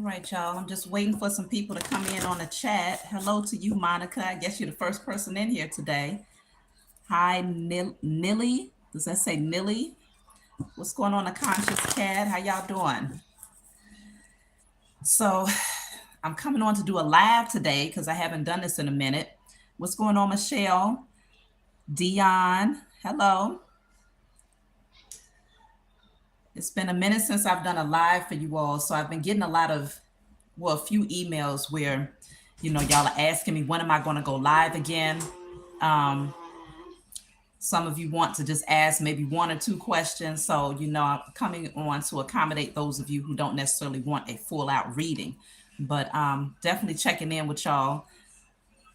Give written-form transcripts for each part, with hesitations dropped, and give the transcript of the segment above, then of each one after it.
right, y'all. I'm just waiting for some people to come in on the chat. Hello to you, Monica. I guess you're the first person in here today. Hi, Nilly. Does that say Nilly? What's going on, the Conscious Cat? How y'all doing? So I'm coming on to do a live today because I haven't done this in a minute. What's going on, Michelle? Dion, hello. It's been a minute since I've done a live for you all, so I've been getting a lot of, well, a few emails where, y'all are asking me, when am I going to go live again? Some of you want to just ask maybe one or two questions. So, I'm coming on to accommodate those of you who don't necessarily want a full out reading, but definitely checking in with y'all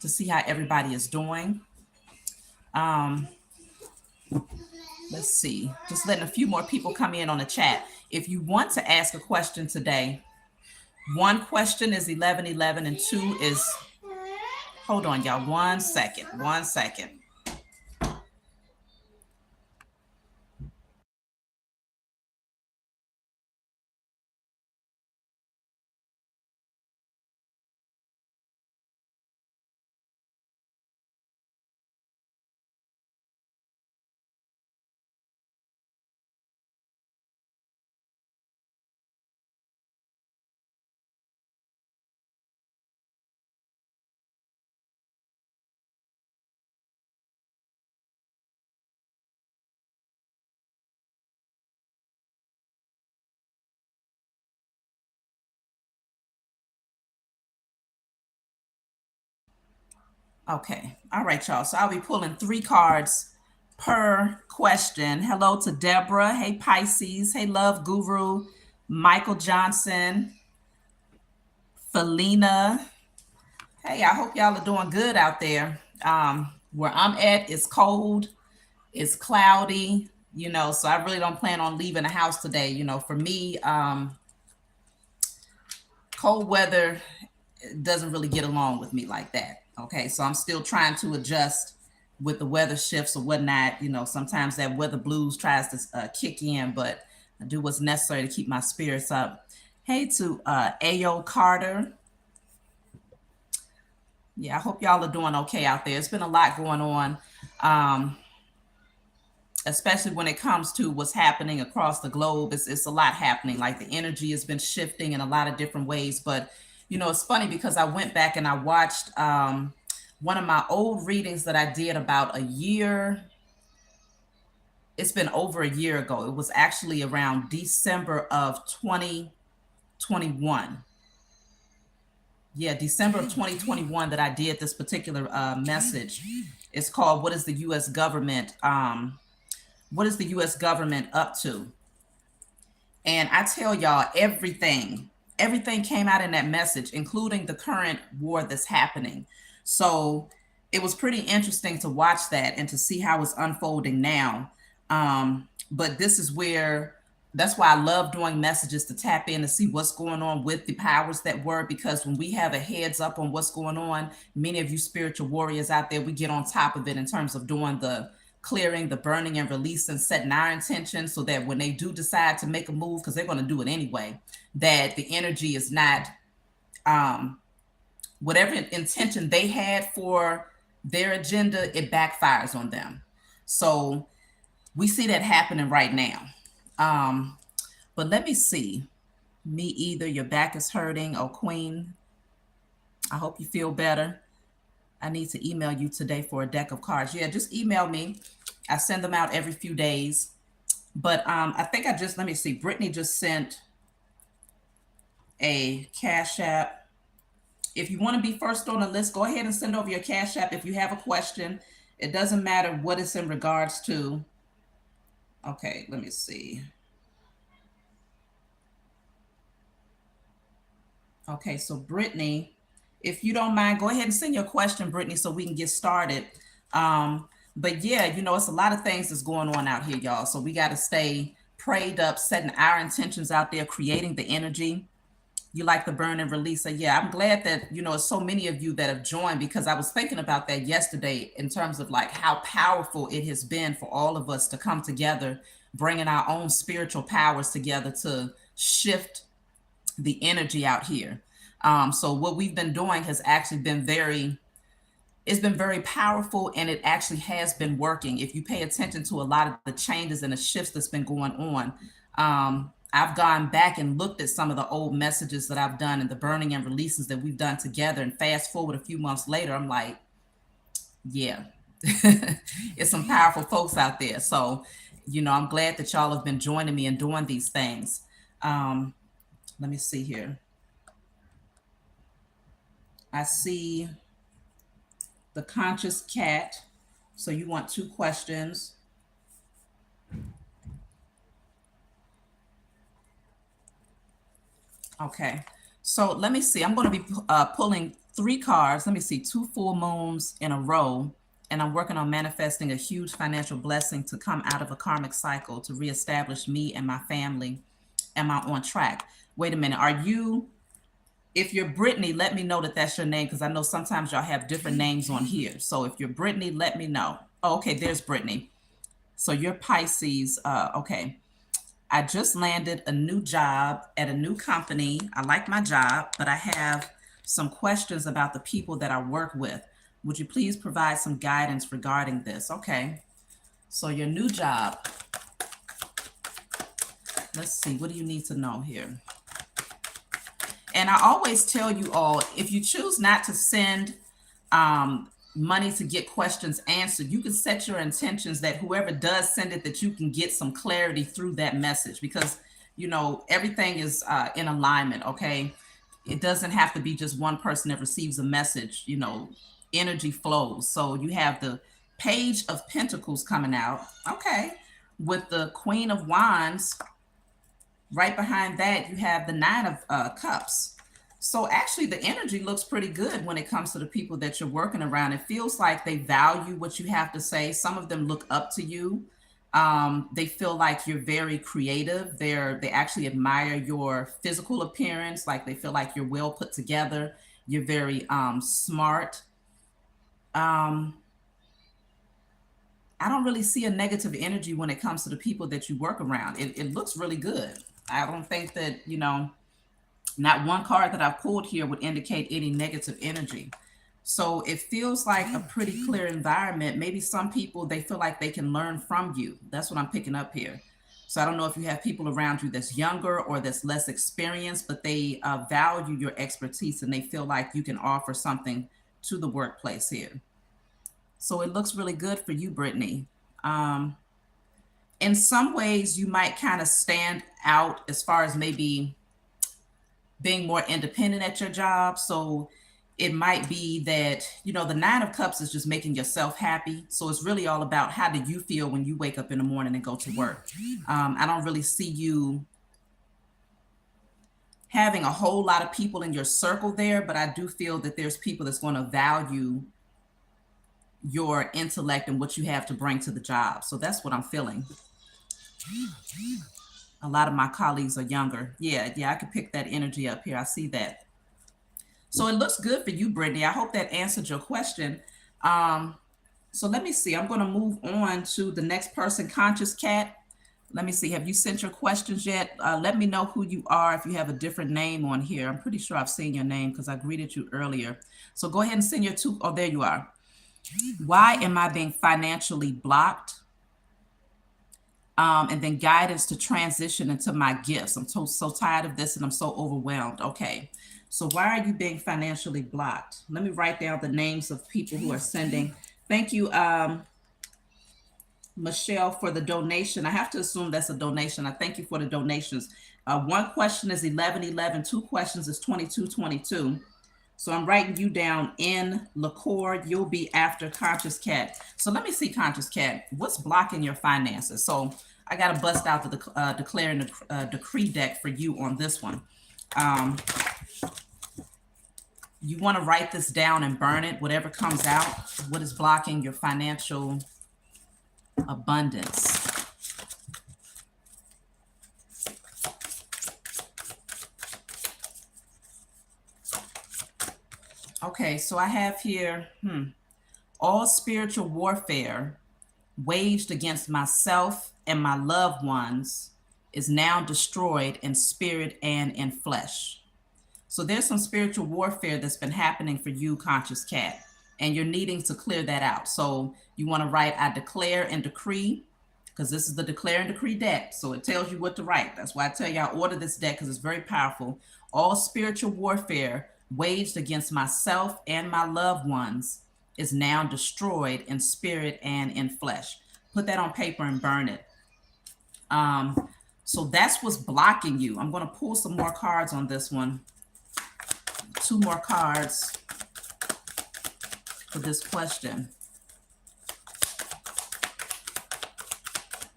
to see how everybody is doing. Let's see, just letting a few more people come in on the chat. If you want to ask a question today, one question is 1111 and two is, hold on, y'all, one second. Okay. All right, y'all. So I'll be pulling 3 cards per question. Hello to Deborah. Hey, Pisces. Hey, Love Guru. Michael Johnson. Fulinia. Hey, I hope y'all are doing good out there. Where I'm at, it's cold. It's cloudy. So I really don't plan on leaving the house today. For me, cold weather doesn't really get along with me like that. Okay, so I'm still trying to adjust with the weather shifts or whatnot. Sometimes that weather blues tries to kick in, but I do what's necessary to keep my spirits up. Hey to Ayo Carter. Yeah, I hope y'all are doing okay out there. It's been a lot going on, especially when it comes to what's happening across the globe. It's a lot happening. Like the energy has been shifting in a lot of different ways, but it's funny because I went back and I watched one of my old readings that I did about a year. It's been over a year ago. It was actually around December of 2021. Yeah, December of 2021 that I did this particular message. It's called "What is the U.S. government? What is the U.S. government up to?" And I tell y'all, everything came out in that message, including the current war that's happening. So it was pretty interesting to watch that and to see how it's unfolding now. But this is where, that's why I love doing messages, to tap in to see what's going on with the powers that were, because when we have a heads up on what's going on, many of you spiritual warriors out there, we get on top of it in terms of doing the clearing, the burning and releasing, setting our intentions so that when they do decide to make a move, because they're going to do it anyway, that the energy is not whatever intention they had for their agenda, it backfires on them. So we see that happening right now. But let me see. Me either. Your back is hurting. Oh, Queen, I hope you feel better. I need to email you today for a deck of cards. Yeah, just email me. I send them out every few days. But I think let me see. Britney just sent a Cash App. If you want to be first on the list, go ahead and send over your Cash App if you have a question. It doesn't matter what it's in regards to. Okay, let me see. Okay, so Britney, if you don't mind, go ahead and send your question, Britney, so we can get started. But yeah, it's a lot of things that's going on out here, y'all. So we got to stay prayed up, setting our intentions out there, creating the energy. You like the burn and release. So yeah, I'm glad that, so many of you that have joined, because I was thinking about that yesterday in terms of like how powerful it has been for all of us to come together, bringing our own spiritual powers together to shift the energy out here. So what we've been doing has actually been it's been very powerful, and it actually has been working. If you pay attention to a lot of the changes and the shifts that's been going on, I've gone back and looked at some of the old messages that I've done and the burning and releases that we've done together. And fast forward a few months later, I'm like, yeah, it's some powerful folks out there. So, I'm glad that y'all have been joining me and doing these things. Let me see here. I see the conscious cat. So you want 2 questions. Okay. So let me see. I'm going to be pulling 3 cards. Let me see. 2 full moons in a row. And I'm working on manifesting a huge financial blessing to come out of a karmic cycle to reestablish me and my family. Am I on track? Wait a minute. If you're Britney, let me know that that's your name, because I know sometimes y'all have different names on here. So if you're Britney, let me know. Oh, okay, there's Britney. So you're Pisces. Okay. I just landed a new job at a new company. I like my job, but I have some questions about the people that I work with. Would you please provide some guidance regarding this? Okay. So your new job. Let's see. What do you need to know here? And I always tell you all, if you choose not to send money to get questions answered, you can set your intentions that whoever does send it, that you can get some clarity through that message, because, everything is in alignment, okay? It doesn't have to be just one person that receives a message, energy flows. So you have the Page of Pentacles coming out, okay, with the Queen of Wands. Right behind that, you have the 9 of Cups. So actually, the energy looks pretty good when it comes to the people that you're working around. It feels like they value what you have to say. Some of them look up to you. They feel like you're very creative. They actually admire your physical appearance. Like they feel like you're well put together. You're very smart. I don't really see a negative energy when it comes to the people that you work around. It looks really good. I don't think that, not one card that I've pulled here would indicate any negative energy. So it feels like a pretty clear environment. Maybe some people, they feel like they can learn from you. That's what I'm picking up here. So I don't know if you have people around you that's younger or that's less experienced, but they value your expertise and they feel like you can offer something to the workplace here. So it looks really good for you, Britney. In some ways, you might kind of stand out as far as maybe being more independent at your job. So it might be that, the 9 of Cups is just making yourself happy. So it's really all about how do you feel when you wake up in the morning and go to work. I don't really see you having a whole lot of people in your circle there, but I do feel that there's people that's going to value your intellect and what you have to bring to the job. So that's what I'm feeling. A lot of my colleagues are younger. Yeah, I could pick that energy up here. I see that. So it looks good for you, Britney. I hope that answered your question. So let me see. I'm going to move on to the next person, Conscious Cat. Let me see. Have you sent your questions yet? Let me know who you are if you have a different name on here. I'm pretty sure I've seen your name because I greeted you earlier. So go ahead and send your 2. Oh, there you are. Why am I being financially blocked? And then guidance to transition into my gifts. I'm so tired of this and I'm so overwhelmed. Okay. So why are you being financially blocked? Let me write down the names of people who are sending. Thank you, Michelle, for the donation. I have to assume that's a donation. I thank you for the donations. 1 question is 1111. 2 questions is 2222. So I'm writing you down In La Cor. You'll be after Conscious Cat. So let me see, Conscious Cat, what's blocking your finances? So I got to bust out the declaring the decree deck for you on this one. You want to write this down and burn it, whatever comes out. What is blocking your financial abundance? Okay, so I have here, all spiritual warfare waged against myself and my loved ones is now destroyed in spirit and in flesh. So there's some spiritual warfare that's been happening for you, conscious cat, and you're needing to clear that out. So you want to write, I declare and decree, because this is the declare and decree deck. So it tells you what to write. That's why I tell y'all order this deck, because it's very powerful. All spiritual warfare waged against myself and my loved ones is now destroyed in spirit and in flesh. Put that on paper and burn it. So that's what's blocking you. I'm going to pull some more cards on this one. 2 more cards for this question.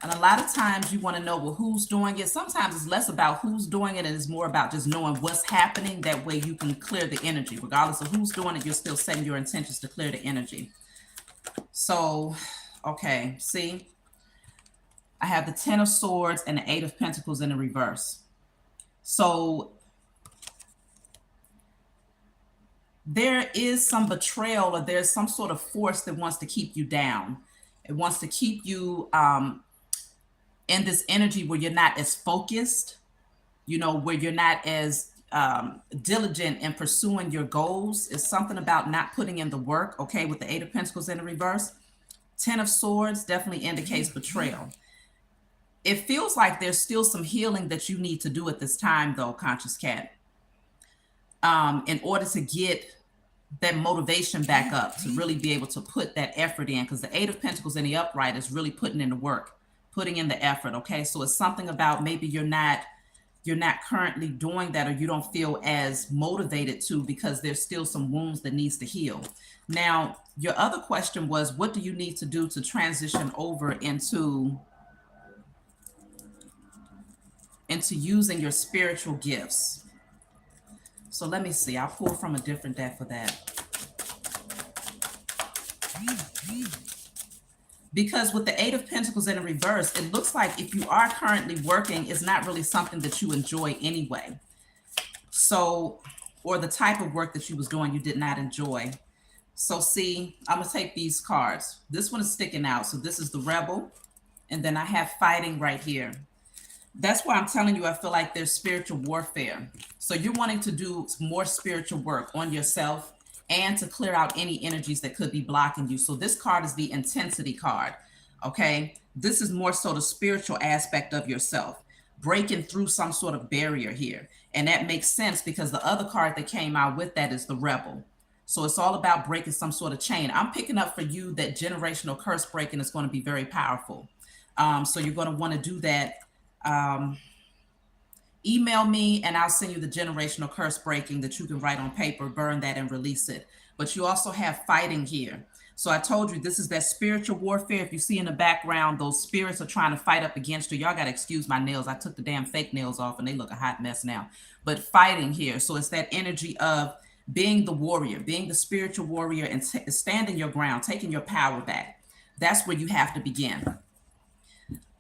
And a lot of times you want to know, well, who's doing it? Sometimes it's less about who's doing it and it's more about just knowing what's happening. That way you can clear the energy. Regardless of who's doing it, you're still setting your intentions to clear the energy. So, okay, see? I have the 10 of Swords and the 8 of Pentacles in the reverse. So there is some betrayal, or there's some sort of force that wants to keep you down. It wants to keep you in this energy where you're not as focused, you know, where you're not as diligent in pursuing your goals. It's something about not putting in the work, okay, with the 8 of Pentacles in the reverse. 10 of Swords definitely indicates betrayal. It feels like there's still some healing that you need to do at this time, though, conscious cat, in order to get that motivation back up, to really be able to put that effort in, because the 8 of Pentacles in the upright is really putting in the work, putting in the effort. Okay, so it's something about maybe you're not currently doing that, or you don't feel as motivated to, because there's still some wounds that needs to heal. Now, your other question was, what do you need to do to transition over into using your spiritual gifts? So let me see. I'll pull from a different deck for that. Because with the 8 of Pentacles in the reverse, it looks like if you are currently working, it's not really something that you enjoy anyway. So, or the type of work that you was doing, you did not enjoy. So see, I'm going to take these cards. This one is sticking out. So this is the Rebel. And then I have Fighting right here. That's why I'm telling you, I feel like there's spiritual warfare. So you're wanting to do more spiritual work on yourself and to clear out any energies that could be blocking you. So this card is the Intensity card. Okay. This is more so the spiritual aspect of yourself, breaking through some sort of barrier here. And that makes sense because the other card that came out with that is the Rebel. So it's all about breaking some sort of chain. I'm picking up for you that generational curse breaking is going to be very powerful. So you're going to want to do that. Email me and I'll send you the generational curse breaking that you can write on paper, burn that and release it. But you also have Fighting here. So I told you, this is that spiritual warfare. If you see in the background, those spirits are trying to fight up against you. Y'all got to excuse my nails. I took the damn fake nails off and they look a hot mess now. But Fighting here. So it's that energy of being the warrior, being the spiritual warrior and standing your ground, taking your power back. That's where you have to begin.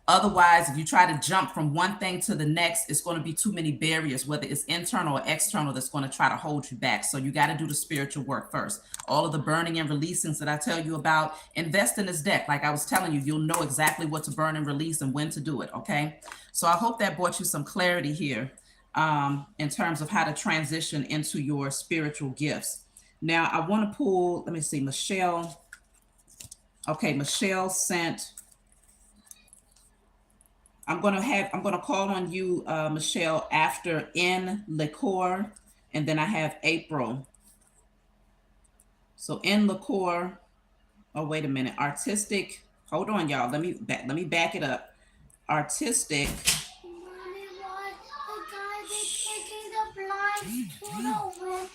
Otherwise, if you try to jump from one thing to the next, it's going to be too many barriers, whether it's internal or external, that's going to try to hold you back. So you got to do the spiritual work first. All of the burning and releasings that I tell you about, invest in this deck. Like I was telling you, you'll know exactly what to burn and release and when to do it. Okay. So I hope that brought you some clarity here in terms of how to transition into your spiritual gifts. Now I want to pull, let me see, Michelle. Okay. Michelle sent, I'm going to call on you, Michelle, after In La Cor, and then I have April. So In La Cor, oh, wait a minute. Artistic, hold on, y'all. Let me back it up. Artistic. Mommy, what? The guy that's taking the blind to the wind.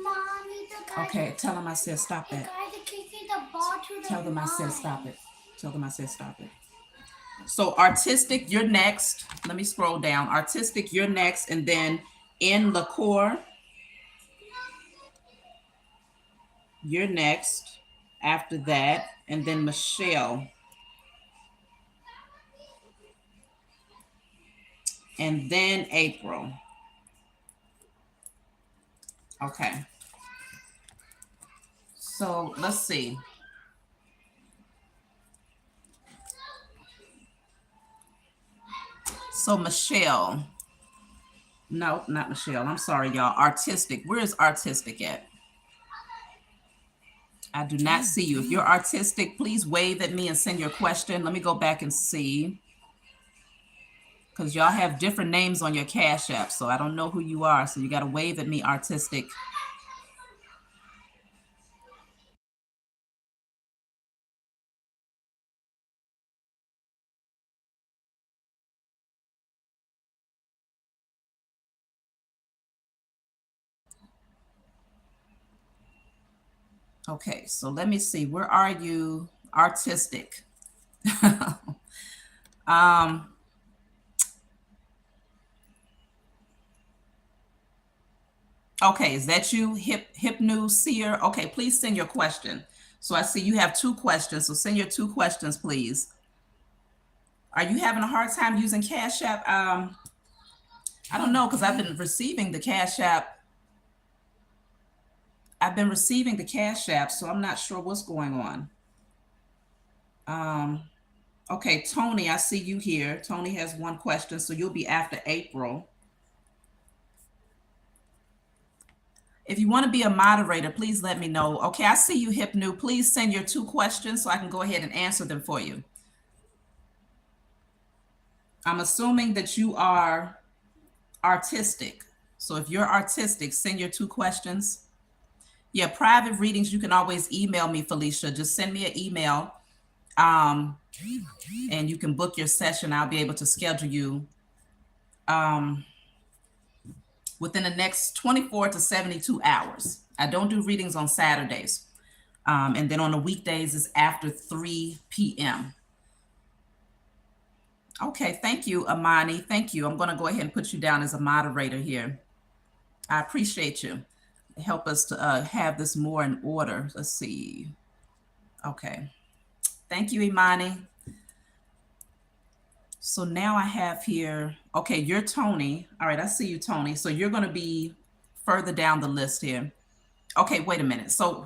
Mommy, the guy. Okay, tell them I said stop that. The guy that's taking the ball to the Tell them I said blind. stop it. Tell them I said stop it. So Artistic, you're next. Let me scroll down. Artistic, you're next. And then In La Cor, you're next after that. And then Michelle. And then April. Okay. So let's see. So So Michelle. No, not Michelle. I'm sorry, y'all. Artistic. Where is artistic at? I do not see you. If you're artistic, please wave at me and send your question. Let me go back and see. Because y'all have different names on your Cash App, so I don't know who you are. So you got to wave at me, artistic. Okay, so let me see. Where are you? Artistic. Okay, is that you? Hip New Seer? Okay, please send your question. So I see you have 2 questions. So send your 2 questions, please. Are you having a hard time using Cash App? I don't know, because I've been receiving the Cash App. I've been receiving the Cash App, so I'm not sure what's going on. Okay, Tony, I see you here. Tony has 1 question, so you'll be after April. If you want to be a moderator, please let me know. Okay, I see you, Hip New. Please send your 2 questions so I can go ahead and answer them for you. I'm assuming that you are artistic. So if you're artistic, send your 2 questions. Yeah, private readings, you can always email me, Felicia. Just send me an email, and you can book your session. I'll be able to schedule you within the next 24 to 72 hours. I don't do readings on Saturdays. And then on the weekdays is after 3 p.m. Okay, thank you, Amani. Thank you. I'm going to go ahead and put you down as a moderator here. I appreciate you. Help us to have this more in order. Let's see. Okay. Thank you, Imani. So now I have here, okay, you're Tony. All right, I see you, Tony. So you're going to be further down the list here. Okay, wait a minute. So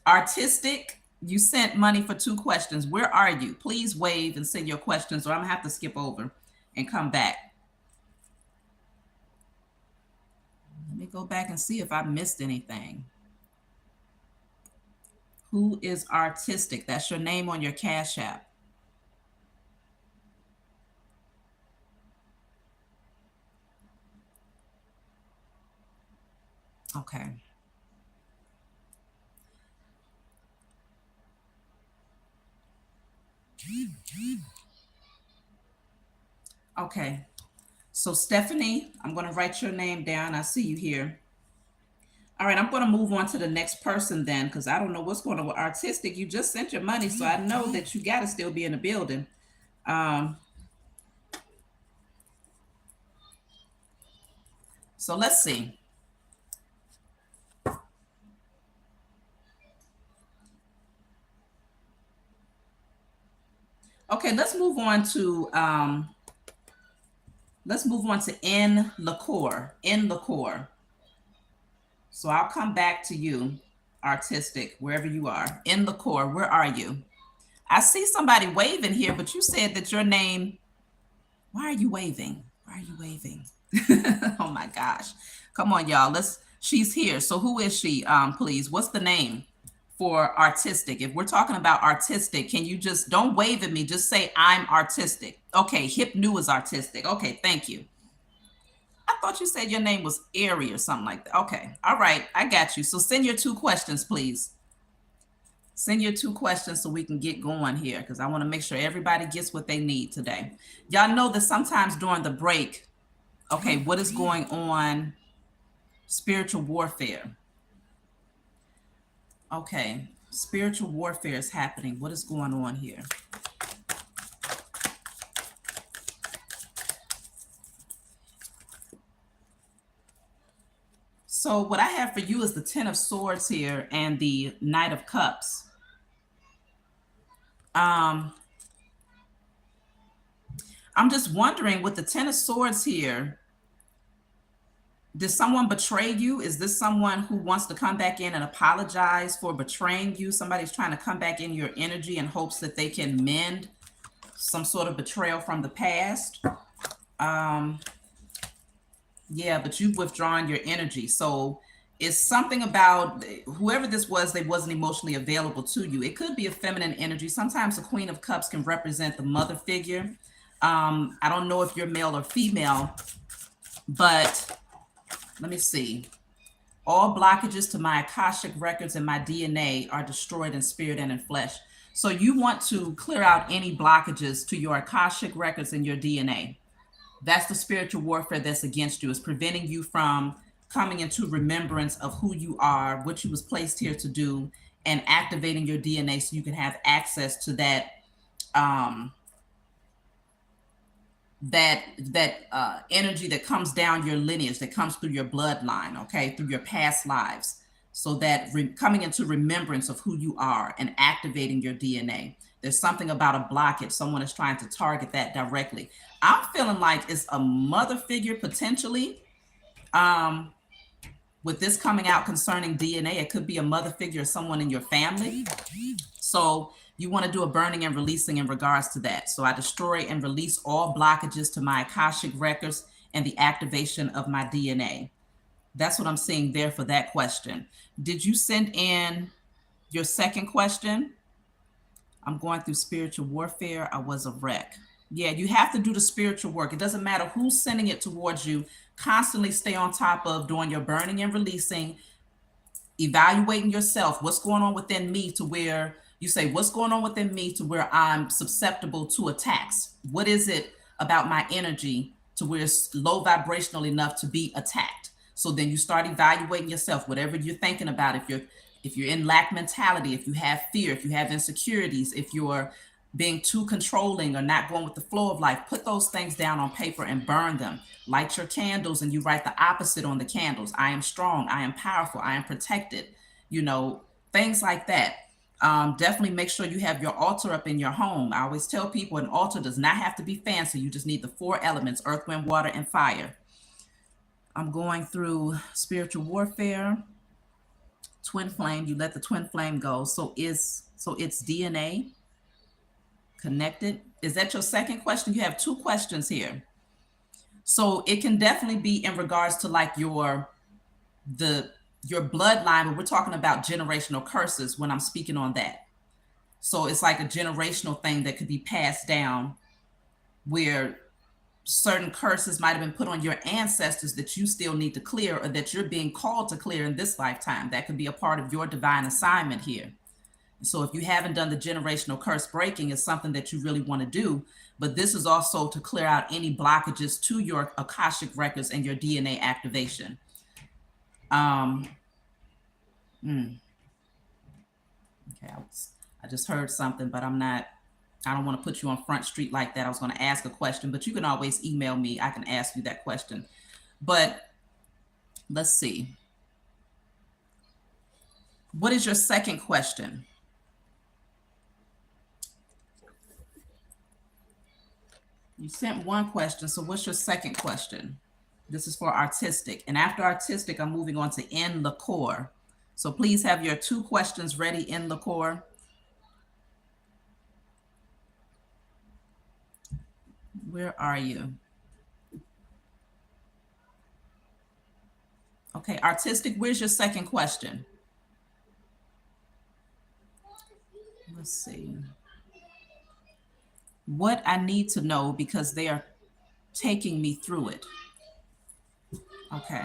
artistic, you sent money for 2 questions. Where are you? Please wave and send your questions, or I'm going to have to skip over and come back. Let me go back and see if I missed anything. Who is artistic? That's your name on your Cash App. Okay. Okay. So Stephanie, I'm going to write your name down. I see you here. All right, I'm going to move on to the next person then, because I don't know what's going on with artistic. You just sent your money, so I know that you got to still be in the building. So let's see. Okay, let's move on to In La Cor. In La Cor. So I'll come back to you, artistic, wherever you are. In La Cor, where are you? I see somebody waving here, but you said that your name. Why are you waving? Why are you waving? Oh my gosh. Come on, y'all. She's here. So who is she? Please. What's the name for artistic? If we're talking about artistic, can you just don't wave at me? Just say I'm artistic. Okay, Hip New is artistic. Okay, thank you. I thought you said your name was Airy or something like that. Okay. All right. I got you. So send your 2 questions, please. Send your 2 questions so we can get going here, because I want to make sure everybody gets what they need today. Y'all know that sometimes during the break, okay, what is going on? Spiritual warfare. Okay. Spiritual warfare is happening. What is going on here? So what I have for you is the 10 of Swords here and the Knight of Cups. I'm just wondering, with the 10 of Swords here, did someone betray you? Is this someone who wants to come back in and apologize for betraying you? Somebody's trying to come back in your energy in hopes that they can mend some sort of betrayal from the past. Yeah, but you've withdrawn your energy. So it's something about whoever this was, they wasn't emotionally available to you. It could be a feminine energy. Sometimes the Queen of Cups can represent the mother figure. I don't know if you're male or female, but let me see. All blockages to my Akashic records and my DNA are destroyed in spirit and in flesh. So you want to clear out any blockages to your Akashic records and your DNA. That's the spiritual warfare that's against you. It's preventing you from coming into remembrance of who you are, what you was placed here to do, and activating your DNA so you can have access to that energy that comes down your lineage, that comes through your bloodline, okay, through your past lives. So that coming into remembrance of who you are and activating your DNA. There's something about a blockage. Someone is trying to target that directly. I'm feeling like it's a mother figure potentially. With this coming out concerning DNA, it could be a mother figure or someone in your family. So you want to do a burning and releasing in regards to that. So I destroy and release all blockages to my Akashic records and the activation of my DNA. That's what I'm seeing there for that question. Did you send in your second question? I'm going through spiritual warfare. I was a wreck. Yeah, you have to do the spiritual work. It doesn't matter who's sending it towards you. Constantly stay on top of doing your burning and releasing, evaluating yourself. What's going on within me to where you say, what's going on within me to where I'm susceptible to attacks? What is it about my energy to where it's low vibrational enough to be attacked? So then you start evaluating yourself, whatever you're thinking about. If you're in lack mentality, if you have fear, if you have insecurities, if you're being too controlling or not going with the flow of life, put those things down on paper and burn them. Light your candles and you write the opposite on the candles. I am strong. I am powerful. I am protected. You know, things like that. Definitely make sure you have your altar up in your home. I always tell people an altar does not have to be fancy. You just need the 4 elements, earth, wind, water, and fire. I'm going through spiritual warfare. Twin flame, you let the twin flame go. So it's DNA connected. Is that your second question? You have 2 questions here. So it can definitely be in regards to like your bloodline, but we're talking about generational curses when I'm speaking on that. So it's like a generational thing that could be passed down where certain curses might have been put on your ancestors that you still need to clear or that you're being called to clear in this lifetime. That could be a part of your divine assignment here. So if you haven't done the generational curse breaking, it's something that you really want to do. But this is also to clear out any blockages to your Akashic records and your DNA activation. Okay, I just heard something, but I don't want to put you on Front Street like that. I was going to ask a question, but you can always email me. I can ask you that question. But let's see. What is your second question? You sent 1 question. So what's your second question? This is for artistic. And after artistic, I'm moving on to In La Cor. So please have your 2 questions ready, In La Cor. Where are you? Okay, artistic, where's your second question? Let's see. What I need to know because they are taking me through it. Okay.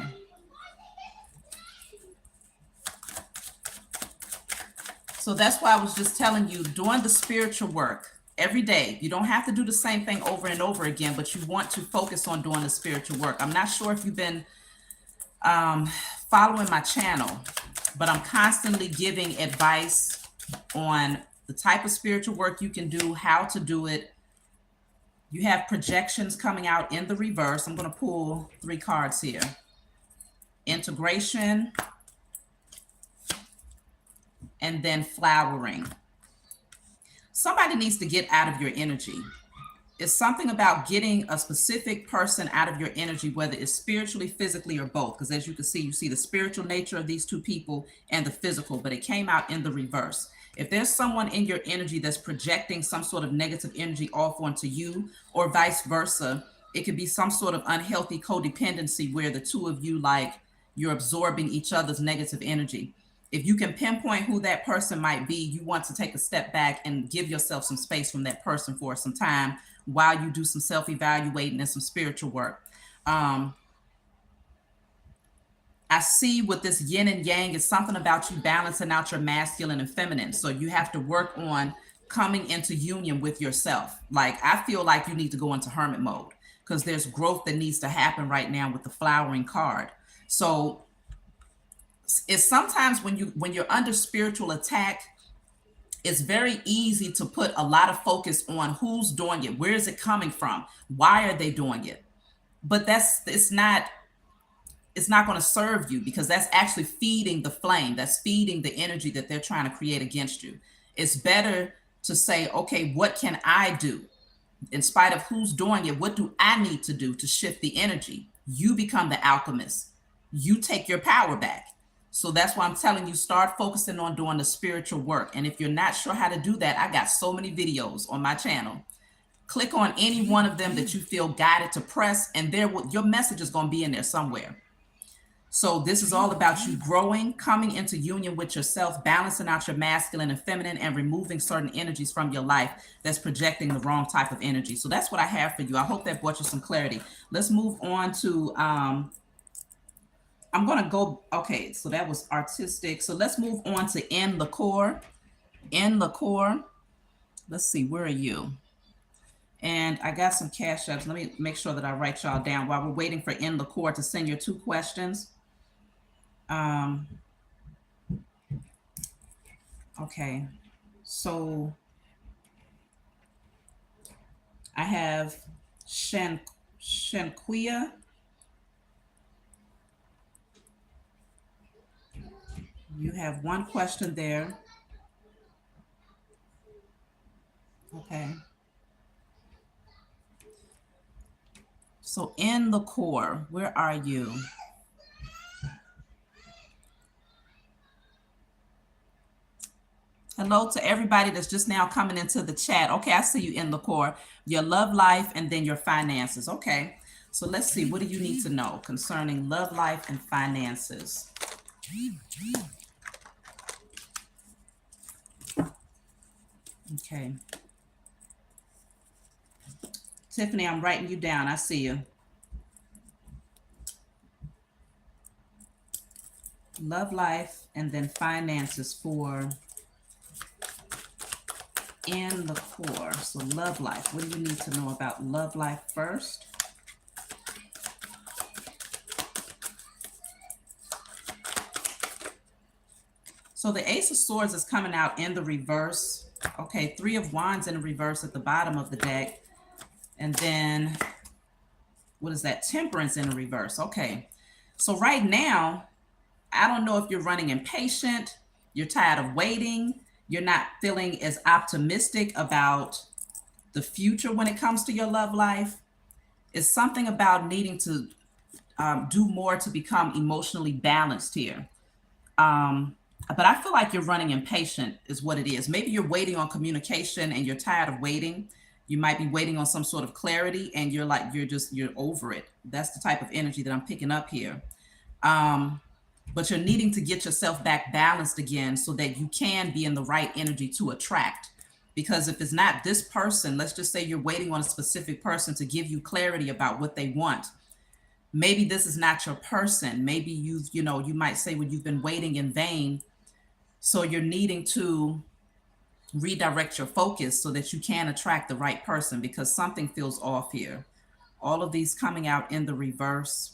So that's why I was just telling you, doing the spiritual work every day. You don't have to do the same thing over and over again, but you want to focus on doing the spiritual work. I'm not sure if you've been following my channel, but I'm constantly giving advice on the type of spiritual work you can do, how to do it. You have projections coming out in the reverse. I'm going to pull 3 cards here. Integration, and then flowering. Somebody needs to get out of your energy. It's something about getting a specific person out of your energy, whether it's spiritually, physically, or both. Because as you can see, you see the spiritual nature of these 2 people and the physical, but it came out in the reverse. If there's someone in your energy that's projecting some sort of negative energy off onto you, or vice versa, it could be some sort of unhealthy codependency where the two of you, like, you're absorbing each other's negative energy. If you can pinpoint who that person might be, you want to take a step back and give yourself some space from that person for some time while you do some self-evaluating and some spiritual work. I see with this yin and yang is something about you balancing out your masculine and feminine. So you have to work on coming into union with yourself. Like, I feel like you need to go into hermit mode because there's growth that needs to happen right now with the flowering card. So it's sometimes when you're under spiritual attack, it's very easy to put a lot of focus on who's doing it, where is it coming from, why are they doing it? But it's not going to serve you, because that's actually feeding the flame, that's feeding the energy that they're trying to create against you. It's better to say, okay, what can I do? In spite of who's doing it, what do I need to do to shift the energy? You become the alchemist. You take your power back. So that's why I'm telling you, start focusing on doing the spiritual work. And if you're not sure how to do that, I got so many videos on my channel. Click on any one of them that you feel guided to press, and your message is going to be in there somewhere. So this is all about you growing, coming into union with yourself, balancing out your masculine and feminine, and removing certain energies from your life that's projecting the wrong type of energy. So that's what I have for you. I hope that brought you some clarity. Let's move on to, I'm going to go, okay, so that was artistic. So let's move on to In La Cor. In La Cor. Let's see, where are you? And I got some cash apps. Let me make sure that I write y'all down while we're waiting for In La Cor to send your 2 questions. Okay, so I have Shanquia. You have 1 question there. Okay. So In La Cor, where are you? Hello to everybody that's just now coming into the chat. Okay, I see you In La Cor. Your love life and then your finances. Okay, so let's see. What do you need to know concerning love life and finances? Okay. Tiffany, I'm writing you down. I see you. Love life and then finances for In La Cor. So love life. What do you need to know about love life first? So the Ace of Swords is coming out in the reverse. Okay, 3 of Wands in the reverse at the bottom of the deck. And then, what is that? Temperance in the reverse. Okay, so right now, I don't know if you're running impatient, you're tired of waiting, you're not feeling as optimistic about the future when it comes to your love life. It's something about needing to do more to become emotionally balanced here. But I feel like you're running impatient is what it is. Maybe you're waiting on communication and you're tired of waiting. You might be waiting on some sort of clarity and you're over it. That's the type of energy that I'm picking up here. But you're needing to get yourself back balanced again so that you can be in the right energy to attract. Because if it's not this person, let's just say you're waiting on a specific person to give you clarity about what they want. Maybe this is not your person. Maybe you might say, well, you've been waiting in vain. So you're needing to redirect your focus so that you can attract the right person, because something feels off here. All of these coming out in the reverse.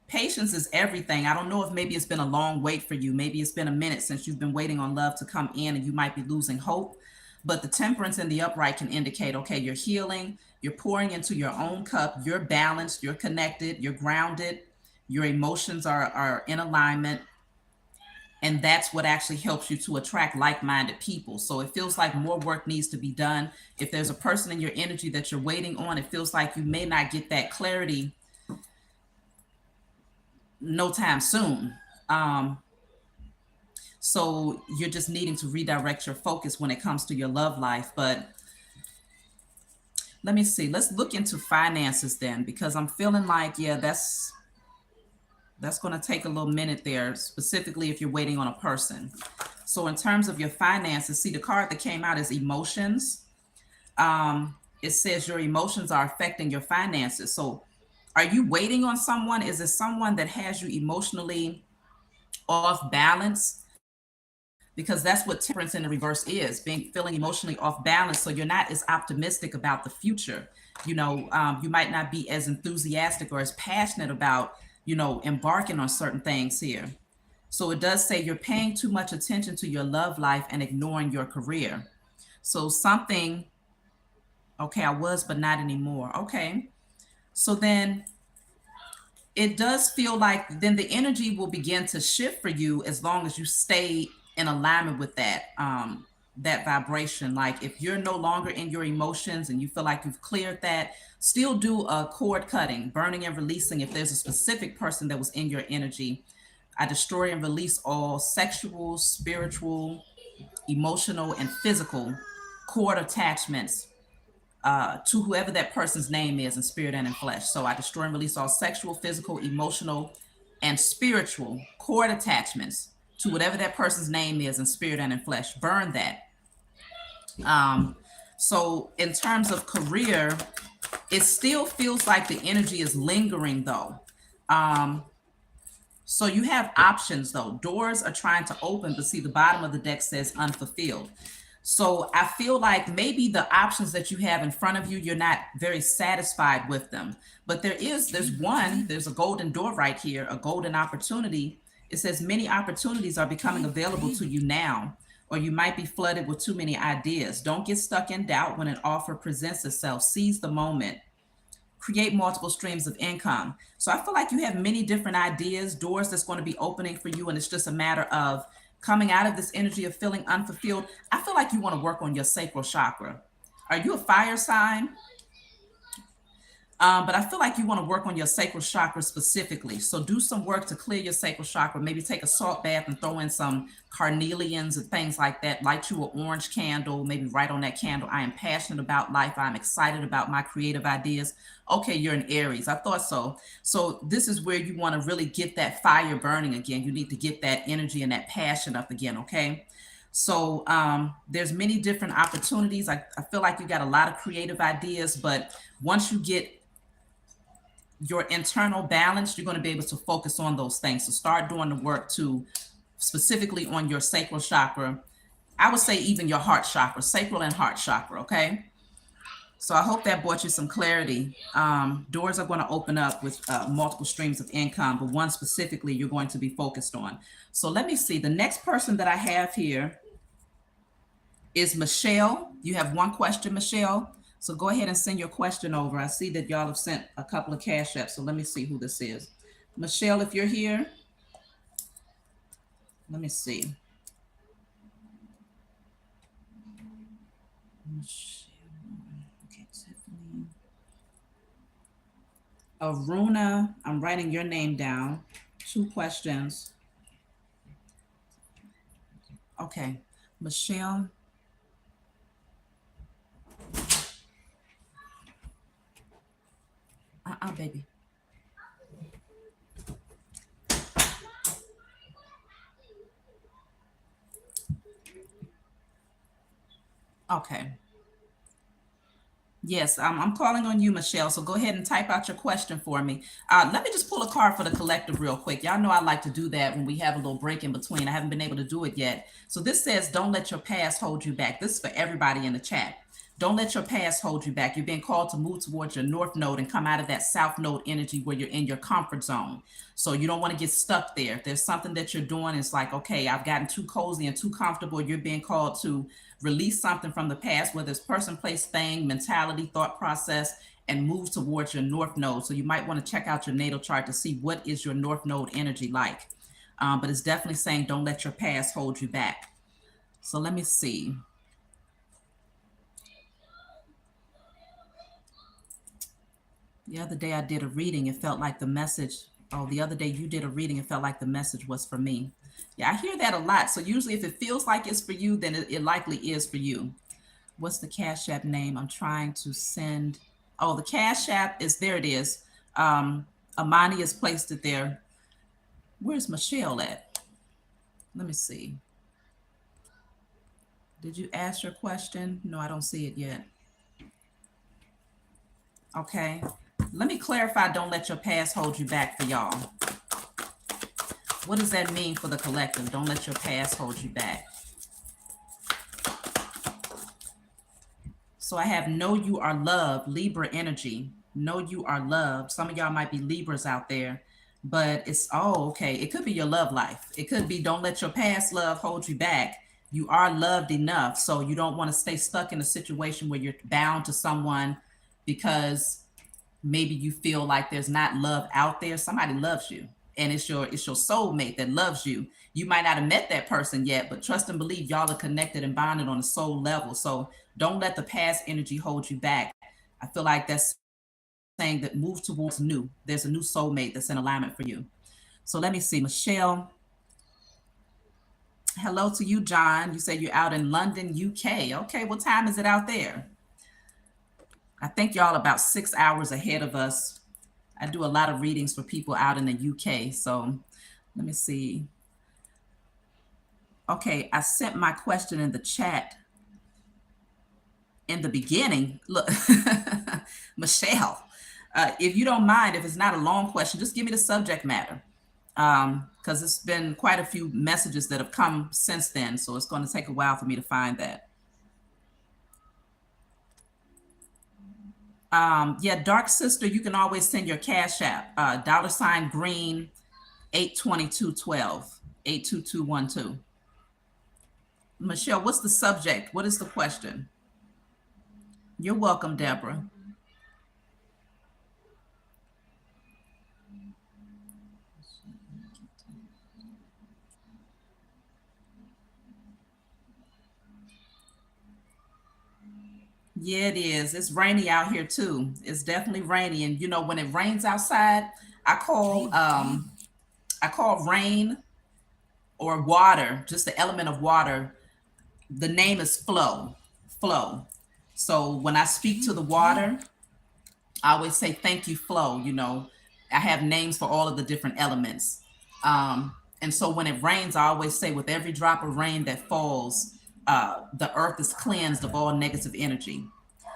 Patience is everything. I don't know if maybe it's been a long wait for you. Maybe it's been a minute since you've been waiting on love to come in and you might be losing hope. But the Temperance in the upright can indicate, okay, you're healing, you're pouring into your own cup, you're balanced, you're connected, you're grounded, your emotions are in alignment. And that's what actually helps you to attract like-minded people. So it feels like more work needs to be done. If there's a person in your energy that you're waiting on, it feels like you may not get that clarity no time soon. Um, so you're just needing to redirect your focus when it comes to your love life. But let me see. Let's look into finances then, because I'm feeling like, yeah, that's going to take a little minute there, specifically if you're waiting on a person. So in terms of your finances, see the card that came out is emotions. It says your emotions are affecting your finances. So are you waiting on someone? Is it someone that has you emotionally off balance? Because that's what temperance in the reverse is, feeling emotionally off balance. So you're not as optimistic about the future. You might not be as enthusiastic or as passionate about, embarking on certain things here. So it does say you're paying too much attention to your love life and ignoring your career. So something, okay, I was, but not anymore. Okay. So then it does feel like then the energy will begin to shift for you as long as you stay in alignment with that vibration. Like if you're no longer in your emotions and you feel like you've cleared that, still do a cord cutting, burning and releasing. If there's a specific person that was in your energy, I destroy and release all sexual, spiritual, emotional, and physical cord attachments to whoever that person's name is in spirit and in flesh. So I destroy and release all sexual, physical, emotional, and spiritual cord attachments to whatever that person's name is in spirit and in flesh. Burn that. Um, so in terms of career, it still feels like the energy is lingering though. Um, so you have options though. Doors are trying to open, but see the bottom of the deck says unfulfilled. So I feel like maybe the options that you have in front of you, you're not very satisfied with them. But there's a golden door right here, a golden opportunity. It says many opportunities are becoming available to you now, or you might be flooded with too many ideas. Don't get stuck in doubt when an offer presents itself. Seize the moment. Create multiple streams of income. So I feel like you have many different ideas, doors that's going to be opening for you, and it's just a matter of coming out of this energy of feeling unfulfilled. I feel like you want to work on your sacral chakra. Are you a fire sign? But I feel like you want to work on your sacral chakra specifically. So do some work to clear your sacral chakra. Maybe take a salt bath and throw in some carnelians and things like that. Light you an orange candle, maybe write on that candle, I am passionate about life. I'm excited about my creative ideas. Okay, you're an Aries. I thought so. So this is where you want to really get that fire burning again. You need to get that energy and that passion up again, okay? So there's many different opportunities. I feel like you got a lot of creative ideas, but once you get your internal balance, you're going to be able to focus on those things. So start doing the work to specifically on your sacral chakra. I would say even your heart chakra, sacral and heart chakra. Okay. So I hope that brought you some clarity. Doors are going to open up with multiple streams of income, but one specifically you're going to be focused on. So let me see. The next person that I have here is Michelle. You have one question, Michelle. So go ahead and send your question over. I see that y'all have sent a couple of cash apps. So let me see who this is. Michelle, if you're here, let me see. Michelle. Okay, Tiffany. Aruna, I'm writing your name down. Two questions. Okay, Michelle. Baby. Okay. Yes, I'm calling on you, Michelle. So go ahead and type out your question for me. Let me just pull a card for the collective real quick. Y'all know I like to do that when we have a little break in between. I haven't been able to do it yet. So this says, don't let your past hold you back. This is for everybody in the chat. Don't let your past hold you back. You're being called to move towards your north node and come out of that south node energy where you're in your comfort zone. So you don't want to get stuck there. If there's something that you're doing, it's like, okay, I've gotten too cozy and too comfortable. You're being called to release something from the past, whether it's person, place, thing, mentality, thought process, and move towards your north node. So you might want to check out your natal chart to see what is your north node energy like. But it's definitely saying don't let your past hold you back. So let me see. The other day I did a reading. It felt like the message Oh, the other day you did a reading and felt like the message was for me. Yeah, I hear that a lot. So usually if it feels like it's for you, then it likely is for you. What's the Cash App name? I'm trying to send. Oh, the Cash App is there. It is. Amani has placed it there. Where's Michelle at? Let me see. Did you ask your question? No, I don't see it yet. Okay. Let me clarify. Don't let your past hold you back for y'all. What does that mean for the collective? Don't let your past hold you back. So I have know you are loved, Libra energy. Know you are loved. Some of y'all might be Libras out there, but it's, oh, okay. It could be your love life. It could be don't let your past love hold you back. You are loved enough. So you don't want to stay stuck in a situation where you're bound to someone because maybe you feel like there's not love out there. Somebody loves you, and it's your soulmate that loves you. You might not have met that person yet, but trust and believe y'all are connected and bonded on a soul level. So don't let the past energy hold you back. I feel like that's saying that move towards new. There's a new soulmate that's in alignment for you. So let me see, Michelle. Hello to you, John. You said you're out in London, UK. Okay, what time is it out there? I think y'all about 6 hours ahead of us. I do a lot of readings for people out in the UK. So let me see. Okay, I sent my question in the chat in the beginning. Look, Michelle, if you don't mind, if it's not a long question, just give me the subject matter. Because it's been quite a few messages that have come since then. So it's going to take a while for me to find that. Yeah, Dark Sister, you can always send your Cash App, $ Green82212, 82212. Michelle, what's the subject? What is the question? You're welcome, Deborah. Yeah, it is. It's rainy out here too. It's definitely rainy. And you know, when it rains outside, I call rain or water, just the element of water. The name is flow. Flow. So when I speak to the water, I always say thank you, flow. You know, I have names for all of the different elements. And so when it rains, I always say with every drop of rain that falls, the earth is cleansed of all negative energy.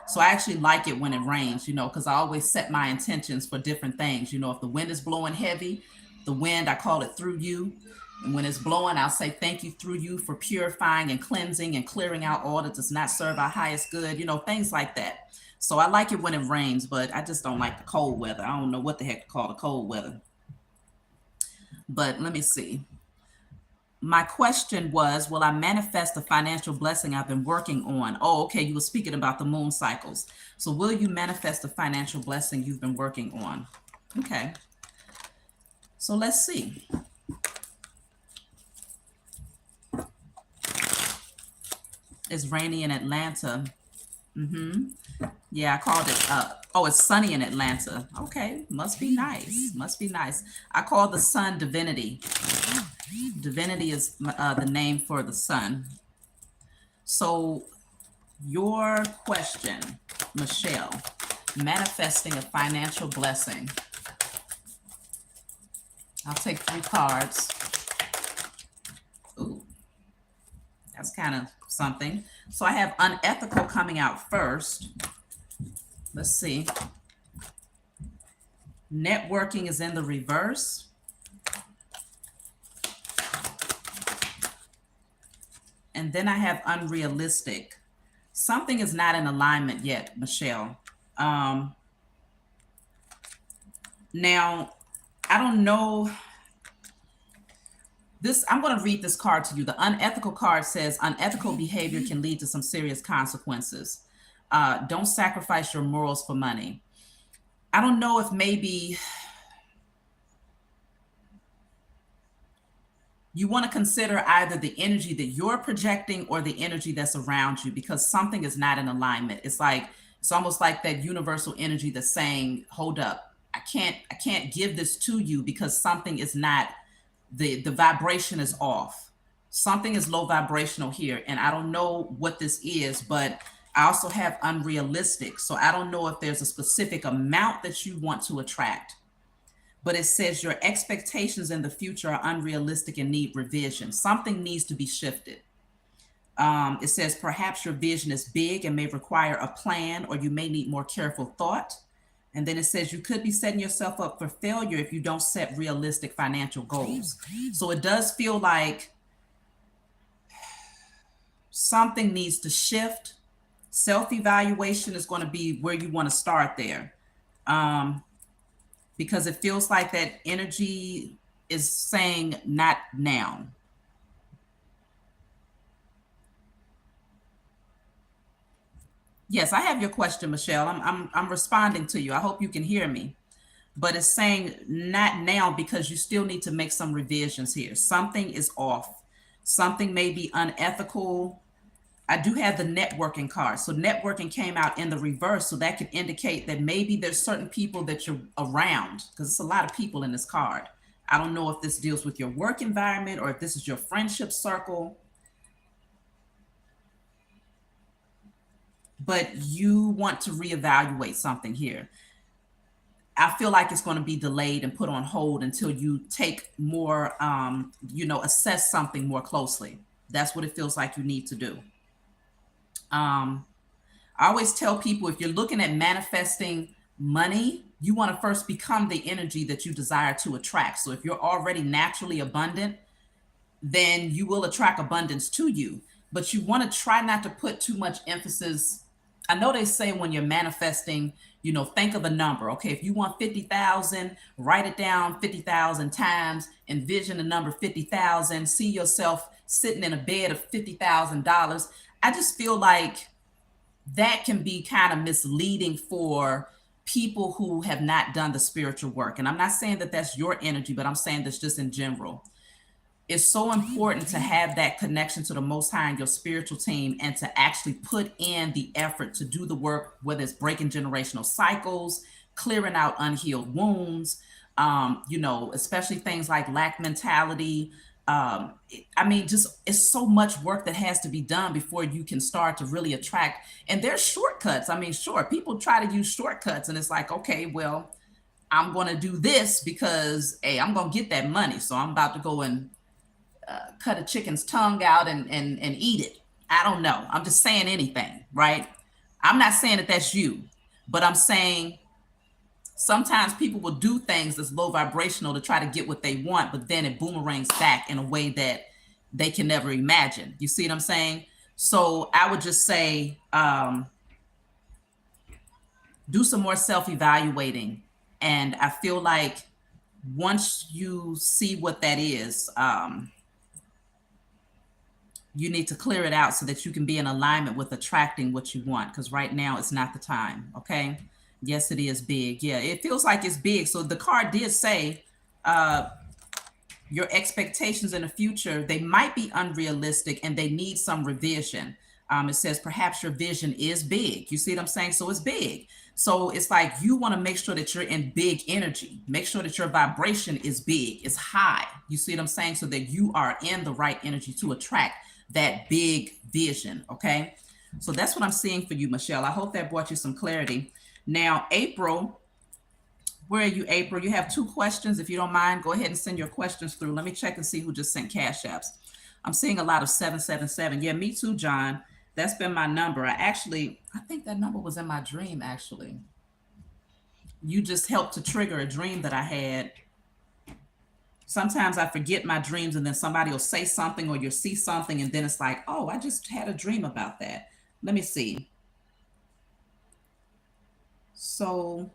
So I actually like it when it rains, you know, because I always set my intentions for different things. You know, if the wind is blowing heavy, the wind, I call it through you. And when it's blowing, I'll say thank you through you for purifying and cleansing and clearing out all that does not serve our highest good, you know, things like that. So I like it when it rains, but I just don't like the cold weather. I don't know what the heck to call the cold weather. But let me see. My question was, will I manifest the financial blessing I've been working on? Oh, okay. You were speaking about the moon cycles. So will you manifest the financial blessing you've been working on? Okay. So let's see. It's rainy in Atlanta. Yeah, I called it, oh, it's sunny in Atlanta. Okay, must be nice. Must be nice. I call the sun divinity. Divinity is the name for the sun. So your question, Michelle, manifesting a financial blessing. I'll take 3 cards. Ooh, that's kind of something. So I have unethical coming out first. Let's see. Networking is in the reverse. And then I have unrealistic. Something is not in alignment yet, Michelle. Now, I don't know. I'm going to read this card to you. The unethical card says unethical behavior can lead to some serious consequences. Don't sacrifice your morals for money. I don't know if maybe you want to consider either the energy that you're projecting or the energy that's around you, because something is not in alignment. It's almost like that universal energy that's saying, hold up. I can't give this to you because something is not, the vibration is off. Something is low vibrational here, and I don't know what this is, but I also have unrealistic. So I don't know if there's a specific amount that you want to attract, but it says your expectations in the future are unrealistic and need revision. Something needs to be shifted. It says perhaps your vision is big and may require a plan, or you may need more careful thought. And then it says you could be setting yourself up for failure if you don't set realistic financial goals. So it does feel like something needs to shift. Self-evaluation is going to be where you want to start there. Because it feels like that energy is saying not now. Yes, I have your question, Michelle. I'm responding to you. I hope you can hear me. But it's saying not now because you still need to make some revisions here. Something is off. Something may be unethical. I do have the networking card. So networking came out in the reverse. So that could indicate that maybe there's certain people that you're around, because it's a lot of people in this card. I don't know if this deals with your work environment or if this is your friendship circle. But you want to reevaluate something here. I feel like it's going to be delayed and put on hold until you take more, assess something more closely. That's what it feels like you need to do. I always tell people, if you're looking at manifesting money, you want to first become the energy that you desire to attract. So if you're already naturally abundant, then you will attract abundance to you. But you want to try not to put too much emphasis. I know they say when you're manifesting, think of a number. Okay, if you want 50,000, write it down 50,000 times, envision the number 50,000, see yourself sitting in a bed of $50,000. I just feel like that can be kind of misleading for people who have not done the spiritual work. And I'm not saying that that's your energy, but I'm saying that's just in general. It's so important to have that connection to the Most High and your spiritual team, and to actually put in the effort to do the work, whether it's breaking generational cycles, clearing out unhealed wounds, especially things like lack mentality. It's so much work that has to be done before you can start to really attract. And there's shortcuts. Sure, people try to use shortcuts, and it's like, okay, well, I'm going to do this because, hey, I'm going to get that money. So I'm about to go and cut a chicken's tongue out and eat it. I don't know. I'm just saying anything, right? I'm not saying that that's you, but I'm saying sometimes people will do things that's low vibrational to try to get what they want, but then it boomerangs back in a way that they can never imagine. You see what I'm saying? So I would just say, do some more self-evaluating. And I feel like once you see what that is, you need to clear it out so that you can be in alignment with attracting what you want. Because right now it's not the time. Okay. Yes, it is big. Yeah, it feels like it's big. So the card did say your expectations in the future, they might be unrealistic and they need some revision. It says perhaps your vision is big. You see what I'm saying? So it's big. So it's like you want to make sure that you're in big energy. Make sure that your vibration is big, it's high. You see what I'm saying? So that you are in the right energy to attract that big vision. Okay. So that's what I'm seeing for you, Michelle. I hope that brought you some clarity. Now, April, where are you, April? You have 2 questions. If you don't mind, go ahead and send your questions through. Let me check and see who just sent cash apps. I'm seeing a lot of 777. Yeah, me too, John. That's been my number. I think that number was in my dream, actually. You just helped to trigger a dream that I had. Sometimes I forget my dreams, and then somebody will say something or you'll see something, and then it's like, oh, I just had a dream about that. Let me see. So,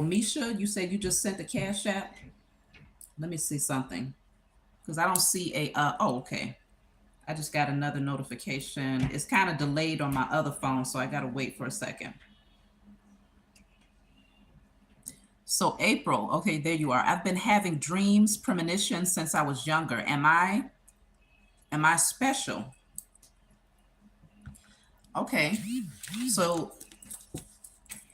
Misha, you said you just sent the cash app. Let me see something, because I don't see okay. I just got another notification. It's kind of delayed on my other phone, so I got to wait for a second. So April, okay, there you are. I've been having dreams, premonitions since I was younger. Am I special? Okay. So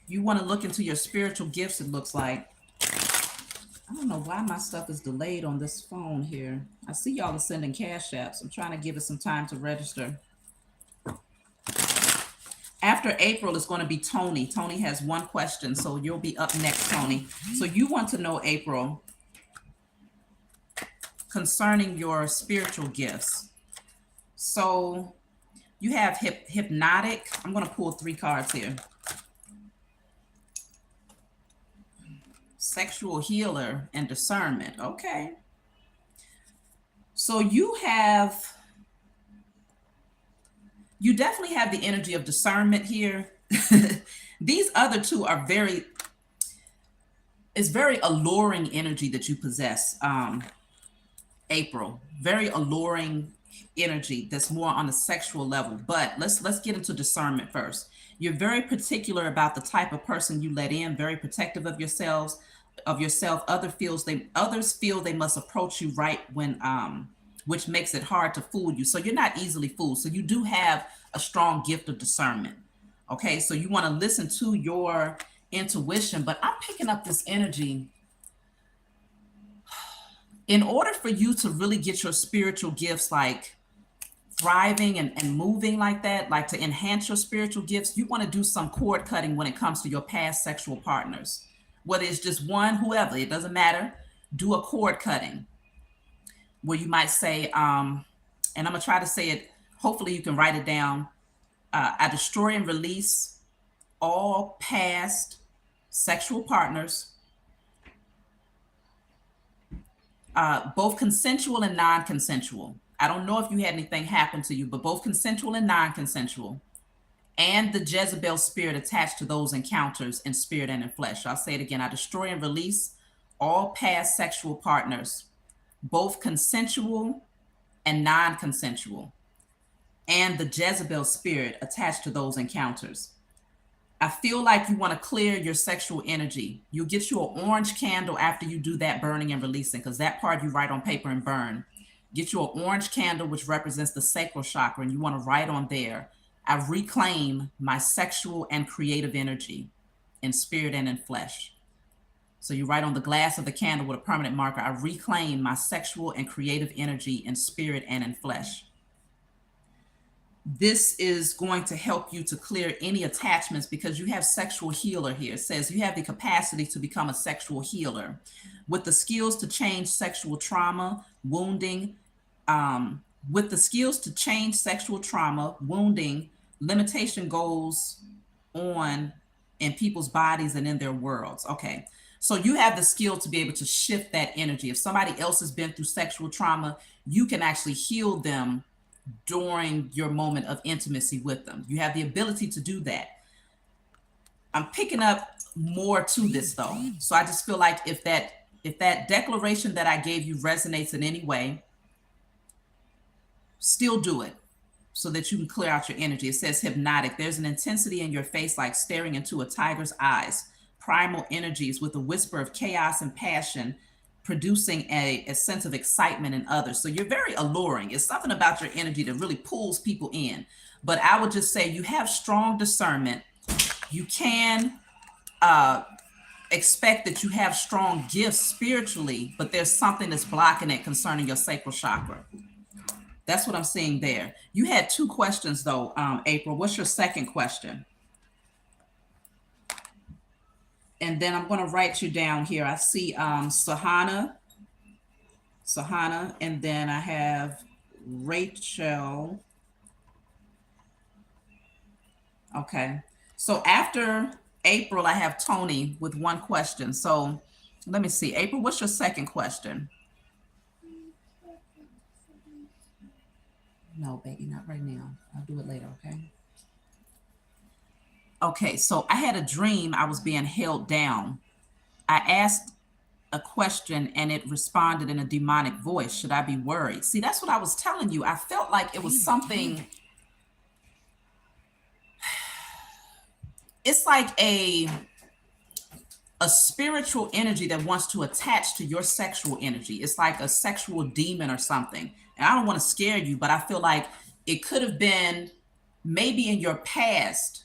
you want to look into your spiritual gifts, it looks like. I don't know why my stuff is delayed on this phone here. I see y'all are sending cash apps. I'm trying to give it some time to register. After April, it's going to be Tony. Tony has one question, so you'll be up next, Tony. So you want to know, April, concerning your spiritual gifts. So you have hypnotic. I'm going to pull 3 cards here. Sexual healer and discernment. Okay. So you definitely have the energy of discernment here. These other 2 are it's very alluring energy that you possess, April. Very alluring energy that's more on a sexual level. But let's get into discernment first. You're very particular about the type of person you let in, very protective of yourself. Others feel they must approach you right when which makes it hard to fool you. So you're not easily fooled. So you do have a strong gift of discernment. Okay, so you want to listen to your intuition, but I'm picking up this energy. In order for you to really get your spiritual gifts like thriving and moving like that, like to enhance your spiritual gifts, you want to do some cord cutting when it comes to your past sexual partners. Whether it's just one, whoever, it doesn't matter. Do a cord cutting where you might say, and I'm going to try to say it, hopefully you can write it down. I destroy and release all past sexual partners, both consensual and non-consensual. I don't know if you had anything happen to you, but both consensual and non-consensual, and the Jezebel spirit attached to those encounters in spirit and in flesh. I'll say it again. I destroy and release all past sexual partners, both consensual and non-consensual, and the Jezebel spirit attached to those encounters. I feel like you want to clear your sexual energy. You'll get you an orange candle after you do that burning and releasing, because that part you write on paper and burn. Get you an orange candle, which represents the sacral chakra, and you want to write on there, I reclaim my sexual and creative energy in spirit and in flesh. So you write on the glass of the candle with a permanent marker, I reclaim my sexual and creative energy in spirit and in flesh. This is going to help you to clear any attachments because you have sexual healer here. It says you have the capacity to become a sexual healer with the skills to change sexual trauma, wounding, with the skills to change sexual trauma, wounding, limitation goes on in people's bodies and in their worlds. Okay. So you have the skill to be able to shift that energy. If somebody else has been through sexual trauma, you can actually heal them during your moment of intimacy with them. You have the ability to do that. I'm picking up more to this though. So I just feel like if that declaration that I gave you resonates in any way, still do it so that you can clear out your energy. It says hypnotic. There's an intensity in your face like staring into a tiger's eyes. Primal energies with a whisper of chaos and passion, producing a sense of excitement in others. So you're very alluring. It's something about your energy that really pulls people in. But I would just say you have strong discernment. You can expect that you have strong gifts spiritually, but there's something that's blocking it concerning your sacral chakra. That's what I'm seeing there. You had 2 questions though, April. What's your second question? And then I'm going to write you down here. I see Sahana, and then I have Rachel. Okay. So after April, I have Tony with 1 question. So let me see. April, what's your second question? No, baby, not right now. I'll do it later, okay? Okay, so I had a dream I was being held down. I asked a question and it responded in a demonic voice. Should I be worried? See, that's what I was telling you. I felt like it was something. It's like a spiritual energy that wants to attach to your sexual energy. It's like a sexual demon or something. And I don't want to scare you, but I feel like it could have been maybe in your past,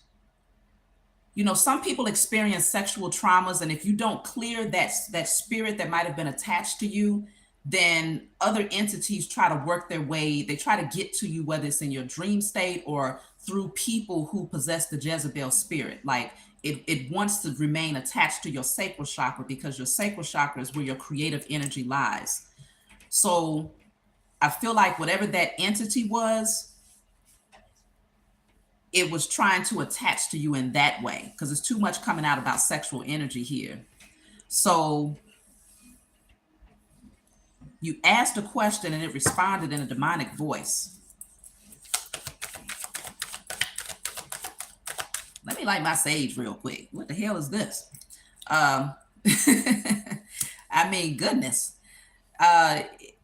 you know, some people experience sexual traumas, and if you don't clear that spirit that might have been attached to you, then other entities try to work their way. They try to get to you, whether it's in your dream state or through people who possess the Jezebel spirit. Like it wants to remain attached to your sacral chakra, because your sacral chakra is where your creative energy lies. So I feel like whatever that entity was, it was trying to attach to you in that way, because there's too much coming out about sexual energy here. So you asked a question and it responded in a demonic voice. Let me light my sage real quick. What the hell is this? I mean, goodness.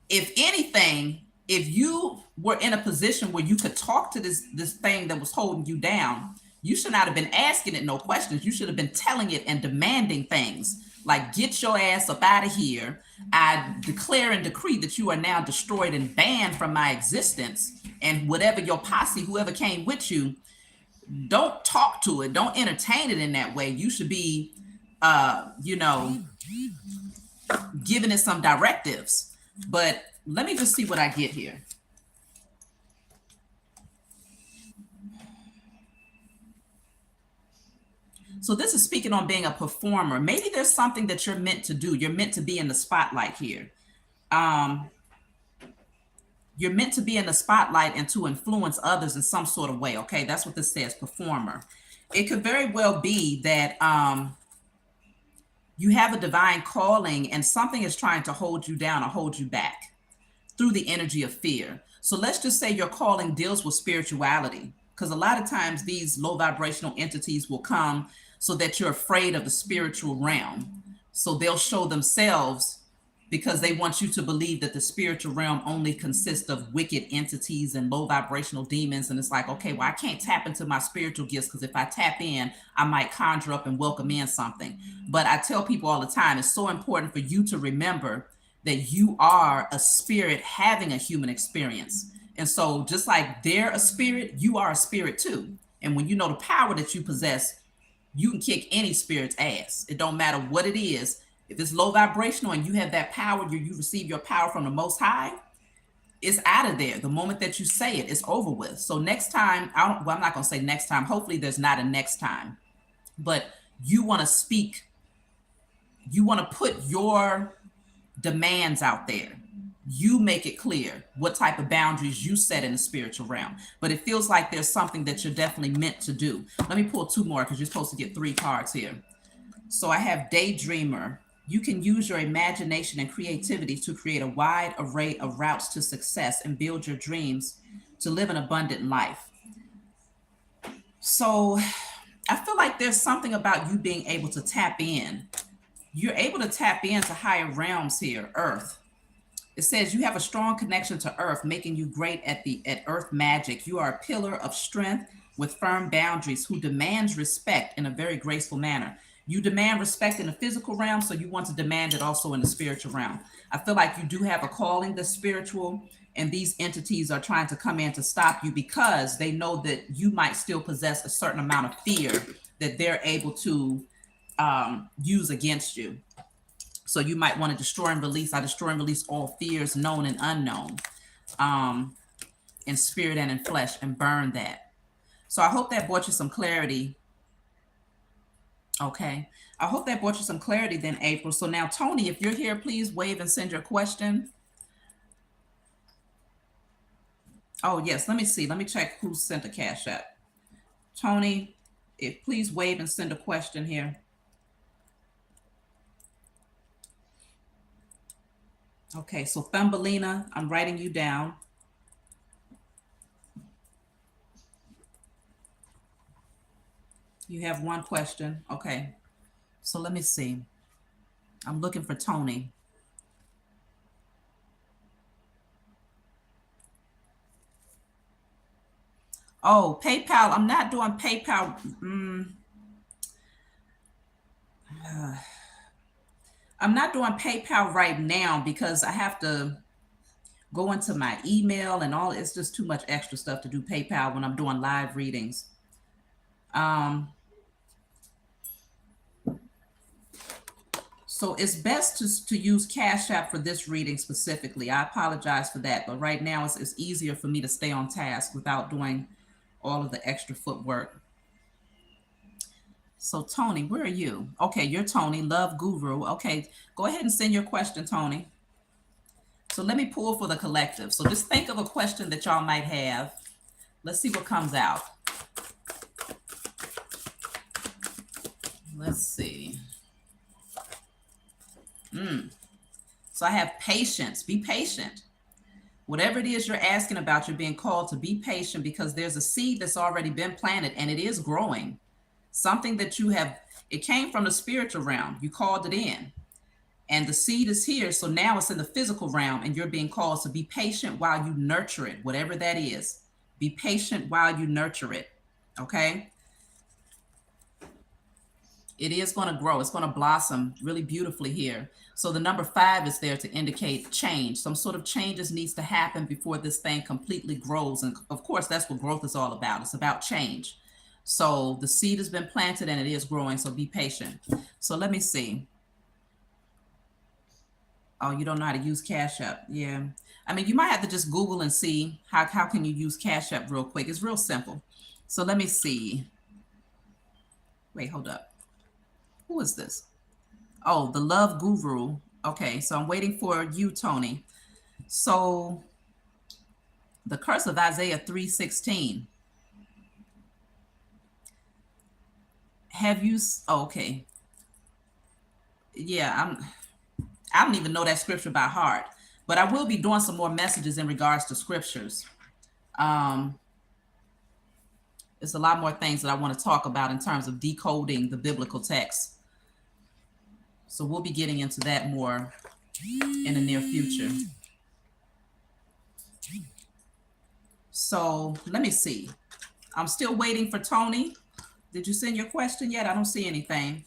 If anything, if you were in a position where you could talk to this thing that was holding you down, you should not have been asking it no questions. You should have been telling it and demanding things like, get your ass up out of here. I declare and decree that you are now destroyed and banned from my existence. And whatever your posse, whoever came with you, don't talk to it. Don't entertain it in that way. You should be, you know, giving it some directives. But let me just see what I get here. So this is speaking on being a performer. Maybe there's something that you're meant to do. You're meant to be in the spotlight here. You're meant to be in the spotlight and to influence others in some sort of way. Okay, that's what this says, performer. It could very well be that you have a divine calling and something is trying to hold you down or hold you back through the energy of fear. So let's just say your calling deals with spirituality, because a lot of times these low vibrational entities will come so that you're afraid of the spiritual realm. So they'll show themselves because they want you to believe that the spiritual realm only consists of wicked entities and low vibrational demons. And it's like, okay, well, I can't tap into my spiritual gifts, because if I tap in, I might conjure up and welcome in something. But I tell people all the time, it's so important for you to remember that you are a spirit having a human experience. And so just like they're a spirit, you are a spirit too. And when you know the power that you possess, you can kick any spirit's ass. It don't matter what it is. If it's low vibrational and you have that power, you receive your power from the Most High, it's out of there. The moment that you say it, it's over with. So next time, I'm not going to say next time. Hopefully there's not a next time. But you want to speak. You want to put your demands out there. You make it clear what type of boundaries you set in the spiritual realm. But it feels like there's something that you're definitely meant to do. Let me pull two more, because you're supposed to get 3 cards here. So I have Daydreamer. You can use your imagination and creativity to create a wide array of routes to success and build your dreams to live an abundant life. So I feel like there's something about you being able to tap in. You're able to tap into higher realms here, Earth. It says you have a strong connection to Earth, making you great at Earth magic. You are a pillar of strength with firm boundaries who demands respect in a very graceful manner. You demand respect in the physical realm, so you want to demand it also in the spiritual realm. I feel like you do have a calling that's spiritual, and these entities are trying to come in to stop you because they know that you might still possess a certain amount of fear that they're able to use against you. So you might want to destroy and release. I destroy and release all fears, known and unknown, in spirit and in flesh, and burn that. So I hope that brought you some clarity. Okay. I hope that brought you some clarity then, April. So now, Tony, if you're here, please wave and send your question. Oh, yes. Let me see. Let me check who sent a cash app. Tony, please wave and send a question here. Okay. So Thumbelina, I'm writing you down. You have one question. Okay. So let me see. I'm looking for Tony. Oh, PayPal. I'm not doing PayPal. I'm not doing PayPal right now because I have to go into my email and all. It's just too much extra stuff to do PayPal when I'm doing live readings. So it's best to use Cash App for this reading specifically. I apologize for that, but right now it's easier for me to stay on task without doing all of the extra footwork. So Tony, where are you? Okay, you're Tony, Love Guru. Okay, go ahead and send your question, Tony. So let me pull for the collective. So just think of a question that y'all might have. Let's see what comes out. Let's see. So I have patience. Be patient. Whatever it is you're asking about, you're being called to be patient because there's a seed that's already been planted and it is growing. Something that you have, it came from the spiritual realm. You called it in. And the seed is here. So now it's in the physical realm and you're being called to be patient while you nurture it, whatever that is. Be patient while you nurture it. Okay? It is going to grow. It's going to blossom really beautifully here. So the number 5 is there to indicate change. Some sort of changes needs to happen before this thing completely grows. And of course, that's what growth is all about. It's about change. So the seed has been planted and it is growing. So be patient. So let me see. Oh, you don't know how to use Cash App. Yeah. I mean, you might have to just Google and see how can you use Cash App real quick. It's real simple. So let me see. Wait, hold up. Who is this? Oh, the Love Guru. Okay, so I'm waiting for you, Tony. So the curse of Isaiah 3:16. Have you? Oh, okay. Yeah, I don't even know that scripture by heart, but I will be doing some more messages in regards to scriptures. There's a lot more things that I want to talk about in terms of decoding the biblical text. So we'll be getting into that more in the near future. So let me see. I'm still waiting for Tony. Did you send your question yet? I don't see anything.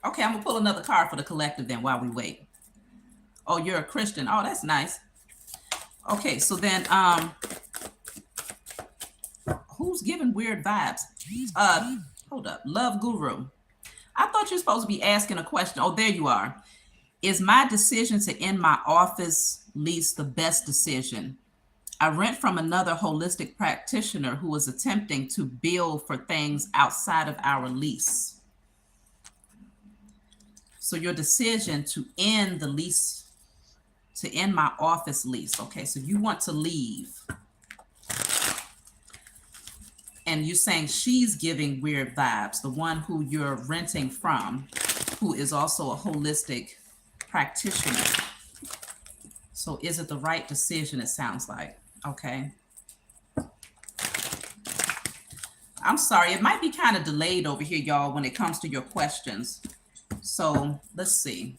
Okay, I'm gonna pull another card for the collective then while we wait. Oh, you're a Christian. Oh, that's nice. Okay, so then who's giving weird vibes? Hold up, Love Guru. I thought you were supposed to be asking a question. Oh, there you are. Is my decision to end my office lease the best decision? I rent from another holistic practitioner who is attempting to bill for things outside of our lease. So your decision to end the lease, to end my office lease. Okay, so you want to leave. And you're saying she's giving weird vibes, the one who you're renting from, who is also a holistic practitioner. So is it the right decision, it sounds like? Okay. I'm sorry, it might be kind of delayed over here, y'all, when it comes to your questions. So let's see.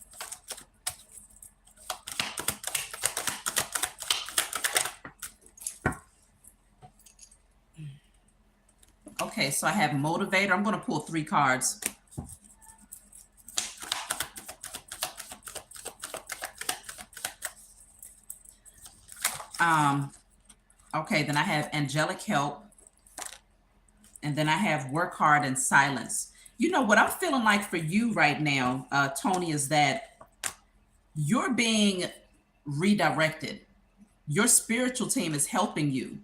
Okay, so I have motivator. I'm going to pull 3 cards. Okay, then I have angelic help. And then I have work hard and silence. You know what I'm feeling like for you right now, Tony, is that you're being redirected. Your spiritual team is helping you.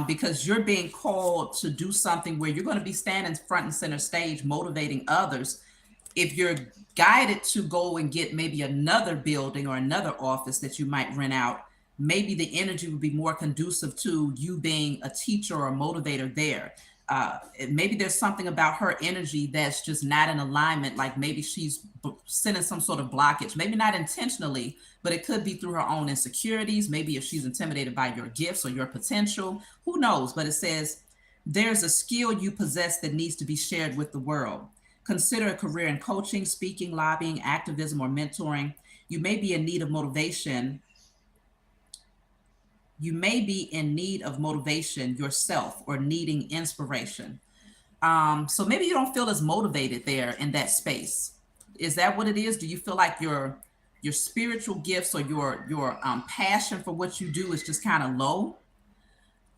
Because you're being called to do something where you're going to be standing front and center stage, motivating others. If you're guided to go and get maybe another building or another office that you might rent out, maybe the energy would be more conducive to you being a teacher or a motivator there. Maybe there's something about her energy that's just not in alignment. Like maybe she's sending some sort of blockage, maybe not intentionally, but it could be through her own insecurities. Maybe if she's intimidated by your gifts or your potential, who knows? But it says there's a skill you possess that needs to be shared with the world. Consider a career in coaching, speaking, lobbying, activism, or mentoring. You may be in need of motivation. You may be in need of motivation yourself or needing inspiration. So maybe you don't feel as motivated there in that space. Is that what it is? Do you feel like you're your spiritual gifts or your passion for what you do is just kind of low.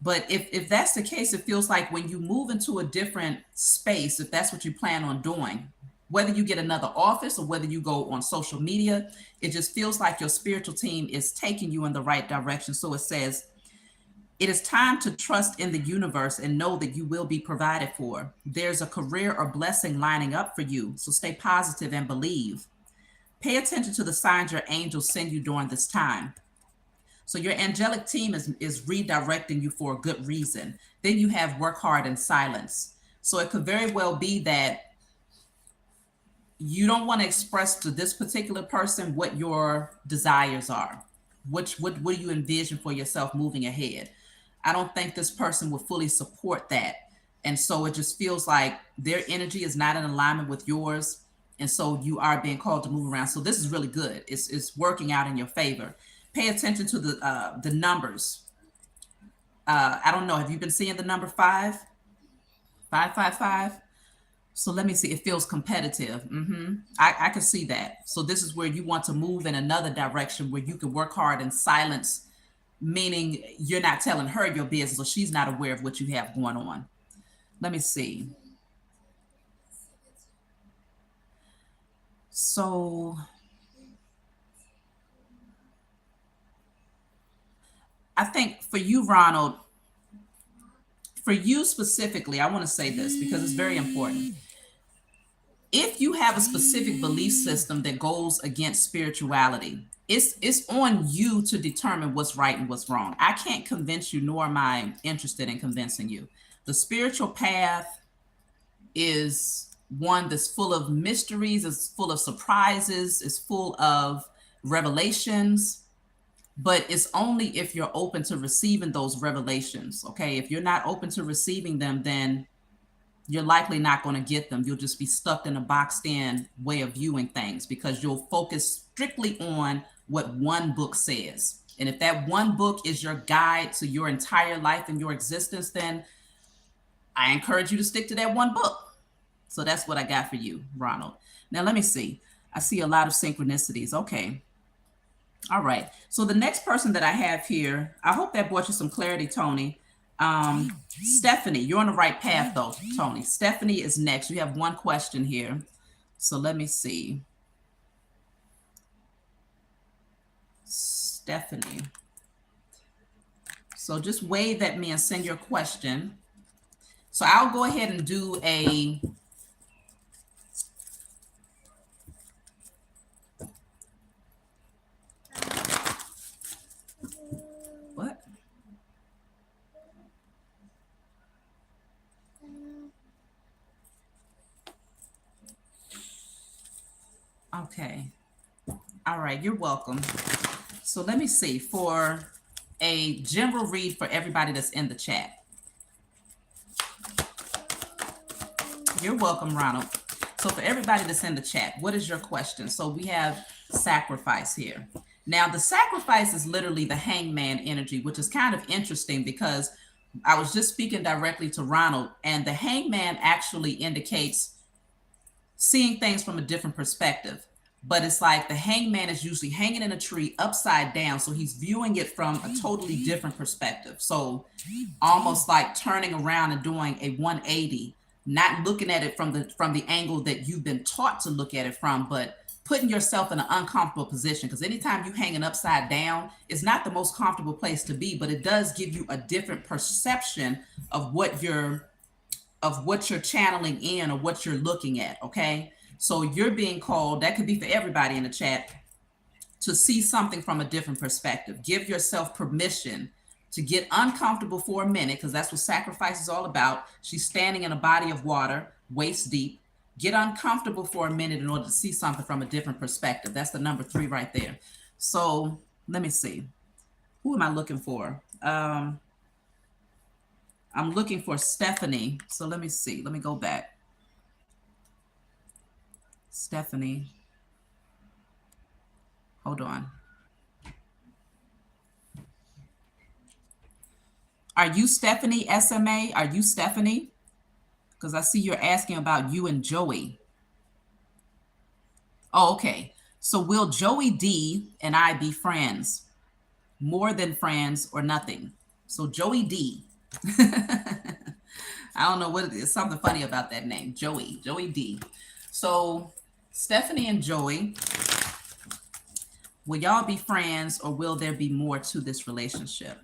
But if that's the case, it feels like when you move into a different space, if that's what you plan on doing, whether you get another office or whether you go on social media, it just feels like your spiritual team is taking you in the right direction. So it says, it is time to trust in the universe and know that you will be provided for. There's a career or blessing lining up for you, so stay positive and believe. Pay attention to the signs your angels send you during this time. So your angelic team is redirecting you for a good reason. Then you have work hard in silence. So it could very well be that you don't want to express to this particular person what your desires are. What do you envision for yourself moving ahead? I don't think this person would fully support that. And so it just feels like their energy is not in alignment with yours. And so you are being called to move around. So this is really good. It's working out in your favor. Pay attention to the numbers. I don't know. Have you been seeing the number 5? 555? So let me see. It feels competitive. I can see that. So this is where you want to move in another direction where you can work hard in silence, meaning you're not telling her your business, or she's not aware of what you have going on. Let me see. So I think for you, Ronald, for you specifically, I want to say this because it's very important. If you have a specific belief system that goes against spirituality, it's on you to determine what's right and what's wrong. I can't convince you, nor am I interested in convincing you. The spiritual path is one that's full of mysteries, it's full of surprises, it's full of revelations. But it's only if you're open to receiving those revelations. Okay. If you're not open to receiving them, then you're likely not going to get them. You'll just be stuck in a boxed in way of viewing things because you'll focus strictly on what one book says. And if that one book is your guide to your entire life and your existence, then I encourage you to stick to that one book. So that's what I got for you, Ronald. Now, let me see. I see a lot of synchronicities. Okay. All right. So the next person that I have here, I hope that brought you some clarity, Tony. Stephanie, you're on the right path though, Tony. Stephanie is next. You have one question here. So let me see. Stephanie. So just wave at me and send your question. So I'll go ahead and do a what? Okay. All right, you're welcome. So let me see, for a general read for everybody that's in the chat. You're welcome, Ronald. So for everybody that's in the chat, what is your question? So we have sacrifice here. Now, the sacrifice is literally the hangman energy, which is kind of interesting because I was just speaking directly to Ronald, and the hangman actually indicates seeing things from a different perspective. But it's like the hangman is usually hanging in a tree upside down. So he's viewing it from a totally different perspective. So almost like turning around and doing a 180, not looking at it from the angle that you've been taught to look at it from, but putting yourself in an uncomfortable position. Because anytime you're hanging upside down, it's not the most comfortable place to be, but it does give you a different perception of what you're channeling in or what you're looking at. Okay. So you're being called, that could be for everybody in the chat, to see something from a different perspective. Give yourself permission to get uncomfortable for a minute, because that's what sacrifice is all about. She's standing in a body of water, waist deep. Get uncomfortable for a minute in order to see something from a different perspective. That's the number 3 right there. So let me see. Who am I looking for? I'm looking for Stephanie. So let me see. Let me go back. Stephanie. Hold on. Are you Stephanie, SMA? Are you Stephanie? Because I see you're asking about you and Joey. Oh, okay. So will Joey D and I be friends? More than friends or nothing? So Joey D. I don't know what it is. Something funny about that name. Joey D. So Stephanie and Joey, will y'all be friends or will there be more to this relationship?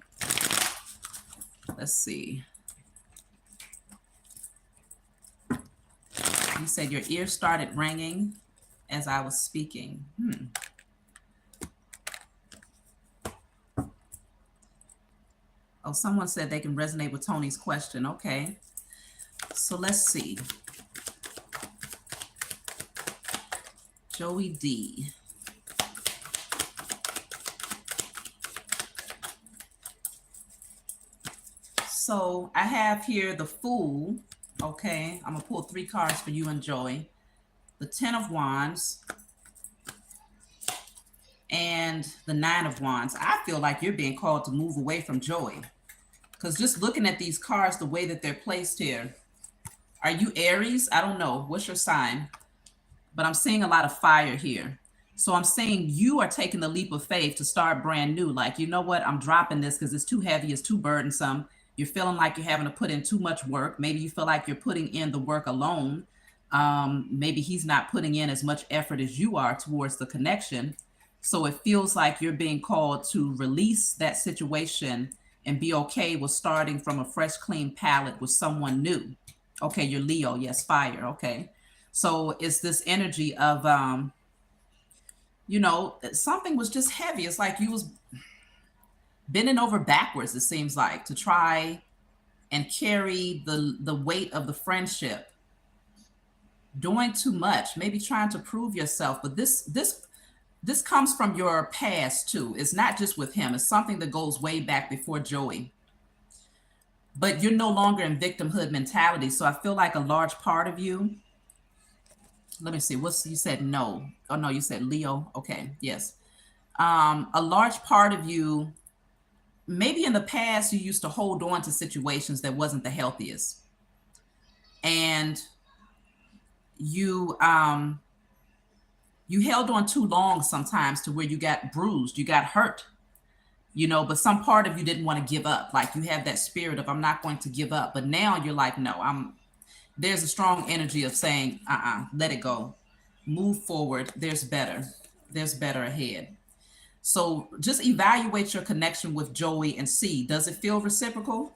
Let's see. You said your ear started ringing as I was speaking. Oh, someone said they can resonate with Tony's question. Okay. So let's see. Joey D. So I have here the Fool. Okay. I'm going to pull 3 cards for you and Joey. The 10 of Wands. And the 9 of Wands. I feel like you're being called to move away from Joey. Because just looking at these cards, the way that they're placed here. Are you Aries? I don't know. What's your sign? But I'm seeing a lot of fire here. So I'm saying you are taking the leap of faith to start brand new. Like, you know what? I'm dropping this because it's too heavy. It's too burdensome. You're feeling like you're having to put in too much work. Maybe you feel like you're putting in the work alone. Maybe he's not putting in as much effort as you are towards the connection. So it feels like you're being called to release that situation and be okay with starting from a fresh, clean palette with someone new. Okay, you're Leo. Yes, fire. Okay. So it's this energy of, you know, something was just heavy. It's like you was bending over backwards, it seems like, to try and carry the weight of the friendship. Doing too much, maybe trying to prove yourself. But this comes from your past too. It's not just with him. It's something that goes way back before Joey. But you're no longer in victimhood mentality. So I feel like a large part of you, let me see, you said no. Oh no, you said Leo. Okay, yes. A large part of you, maybe in the past, you used to hold on to situations that wasn't the healthiest. And you held on too long sometimes to where you got bruised, you got hurt, you know, but some part of you didn't want to give up. Like you have that spirit of, I'm not going to give up. But now you're like, no, there's a strong energy of saying, let it go, move forward. There's better ahead. So just evaluate your connection with Joey and see, does it feel reciprocal?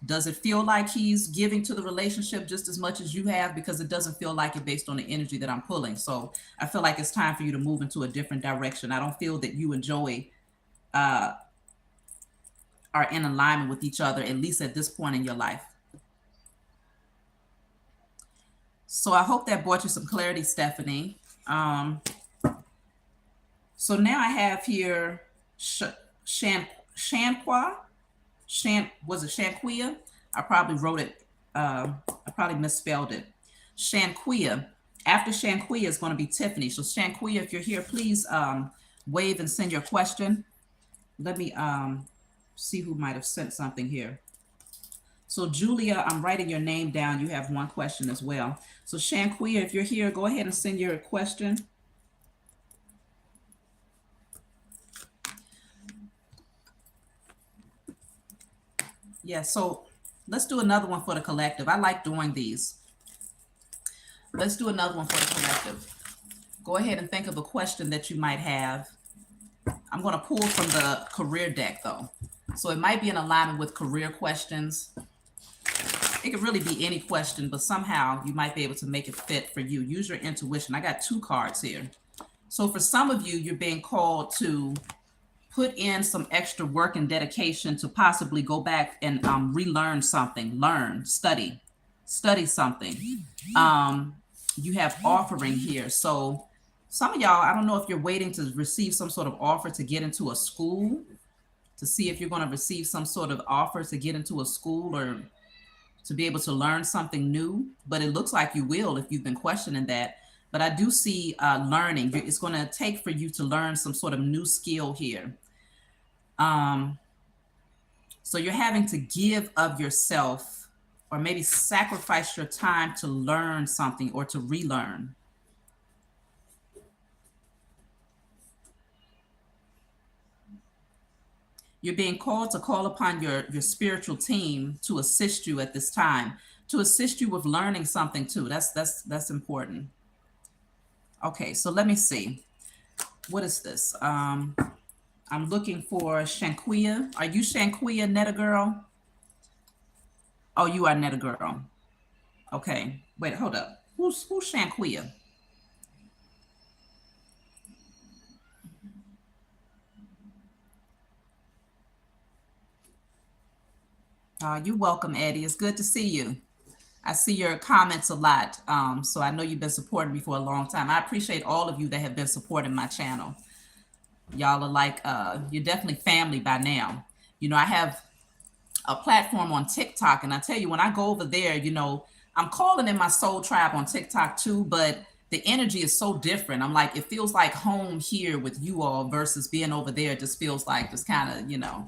Does it feel like he's giving to the relationship just as much as you have? Because it doesn't feel like it based on the energy that I'm pulling. So I feel like it's time for you to move into a different direction. I don't feel that you and Joey are in alignment with each other, at least at this point in your life. So I hope that brought you some clarity, Stephanie. So now I have here Shanqua. Was it Shanquia? I probably wrote it, I probably misspelled it. Shanquia. After Shanquia is going to be Tiffany. So Shanquia, if you're here, please wave and send your question. Let me see who might have sent something here. So Julia, I'm writing your name down. You have one question as well. So Shanquia, if you're here, go ahead and send your question. Yeah, so let's do another one for the collective. I like doing these. Let's do another one for the collective. Go ahead and think of a question that you might have. I'm going to pull from the career deck, though. So it might be in alignment with career questions. It could really be any question, but somehow you might be able to make it fit for you. Use your intuition. I got 2 cards here. So for some of you, you're being called to put in some extra work and dedication to possibly go back and relearn something, study something. You have offering here. So some of y'all, I don't know if you're waiting to receive some sort of offer to get into a school, to see if you're going to receive some sort of offer to get into a school or to be able to learn something new, but it looks like you will if you've been questioning that. But I do see learning. It's going to take for you to learn some sort of new skill here. So you're having to give of yourself or maybe sacrifice your time to learn something or to relearn. You're being called to call upon your spiritual team to assist you at this time, to assist you with learning something too. That's important. Okay, so let me see. What is this? I'm looking for Shanquia. Are you Shanquia, Netta Girl? Oh, you are Netta Girl. Okay. Wait, hold up. Who's Shanquia? You're welcome, Eddie. It's good to see you. I see your comments a lot. So I know you've been supporting me for a long time. I appreciate all of you that have been supporting my channel. Y'all are like, you're definitely family by now. You know, I have a platform on TikTok, and I tell you, when I go over there, you know, I'm calling in my soul tribe on TikTok too, but the energy is so different. I'm like, it feels like home here with you all versus being over there. It just feels like just kind of, you know,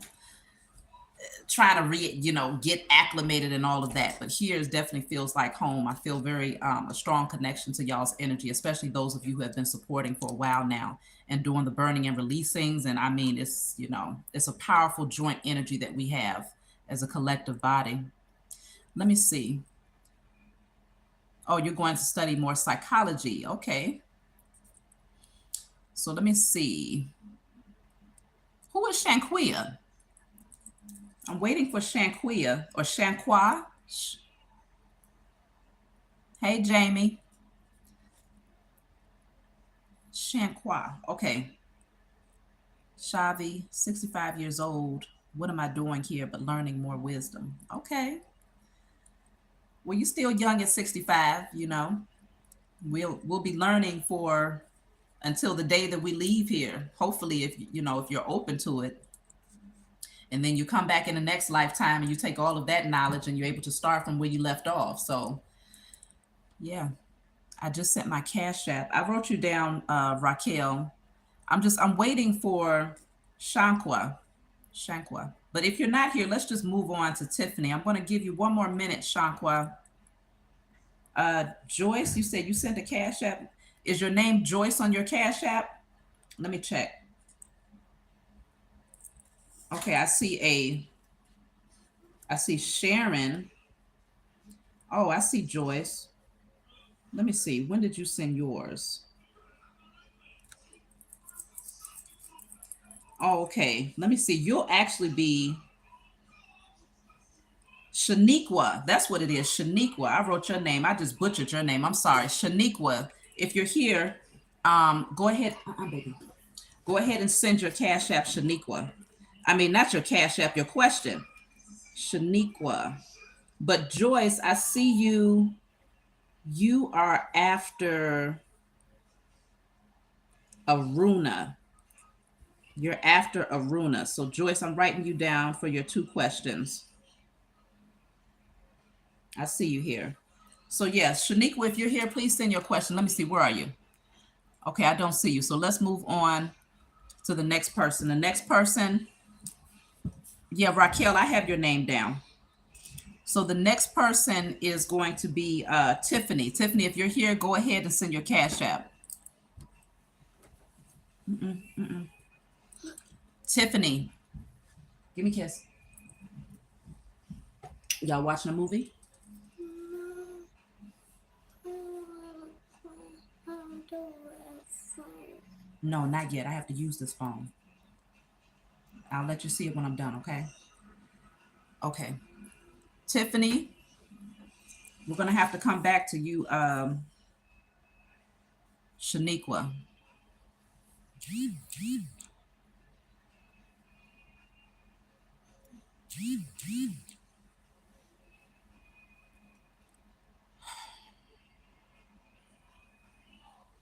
trying to get acclimated and all of that. But here it definitely feels like home. I feel very a strong connection to y'all's energy, especially those of you who have been supporting for a while now and doing the burning and releasings. And I mean, it's, you know, it's a powerful joint energy that we have as a collective body. Let me see. Oh, you're going to study more psychology. Okay. So let me see. Who is Shanquia? I'm waiting for Shanquia or Shanqua. Hey, Jamie. Shanqua. Okay. Shavi, 65 years old. What am I doing here but learning more wisdom? Okay. Well, you're still young at 65, you know. We'll be learning for until the day that we leave here. Hopefully, if you're open to it. And then you come back in the next lifetime and you take all of that knowledge and you're able to start from where you left off. So, yeah, I just sent my cash app. I wrote you down, Raquel. I'm waiting for Shankwa. But if you're not here, let's just move on to Tiffany. I'm going to give you one more minute, Shankwa. Joyce, you said you sent a cash app. Is your name Joyce on your cash app? Let me check. Okay, I see Sharon. Oh, I see Joyce. Let me see. When did you send yours? Oh, okay. Let me see. You'll actually be Shaniqua. That's what it is. Shaniqua. I wrote your name. I just butchered your name. I'm sorry. Shaniqua. If you're here, go ahead. Baby. Go ahead and send your cash app, Shaniqua. I mean, not your cash app, your question. Shaniqua. But Joyce, I see you. You are after Aruna. You're after Aruna. So Joyce, I'm writing you down for your 2 questions. I see you here. So yes, Shaniqua, if you're here, please send your question. Let me see, where are you? Okay, I don't see you. So let's move on to the next person. The next person, yeah, Raquel, I have your name down. So the next person is going to be Tiffany. Tiffany, if you're here, go ahead and send your cash app. Tiffany, give me a kiss. Y'all watching a movie? No, not yet. I have to use this phone. I'll let you see it when I'm done, okay? Okay. Tiffany, we're going to have to come back to you, Shaniqua.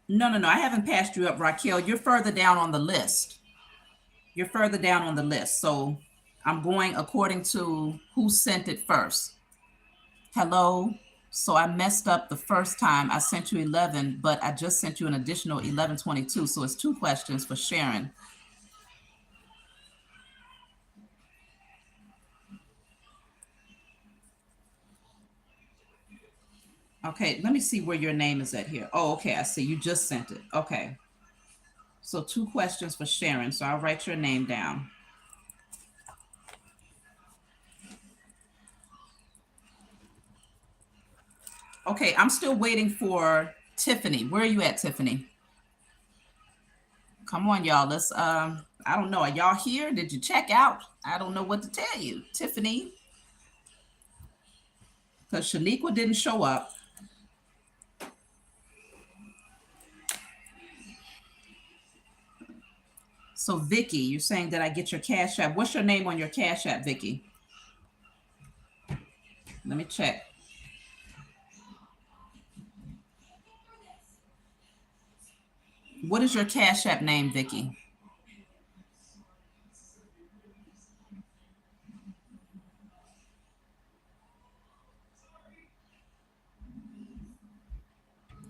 No. I haven't passed you up, Raquel. You're further down on the list. So I'm going according to who sent it first. Hello. So I messed up the first time. I sent you 11, but I just sent you an additional 1122. So it's 2 questions for Sharon. Okay, let me see where your name is at here. Oh, okay, I see. You just sent it. Okay. So 2 questions for Sharon. So I'll write your name down. Okay, I'm still waiting for Tiffany. Where are you at, Tiffany? Come on, y'all. Let's I don't know. Are y'all here? Did you check out? I don't know what to tell you. Tiffany, because Shaniqua didn't show up. So Vicky, you're saying that I get your Cash App. What's your name on your Cash App, Vicky? Let me check. What is your Cash App name, Vicky?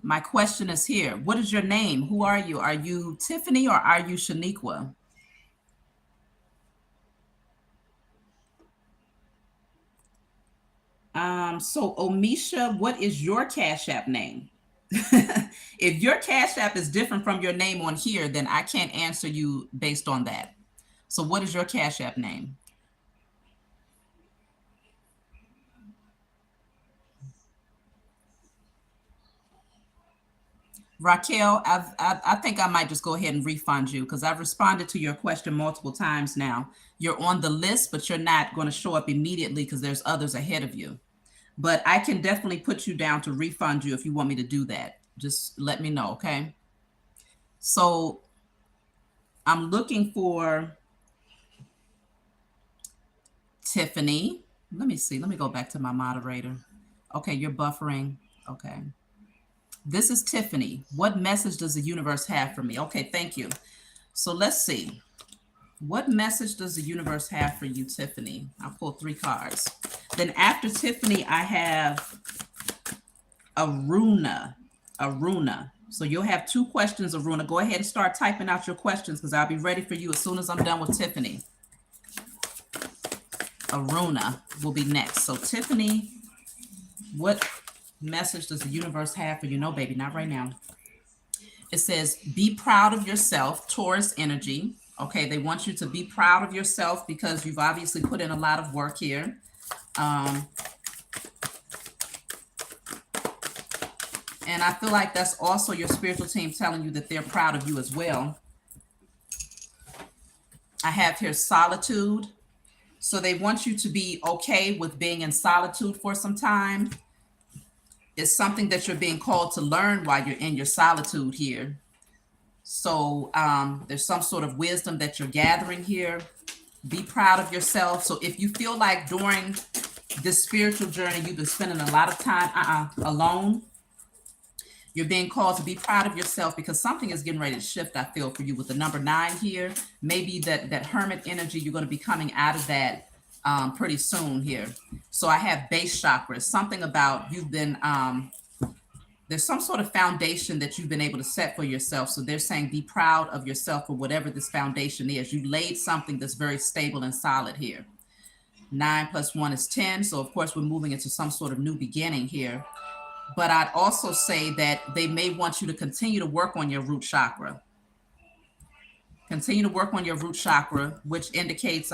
My question is here. What is your name? Who are you? Are you Tiffany or are you Shaniqua? So Omisha, what is your Cash App name? If your Cash App is different from your name on here, then I can't answer you based on that. So what is your Cash App name? Raquel, I think I might just go ahead and refund you because I've responded to your question multiple times now. You're on the list, but you're not going to show up immediately because there's others ahead of you. But I can definitely put you down to refund you if you want me to do that. Just let me know, okay? So I'm looking for Tiffany. Let me see. Let me go back to my moderator. Okay, you're buffering. Okay. This is Tiffany. What message does the universe have for me? Okay, thank you. So let's see. What message does the universe have for you, Tiffany? I'll pull 3 cards. Then after Tiffany, I have Aruna. Aruna. So you'll have 2 questions, Aruna. Go ahead and start typing out your questions because I'll be ready for you as soon as I'm done with Tiffany. Aruna will be next. So Tiffany, what message does the universe have for you? No, baby, not right now. It says, be proud of yourself, Taurus energy. Okay, they want you to be proud of yourself because you've obviously put in a lot of work here. And I feel like that's also your spiritual team telling you that they're proud of you as well. I have here solitude. So they want you to be okay with being in solitude for some time. It's something that you're being called to learn while you're in your solitude here. So there's some sort of wisdom that you're gathering here. Be proud of yourself. So if you feel like during this spiritual journey, you've been spending a lot of time alone, you're being called to be proud of yourself because something is getting ready to shift, I feel, for you with the number 9 here. Maybe that hermit energy, you're going to be coming out of that pretty soon here. So I have base chakras, something about you've been, there's some sort of foundation that you've been able to set for yourself. So they're saying be proud of yourself for whatever this foundation is. You laid something that's very stable and solid here. 9 + 1 is 10. So of course we're moving into some sort of new beginning here. But I'd also say that they may want you to continue to work on your root chakra. Continue to work on your root chakra, which indicates,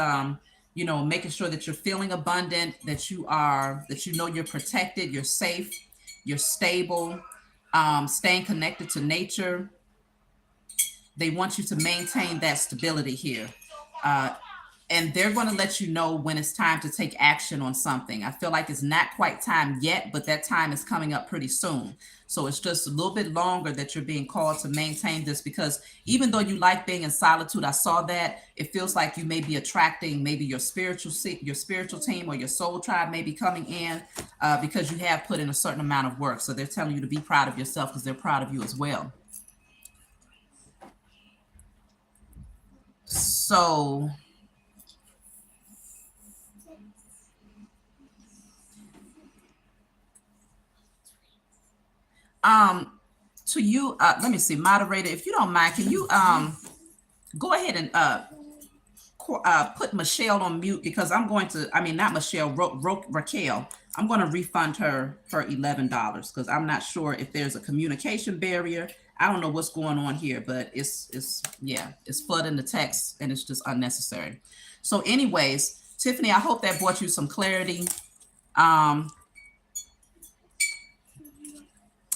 making sure that you're feeling abundant, that you know you're protected, you're safe, you're stable, staying connected to nature. They want you to maintain that stability here. And they're going to let you know when it's time to take action on something. I feel like it's not quite time yet, but that time is coming up pretty soon. So it's just a little bit longer that you're being called to maintain this because even though you like being in solitude, I saw that it feels like you may be attracting maybe your spiritual team or your soul tribe may be coming in because you have put in a certain amount of work. So they're telling you to be proud of yourself because they're proud of you as well. So to you, let me see, moderator, if you don't mind, can you go ahead and put Michelle on mute because I'm going to, not Michelle, Raquel. I'm going to refund her $11 because I'm not sure if there's a communication barrier. I don't know what's going on here, but it's flooding the text and it's just unnecessary. So anyways, Tiffany, I hope that brought you some clarity.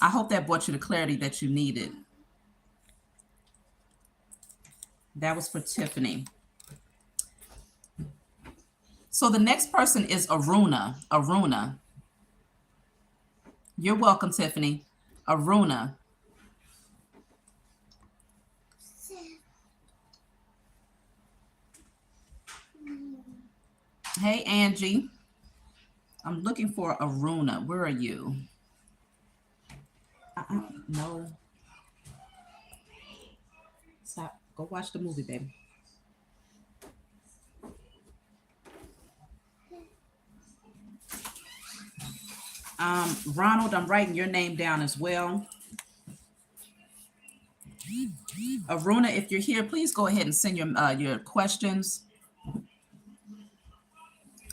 I hope that brought you the clarity that you needed. That was for Tiffany. So the next person is Aruna. Aruna. You're welcome, Tiffany. Aruna. Hey, Angie. I'm looking for Aruna. Where are you? No. Stop. Go watch the movie, baby. Ronald, I'm writing your name down as well. Aruna, if you're here, please go ahead and send your questions.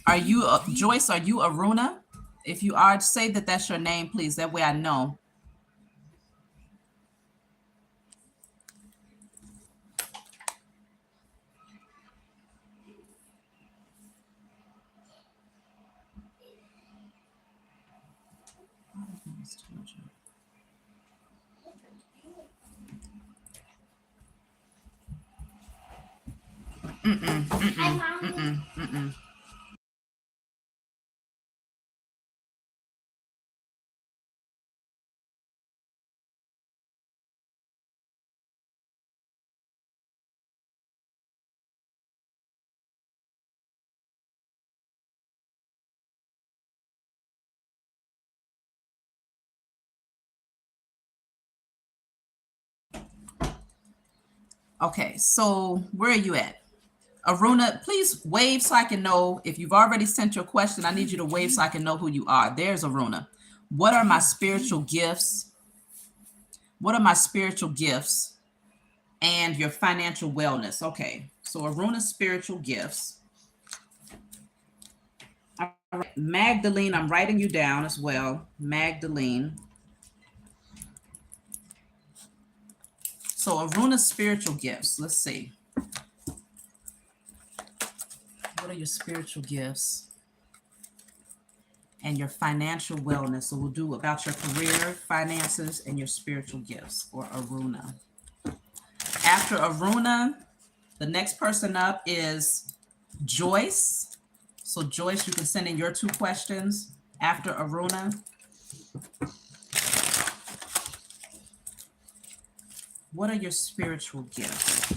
Are you Joyce? Are you Aruna? If you are, say that that's your name, please. That way I know. Okay, so where are you at? Aruna, please wave so I can know. If you've already sent your question, I need you to wave so I can know who you are. There's Aruna. What are my spiritual gifts? What are my spiritual gifts and your financial wellness? Okay, so Aruna's spiritual gifts. All right. Magdalene, I'm writing you down as well. Magdalene. So Aruna's spiritual gifts. Let's see. What are your spiritual gifts and your financial wellness? So we'll do about your career, finances, and your spiritual gifts for Aruna. After Aruna, the next person up is Joyce. So Joyce, you can send in your 2 questions after Aruna. What are your spiritual gifts?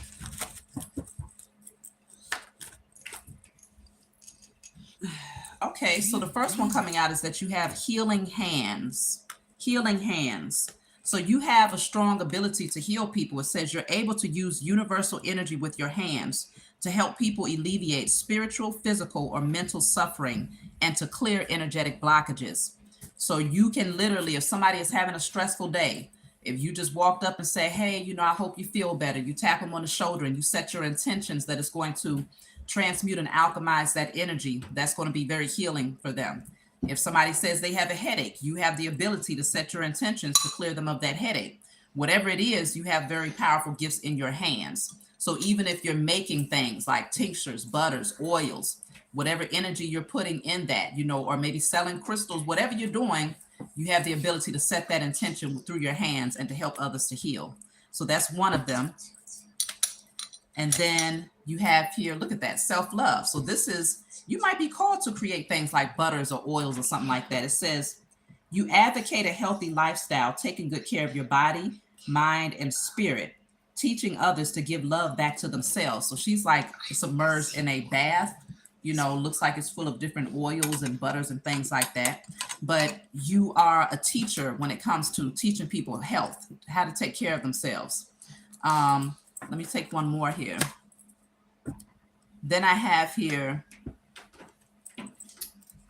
Okay, so the first one coming out is that you have healing hands. Healing hands. So you have a strong ability to heal people. It says you're able to use universal energy with your hands to help people alleviate spiritual, physical, or mental suffering and to clear energetic blockages. So you can literally, if somebody is having a stressful day, if you just walked up and say, hey, I hope you feel better, you tap them on the shoulder and you set your intentions that it's going to transmute and alchemize that energy, that's going to be very healing for them. If somebody says they have a headache, you have the ability to set your intentions to clear them of that headache. Whatever it is, you have very powerful gifts in your hands. So even if you're making things like tinctures, butters, oils, whatever energy you're putting in that, or maybe selling crystals, whatever you're doing, you have the ability to set that intention through your hands and to help others to heal. So that's one of them. And then you have here, look at that, self-love. So this is, you might be called to create things like butters or oils or something like that. It says, you advocate a healthy lifestyle, taking good care of your body, mind, and spirit, teaching others to give love back to themselves. So she's like submerged in a bath, looks like it's full of different oils and butters and things like that. But you are a teacher when it comes to teaching people health, how to take care of themselves. Let me take one more here. Then I have here,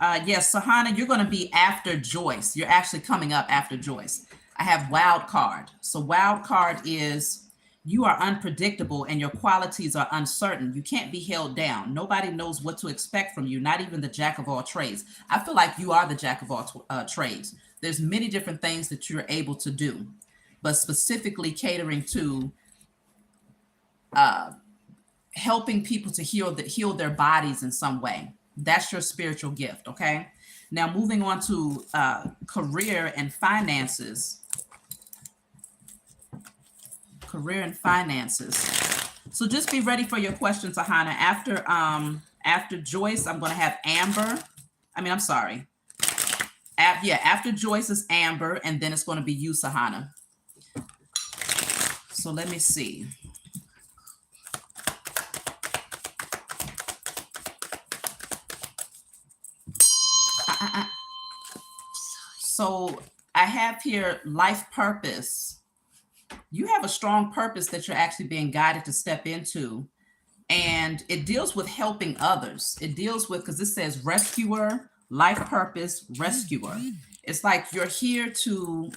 yes, Sahana, you're going to be after Joyce. You're actually coming up after Joyce. I have wild card. So wild card is you are unpredictable and your qualities are uncertain. You can't be held down. Nobody knows what to expect from you, not even the jack of all trades. I feel like you are the jack of all trades. There's many different things that you're able to do, but specifically catering to helping people to heal their bodies in some way. That's your spiritual gift, okay? Now, moving on to career and finances. Career and finances. So just be ready for your questions, Sahana. After Joyce, I'm going to have Amber. I'm sorry. After Joyce is Amber, and then it's going to be you, Sahana. So let me see. So I have here life purpose. You have a strong purpose that you're actually being guided to step into. And it deals with helping others. It deals with, because it says rescuer, life purpose, rescuer. It's like you're here to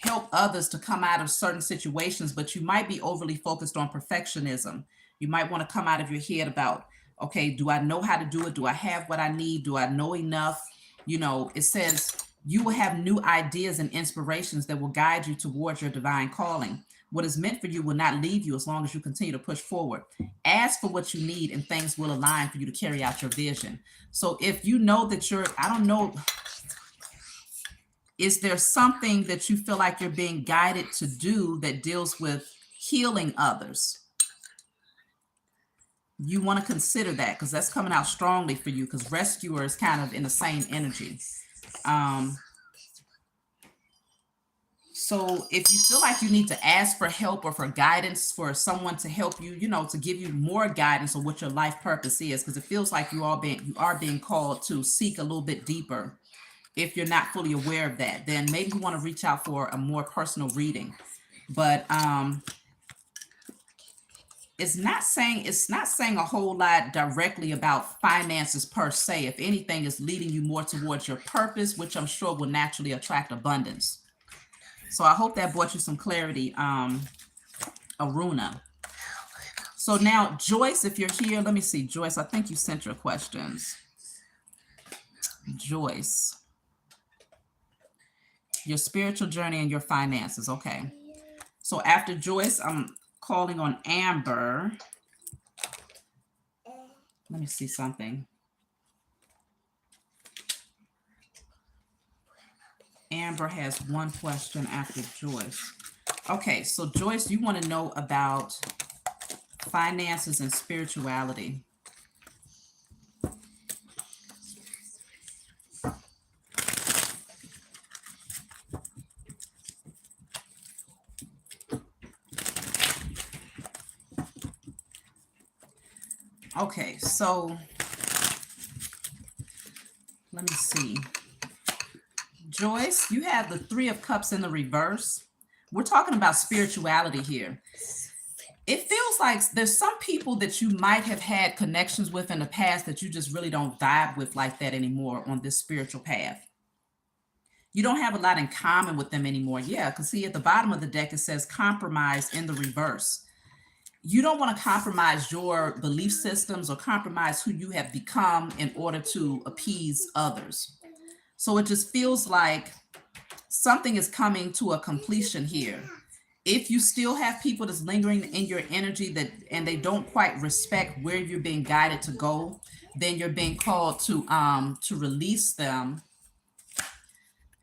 help others to come out of certain situations, but you might be overly focused on perfectionism. You might want to come out of your head about, okay, do I know how to do it? Do I have what I need? Do I know enough? It says you will have new ideas and inspirations that will guide you towards your divine calling. What is meant for you will not leave you as long as you continue to push forward. Ask for what you need and things will align for you to carry out your vision. So if you know that I don't know, is there something that you feel like you're being guided to do that deals with healing others? You want to consider that, because that's coming out strongly for you, because rescuer is kind of in the same energy. So if you feel like you need to ask for help or for guidance for someone to help you, to give you more guidance on what your life purpose is, because it feels like you are being called to seek a little bit deeper. If you're not fully aware of that, then maybe you want to reach out for a more personal reading. But it's not saying a whole lot directly about finances per se. If anything, it's leading you more towards your purpose, which I'm sure will naturally attract abundance. So I hope that brought you some clarity, Aruna. So now, Joyce, if you're here, let me see. Joyce, I think you sent your questions. Joyce. Your spiritual journey and your finances. Okay. So after Joyce, I'm calling on Amber. Let me see something. Amber has one question after Joyce. Okay, so Joyce, you want to know about finances and spirituality. Okay, so let me see. Joyce, you have the Three of Cups in the reverse. We're talking about spirituality here. It feels like there's some people that you might have had connections with in the past that you just really don't vibe with like that anymore on this spiritual path. You don't have a lot in common with them anymore. Yeah, because see at the bottom of the deck, it says compromise in the reverse. You don't want to compromise your belief systems or compromise who you have become in order to appease others. So it just feels like something is coming to a completion here. If you still have people that's lingering in your energy and they don't quite respect where you're being guided to go, then you're being called to release them.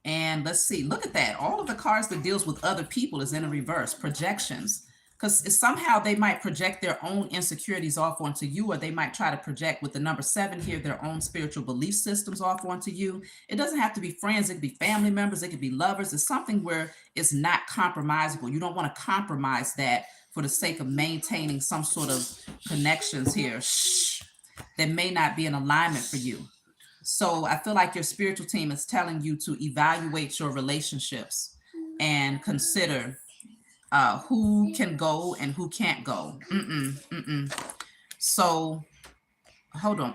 And let's see, look at that. All of the cards that deals with other people is in a reverse. Projections. Because somehow they might project their own insecurities off onto you, or they might try to project with the number 7 here, their own spiritual belief systems off onto you. It doesn't have to be friends. It could be family members. It could be lovers. It's something where it's not compromisable. You don't want to compromise that for the sake of maintaining some sort of connections here that may not be in alignment for you. So I feel like your spiritual team is telling you to evaluate your relationships and consider who can go and who can't go. So hold on.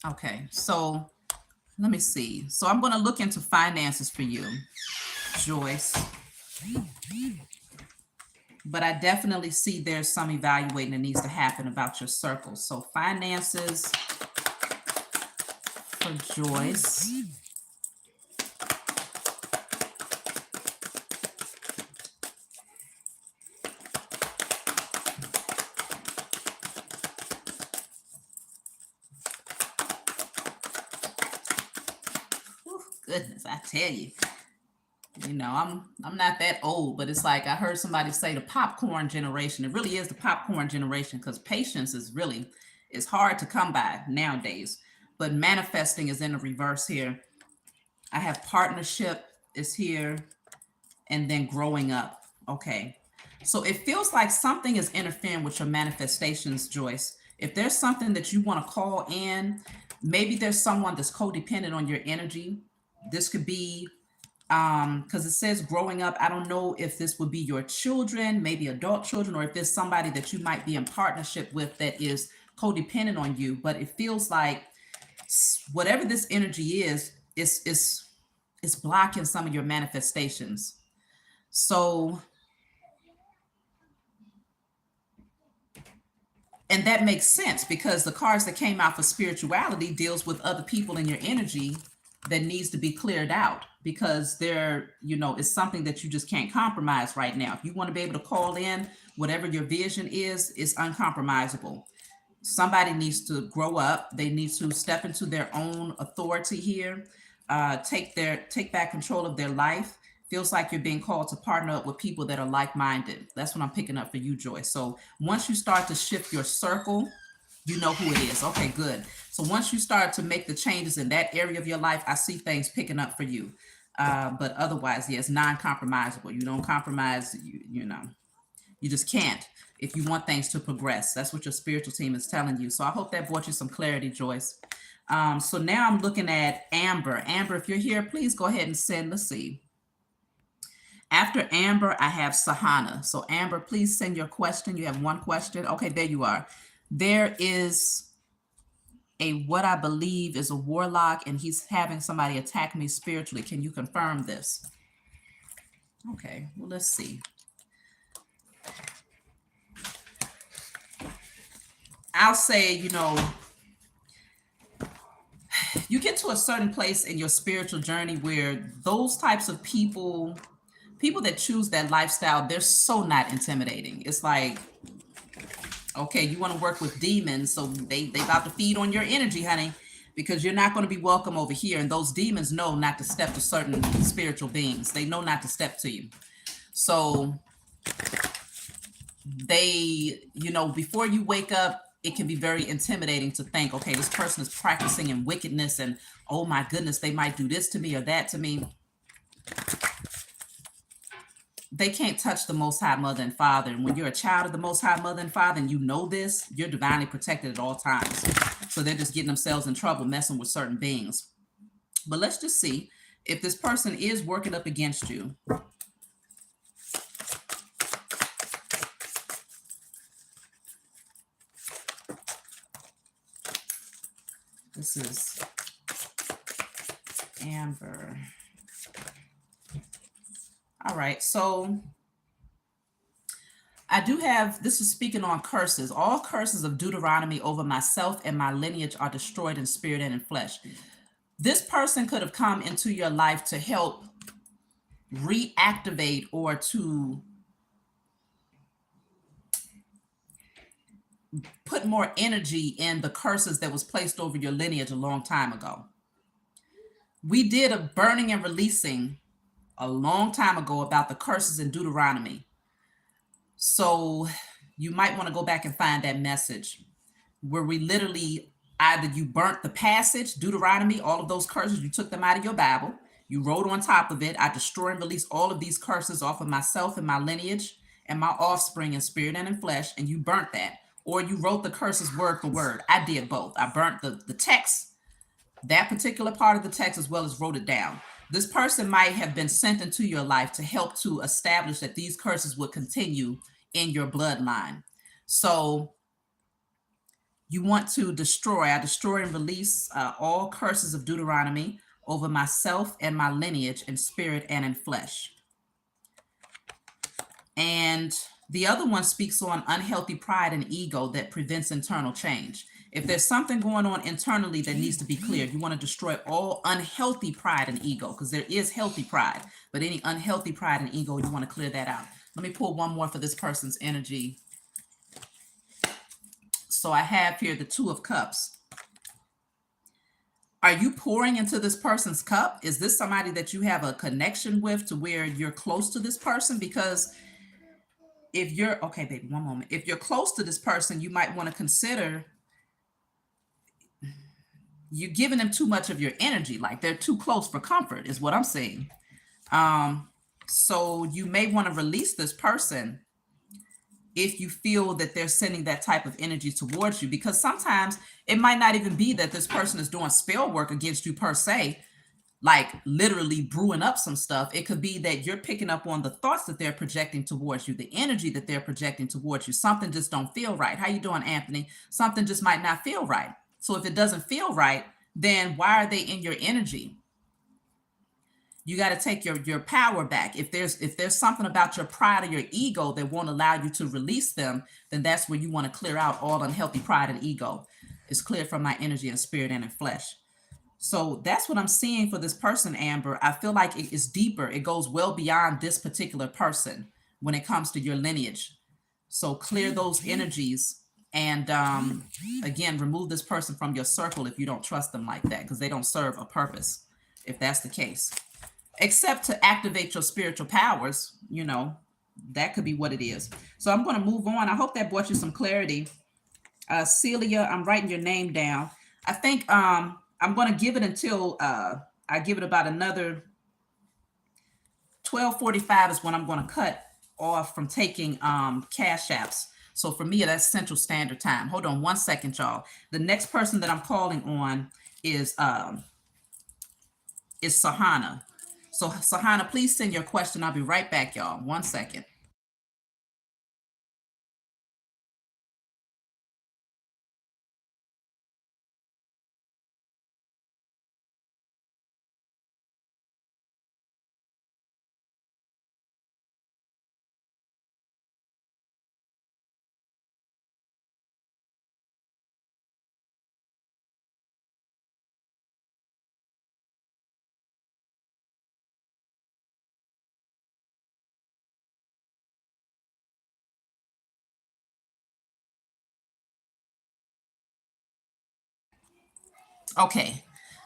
Okay, so let me see. So I'm going to look into finances for you, Joyce. But I definitely see there's some evaluating that needs to happen about your circle. So finances for Joyce. goodness, I tell you. You know, I'm not that old, but it's like I heard somebody say the popcorn generation. It really is the popcorn generation because patience is hard to come by nowadays. But manifesting is in the reverse here. I have partnership is here, and then growing up. Okay. So it feels like something is interfering with your manifestations, Joyce. If there's something that you want to call in, maybe there's someone that's codependent on your energy. This could be because it says growing up. I don't know if this would be your children, maybe adult children, or if there's somebody that you might be in partnership with that is codependent on you. But it feels like whatever this energy is blocking some of your manifestations. So, and that makes sense because the cards that came out for spirituality deals with other people in your energy that needs to be cleared out because they're, you know, it's something that you just can't compromise right now. If you want to be able to call in whatever your vision is, it's uncompromisable. Somebody needs to grow up. They need to step into their own authority here, take back control of their life. Feels like you're being called to partner up with people that are like-minded. That's what I'm picking up for you, Joyce. So once you start to shift your circle, you know who it is. Okay, good. So once you start to make the changes in that area of your life, I see things picking up for you. But otherwise, yeah, it's non-compromisable. You don't compromise, you know. You just can't if you want things to progress. That's what your spiritual team is telling you. So I hope that brought you some clarity, Joyce. So now I'm looking at Amber. Amber, if you're here, please go ahead and send. Let's see. After Amber, I have Sahana. So Amber, please send your question. You have one question. Okay, there you are. There is what I believe is a warlock, and he's having somebody attack me spiritually. Can you confirm this? Okay, well, let's see. I'll say, you know, you get to a certain place in your spiritual journey where those types of people that choose that lifestyle, they're so not intimidating. It's like, okay, you want to work with demons, so they about to feed on your energy, honey, because you're not going to be welcome over here. And those demons know not to step to certain spiritual beings. They know not to step to you. So they, you know, before you wake up, it can be very intimidating to think, okay, this person is practicing in wickedness and, oh my goodness, they might do this to me or that to me. They can't touch the Most High Mother and Father. And when you're a child of the Most High Mother and Father and you know this, you're divinely protected at all times. So they're just getting themselves in trouble messing with certain beings. But let's just see if this person is working up against you. This is Amber. All right, so I do have, this is speaking on curses. All curses of Deuteronomy over myself and my lineage are destroyed in spirit and in flesh. This person could have come into your life to help reactivate or to put more energy in the curses that was placed over your lineage a long time ago. We did a burning and releasing a long time ago about the curses in Deuteronomy. So you might want to go back and find that message where we literally, either you burnt the passage, Deuteronomy, all of those curses, you took them out of your Bible, you wrote on top of it, I destroy and release all of these curses off of myself and my lineage and my offspring in spirit and in flesh, and you burnt that. Or you wrote the curses word for word. I did both. I burnt the text, that particular part of the text, as well as wrote it down. This person might have been sent into your life to help to establish that these curses would continue in your bloodline. So you want to destroy, I destroy and release all curses of Deuteronomy over myself and my lineage in spirit and in flesh. And the other one speaks on unhealthy pride and ego that prevents internal change. If there's something going on internally that needs to be cleared, you want to destroy all unhealthy pride and ego, because there is healthy pride, but any unhealthy pride and ego, you want to clear that out. Let me pull one more for this person's energy. So I have here the Two of Cups. Are you pouring into this person's cup? Is this somebody that you have a connection with to where you're close to this person? Because if you're, okay, baby, one moment. If you're close to this person, you might want to consider you're giving them too much of your energy. Like they're too close for comfort, is what I'm saying. So you may want to release this person if you feel that they're sending that type of energy towards you, because sometimes it might not even be that this person is doing spell work against you per se, like literally brewing up some stuff. It could be that you're picking up on the thoughts that they're projecting towards you, the energy that they're projecting towards you. Something just don't feel right. How you doing, Anthony? Something just might not feel right. So if it doesn't feel right, then why are they in your energy? You got to take your power back. If there's something about your pride or your ego that won't allow you to release them, then that's where you want to clear out all unhealthy pride and ego. It's clear from my energy and spirit and in flesh. So that's what I'm seeing for this person, Amber. I feel like it is deeper. It goes well beyond this particular person when it comes to your lineage. So clear those energies and again, remove this person from your circle if you don't trust them like that, because they don't serve a purpose if that's the case. Except to activate your spiritual powers, that could be what it is. So I'm going to move on. I hope that brought you some clarity. Celia, I'm writing your name down. I think I'm going to give it until I give it about another 12:45 is when I'm going to cut off from taking cash apps. So for me, that's Central Standard Time. Hold on one second, y'all. The next person that I'm calling on is Sahana. So Sahana, please send your question. I'll be right back, y'all. 1 second. Okay.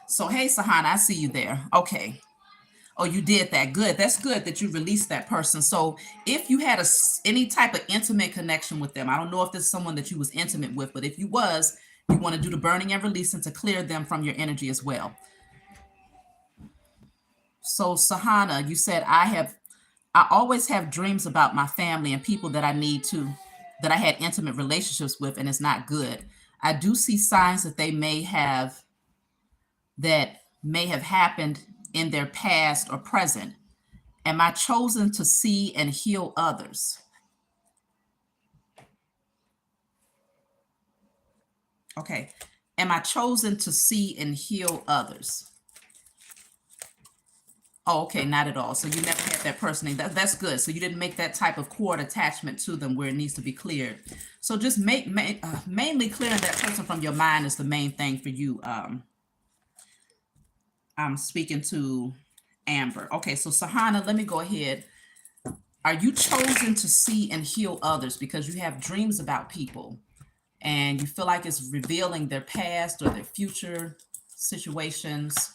So hey, Sahana, I see you there. Okay. Oh, you did that. Good. That's good that you released that person. So if you had any type of intimate connection with them, I don't know if this is someone that you was intimate with, but if you was, you want to do the burning and releasing to clear them from your energy as well. So Sahana, you said I always have dreams about my family and people that that I had intimate relationships with, and it's not good. I do see signs that may have happened in their past or present. Am I chosen to see and heal others? Okay. Am I chosen to see and heal others? Oh, okay, not at all. So you never had that person. That's good. So you didn't make that type of cord attachment to them where it needs to be cleared. So just mainly clearing that person from your mind is the main thing for you. I'm speaking to Amber. Okay, so Sahana, let me go ahead. Are you chosen to see and heal others because you have dreams about people and you feel like it's revealing their past or their future situations?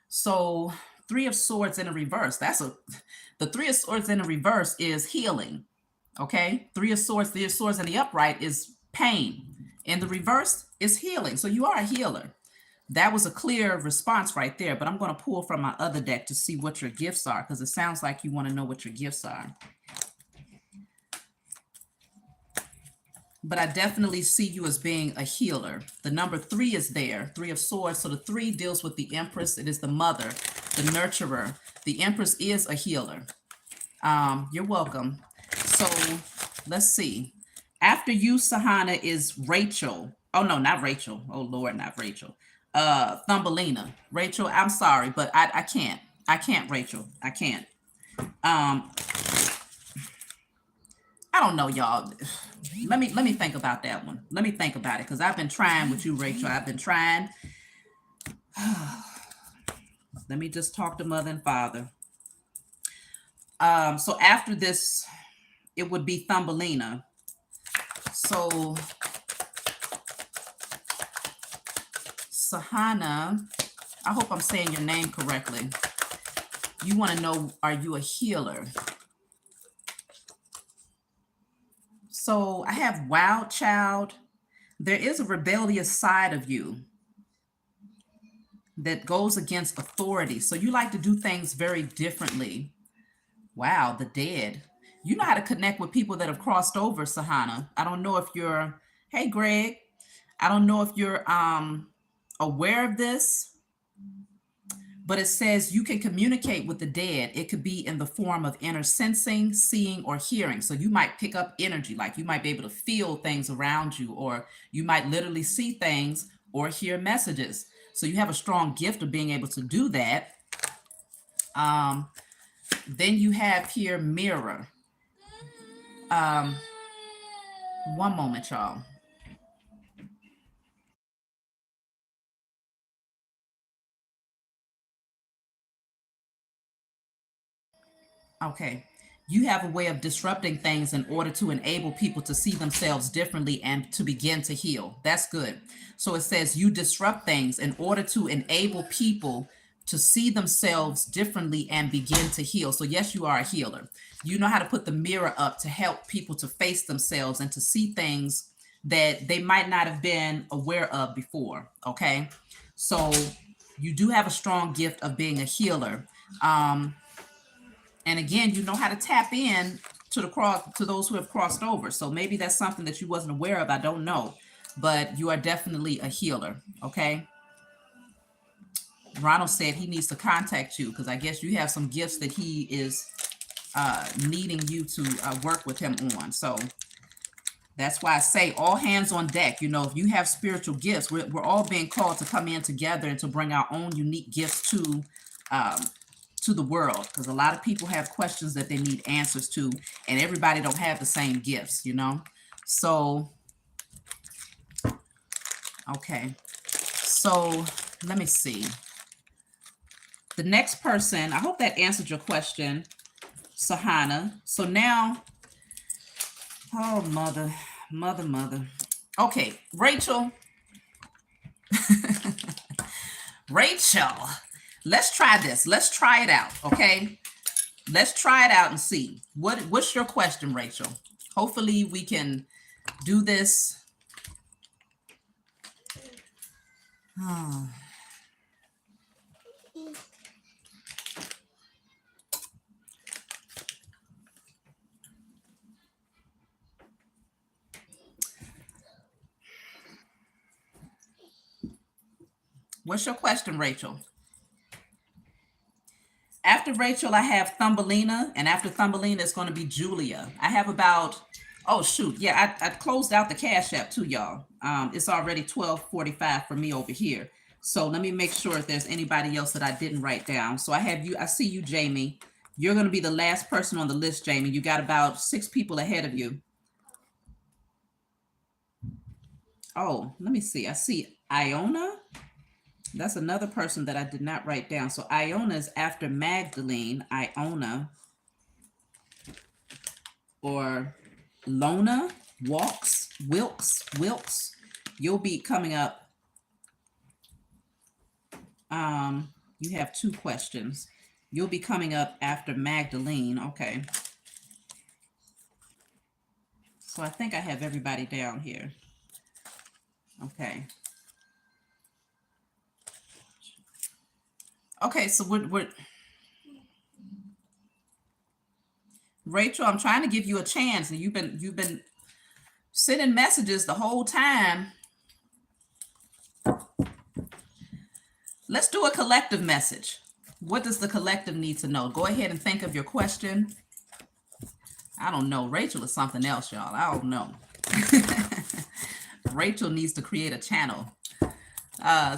So 3 of Swords in a reverse. The 3 of Swords in a reverse is healing. Okay. 3 of Swords in the upright is pain. In the reverse is healing. So you are a healer. That was a clear response right there, but I'm going to pull from my other deck to see what your gifts are, because it sounds like you want to know what your gifts are. But I definitely see you as being a healer. The number 3 is there, 3 of Swords. So the 3 deals with the Empress. It is the mother, the nurturer. The Empress is a healer. You're welcome. So let's see. After you, Sahana, is Rachel. Oh, no, not Rachel. Oh, Lord, not Rachel. Thumbelina. Rachel, I'm sorry, but I can't. I can't, Rachel. I can't. I don't know, y'all. Let me think about that one. Let me think about it, because I've been trying with you, Rachel. I've been trying. Let me just talk to Mother and Father. So after this, it would be Thumbelina. So Sahana, I hope I'm saying your name correctly. You want to know, are you a healer? So I have wild child. There is a rebellious side of you that goes against authority. So you like to do things very differently. Wow, the dead. You know how to connect with people that have crossed over, Sahana. I don't know if you're, hey Greg, I don't know if you're aware of this, but it says you can communicate with the dead. It could be in the form of inner sensing, seeing, or hearing. So you might pick up energy, like you might be able to feel things around you, or you might literally see things or hear messages. So you have a strong gift of being able to do that. Then you have here mirror. One moment, y'all. Okay. You have a way of disrupting things in order to enable people to see themselves differently and to begin to heal. That's good. So it says you disrupt things in order to enable people to see themselves differently and begin to heal. So yes, you are a healer. You know how to put the mirror up to help people to face themselves and to see things that they might not have been aware of before. Okay. So you do have a strong gift of being a healer. And again, you know how to tap in to those who have crossed over. So maybe that's something that you wasn't aware of. I don't know, but you are definitely a healer. Okay. Ronald said he needs to contact you because I guess you have some gifts that he is needing you to work with him on. So that's why I say all hands on deck. You know, if you have spiritual gifts, we're all being called to come in together and to bring our own unique gifts to the world, because a lot of people have questions that they need answers to, and everybody don't have the same gifts, you know. So okay, so let me see the next person. I hope that answered your question, Sahana. So now, oh mother. Okay, Rachel. Rachel, let's try this. Let's try it out. Okay. Let's try it out and see. What's your question, Rachel? Hopefully we can do this. Oh. What's your question, Rachel? After Rachel, I have Thumbelina, and after Thumbelina, it's going to be Julia. I have about, oh shoot, yeah, I closed out the Cash App too, y'all. It's already 12:45 for me over here. So let me make sure if there's anybody else that I didn't write down. So I have you, I see you, Jamie. You're going to be the last person on the list, Jamie. You got about 6 people ahead of you. Oh, let me see. I see Iona. That's another person that I did not write down. So Iona is after Magdalene. Iona or Lona, Wilkes. You'll be coming up. You have 2 questions. You'll be coming up after Magdalene. Okay. So I think I have everybody down here. Okay. Okay, so we're Rachel, I'm trying to give you a chance, and you've been sending messages the whole time. Let's do a collective message. What does the collective need to know? Go ahead and think of your question. I don't know. Rachel is something else, y'all. I don't know. Rachel needs to create a channel.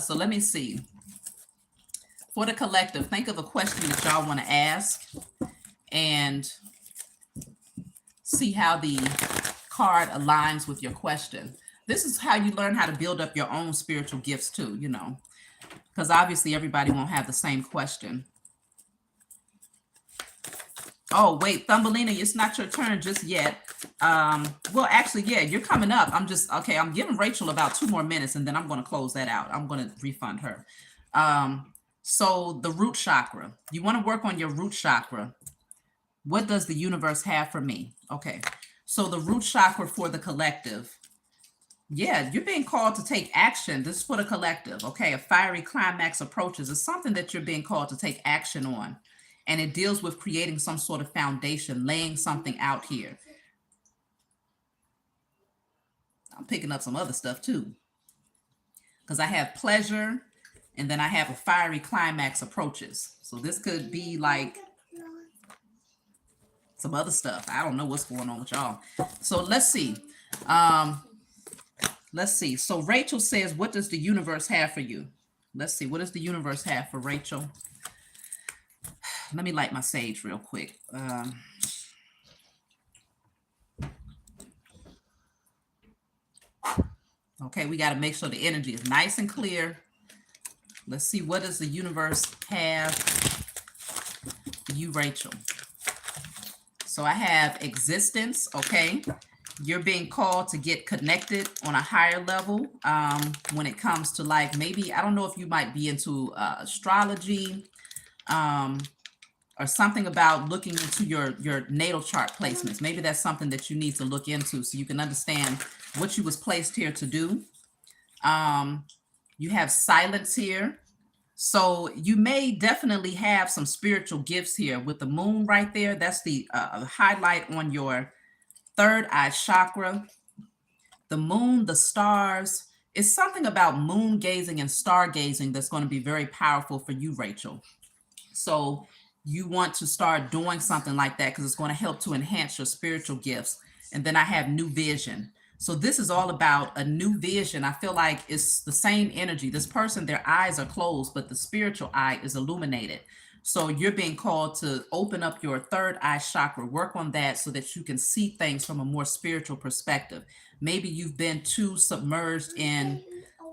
So let me see. For the collective, think of a question that y'all want to ask and see how the card aligns with your question. This is how you learn how to build up your own spiritual gifts too, you know, because obviously everybody won't have the same question. Oh, wait, Thumbelina, it's not your turn just yet. Well, actually, yeah, you're coming up. I'm giving Rachel about 2 more minutes and then I'm going to close that out. I'm going to refund her. So the root chakra, you want to work on your root chakra. What does the universe have for me? Okay. So the root chakra for the collective. Yeah, you're being called to take action. This is for the collective. Okay. A fiery climax approaches. It's something that you're being called to take action on. And it deals with creating some sort of foundation, laying something out here. I'm picking up some other stuff too, because I have pleasure and then I have a fiery climax approaches. So this could be like some other stuff. I don't know what's going on with y'all. So let's see. Let's see. So Rachel says, what does the universe have for you? Let's see. What does the universe have for Rachel? Let me light my sage real quick. Okay, we got to make sure the energy is nice and clear. Let's see. What does the universe have for you, Rachel? So I have existence. Okay. You're being called to get connected on a higher level when it comes to, like, maybe, I don't know if you might be into astrology or something about looking into your natal chart placements. Maybe that's something that you need to look into so you can understand what you was placed here to do. You have silence here. So you may definitely have some spiritual gifts here with the moon right there. That's the highlight on your third eye chakra. The moon, the stars. It's something about moon gazing and stargazing that's going to be very powerful for you, Rachel. So you want to start doing something like that because it's going to help to enhance your spiritual gifts. And then I have new vision. So this is all about a new vision. I feel like it's the same energy. This person, their eyes are closed, but the spiritual eye is illuminated. So you're being called to open up your third eye chakra, work on that so that you can see things from a more spiritual perspective. Maybe you've been too submerged in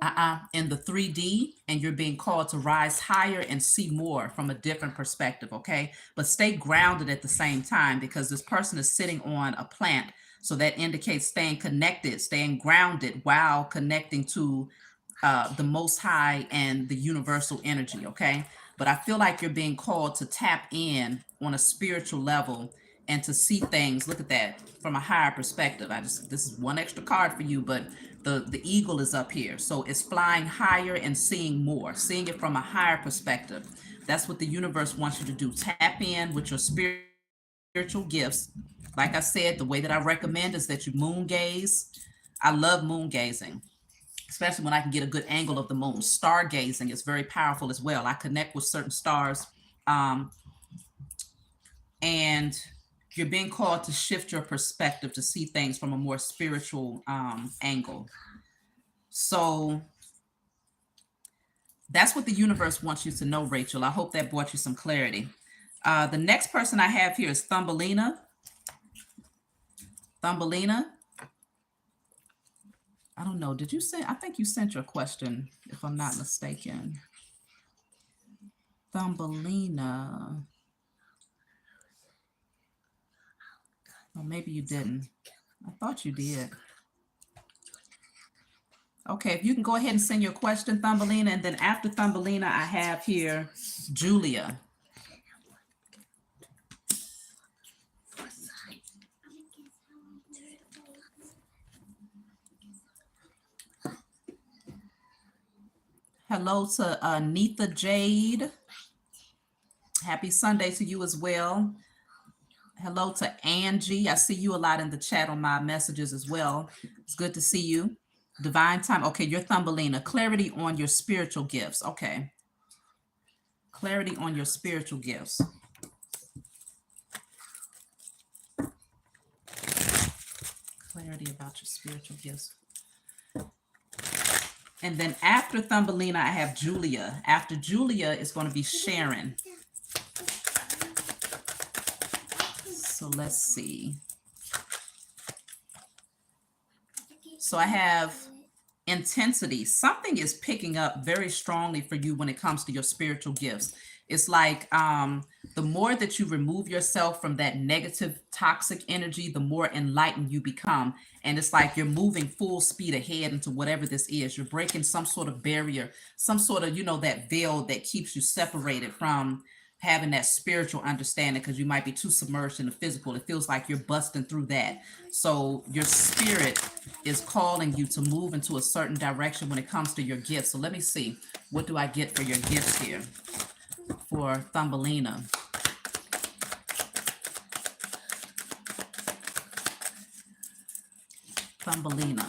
the 3D and you're being called to rise higher and see more from a different perspective, okay? But stay grounded at the same time because this person is sitting on a plant. So that indicates staying connected, staying grounded while connecting to the Most High and the universal energy, okay? But I feel like you're being called to tap in on a spiritual level and to see things, look at that, from a higher perspective. This is one extra card for you, but the eagle is up here. So it's flying higher and seeing more, seeing it from a higher perspective. That's what the universe wants you to do. Tap in with your spiritual gifts. Like I said, the way that I recommend is that you moon gaze. I love moon gazing, especially when I can get a good angle of the moon. Stargazing is very powerful as well. I connect with certain stars. And you're being called to shift your perspective to see things from a more spiritual angle. So that's what the universe wants you to know, Rachel. I hope that brought you some clarity. The next person I have here is Thumbelina. Thumbelina. I don't know. Did you send? I think you sent your question, if I'm not mistaken. Thumbelina. Well, maybe you didn't. I thought you did. Okay, if you can go ahead and send your question, Thumbelina, and then after Thumbelina, I have here Julia. Hello to Neetha Jade. Happy Sunday to you as well. Hello to Angie. I see you a lot in the chat on my messages as well. It's good to see you. Divine time. Okay, you're Thumbelina. Clarity on your spiritual gifts. Okay. Clarity on your spiritual gifts. Clarity about your spiritual gifts. And then after Thumbelina, I have Julia. After Julia is going to be Sharon. So let's see. So I have intensity. Something is picking up very strongly for you when it comes to your spiritual gifts. It's like the more that you remove yourself from that negative, toxic energy, the more enlightened you become. And it's like you're moving full speed ahead into whatever this is. You're breaking some sort of barrier, some sort of, that veil that keeps you separated from having that spiritual understanding, because you might be too submerged in the physical. It feels like you're busting through that. So your spirit is calling you to move into a certain direction when it comes to your gifts. So let me see. What do I get for your gifts here for Thumbelina? Thumbelina.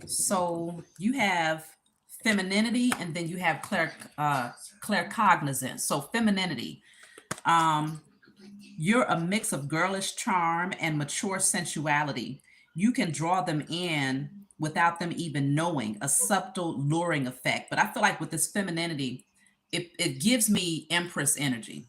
So you have femininity, and then you have claircognizance. So femininity, you're a mix of girlish charm and mature sensuality. You can draw them in without them even knowing, a subtle luring effect. But I feel like with this femininity, it gives me Empress energy.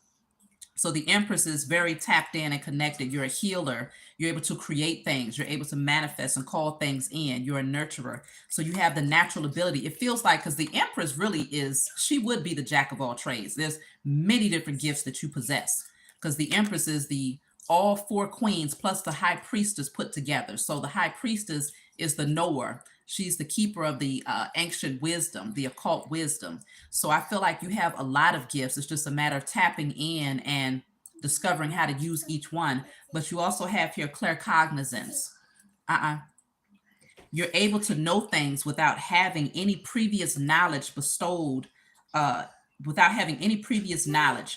So the Empress is very tapped in and connected. You're a healer. You're able to create things. You're able to manifest and call things in. You're a nurturer. So you have the natural ability. It feels like, because the Empress really is, she would be the jack of all trades. There's many different gifts that you possess, because the Empress is the all four queens plus the high priestess put together. So the high priestess is the knower. She's the keeper of the ancient wisdom, the occult wisdom. So I feel like you have a lot of gifts. It's just a matter of tapping in and discovering how to use each one. But you also have here claircognizance. You're able to know things without having any previous knowledge bestowed, without having any previous knowledge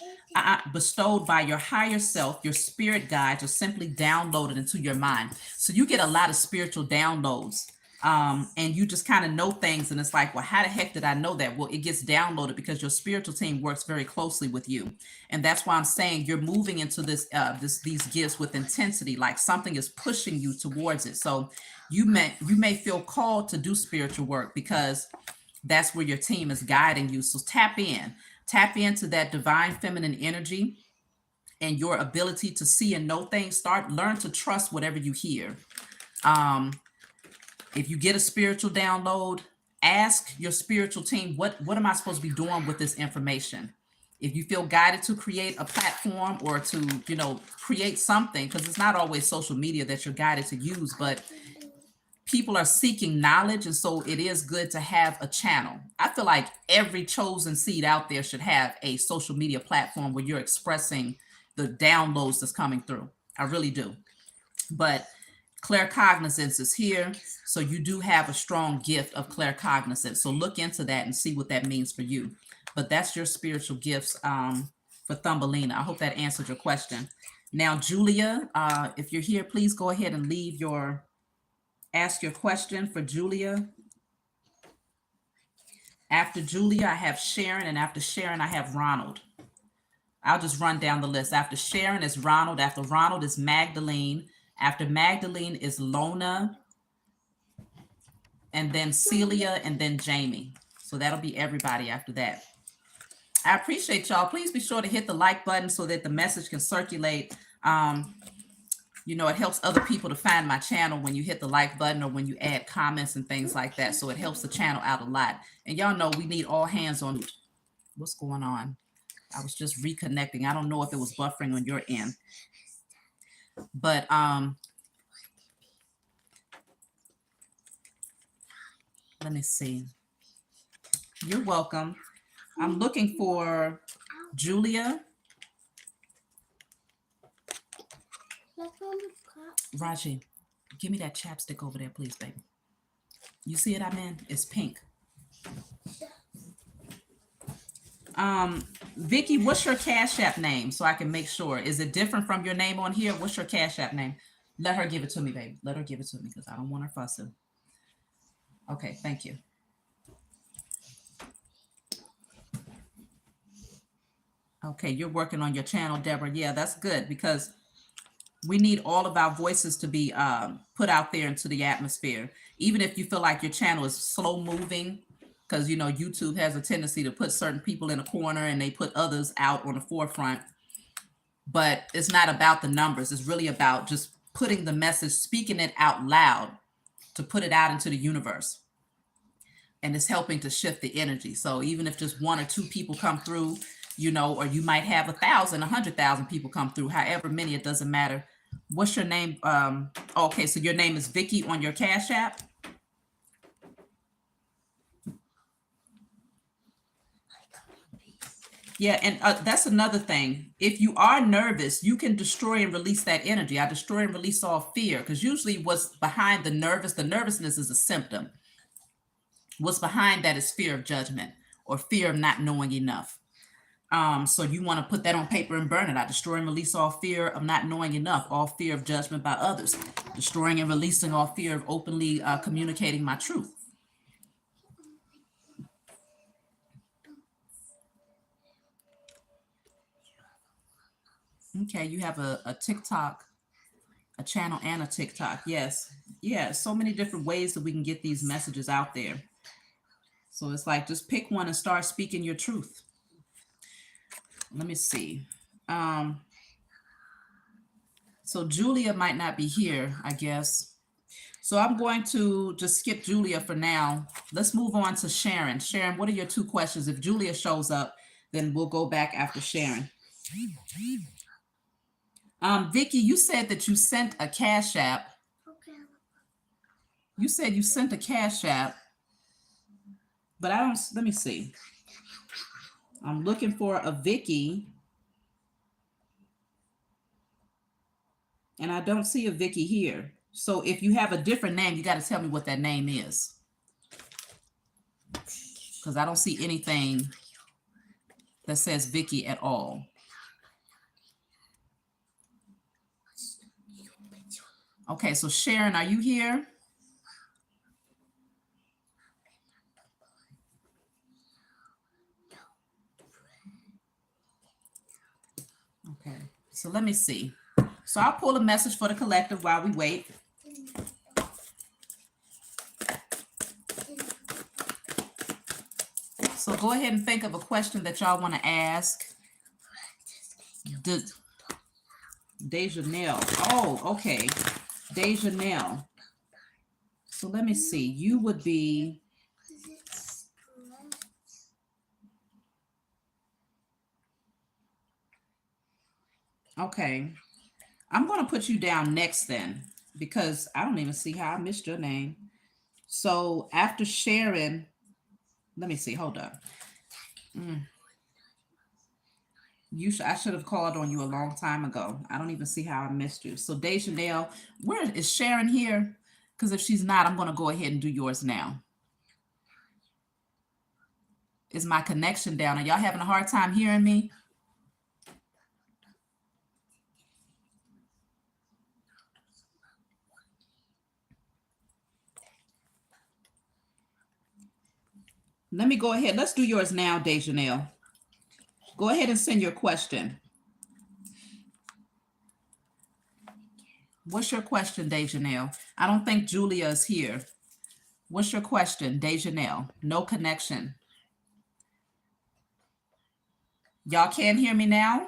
bestowed by your higher self. Your spirit guides are simply downloaded into your mind. So you get a lot of spiritual downloads. And you just kind of know things, and it's like, well, how the heck did I know that? Well, it gets downloaded because your spiritual team works very closely with you, and that's why I'm saying you're moving into these gifts with intensity, like something is pushing you towards it. So you may feel called to do spiritual work because that's where your team is guiding you. So tap into that divine feminine energy and your ability to see and know things. Learn to trust whatever you hear. If you get a spiritual download, ask your spiritual team, what am I supposed to be doing with this information? If you feel guided to create a platform or to, create something, because it's not always social media that you're guided to use, but people are seeking knowledge. And so it is good to have a channel. I feel like every chosen seed out there should have a social media platform where you're expressing the downloads that's coming through. I really do. But claircognizance is here. So you do have a strong gift of claircognizance. So look into that and see what that means for you. But that's your spiritual gifts for Thumbelina. I hope that answered your question. Now, Julia, if you're here, please go ahead and ask your question for Julia. After Julia, I have Sharon, and after Sharon, I have Ronald. I'll just run down the list. After Sharon is Ronald. After Ronald is Magdalene. After Magdalene is Lona, and then Celia, and then Jamie. So that'll be everybody after that. I appreciate y'all. Please be sure to hit the like button so that the message can circulate. It helps other people to find my channel when you hit the like button or when you add comments and things like that. So it helps the channel out a lot. And y'all know we need all hands on. What's going on? I was just reconnecting. I don't know if it was buffering on your end. But let me see. You're welcome. I'm looking for Julia. Raji, give me that chapstick over there, please, baby. You see it, I'm in? It's pink. Vicky, what's your Cash App name so I can make sure? Is it different from your name on here? What's your Cash App name? Let her give it to me, baby. Let her give it to me because I don't want her fussing. Okay, thank you. Okay, you're working on your channel, Deborah. Yeah, that's good because we need all of our voices to be put out there into the atmosphere. Even if you feel like your channel is slow moving, because YouTube has a tendency to put certain people in a corner and they put others out on the forefront. But it's not about the numbers. It's really about just putting the message, speaking it out loud to put it out into the universe. and it's helping to shift the energy. So even if just 1 or 2 people come through, you know, or you might have 1,000, 100,000 people come through, however many, it doesn't matter. What's your name? Okay, so your name is Vicky on your Cash App. Yeah, and that's another thing. If you are nervous, you can destroy and release that energy. I destroy and release all fear, because usually what's behind the nervousness is a symptom. What's behind that is fear of judgment or fear of not knowing enough. So you want to put that on paper and burn it. I destroy and release all fear of not knowing enough, all fear of judgment by others, destroying and releasing all fear of openly communicating my truth. Okay, you have a TikTok, a channel and a TikTok. Yes. Yeah, so many different ways that we can get these messages out there. So it's like, just pick one and start speaking your truth. Let me see. So Julia might not be here, I guess. So I'm going to just skip Julia for now. Let's move on to Sharon. Sharon, what are your 2 questions? If Julia shows up, then we'll go back after Sharon. Vicky, you said that you sent a Cash App. Okay. You said you sent a Cash App, but I don't, let me see. I'm looking for a Vicky, and I don't see a Vicky here. So if you have a different name, you got to tell me what that name is, because I don't see anything that says Vicky at all. Okay, so Sharon, are you here? Okay, so let me see. So I'll pull a message for the collective while we wait. So go ahead and think of a question that y'all want to ask. Dejanelle. Oh, okay. Dejanelle. So let me see. You would be... Okay. I'm going to put you down next then, because I don't even see how I missed your name. So after Sharon, let me see. Hold up. I should have called on you a long time ago. I don't even see how I missed you. So Dejanelle, where is Sharon here? Because if she's not, I'm going to go ahead and do yours now. Is my connection down? Are y'all having a hard time hearing me? Let me go ahead. Let's do yours now, Dejanelle. Go ahead and send your question. What's your question, Dejanelle? I don't think Julia is here. What's your question, Dejanelle? No connection. Y'all can't hear me now?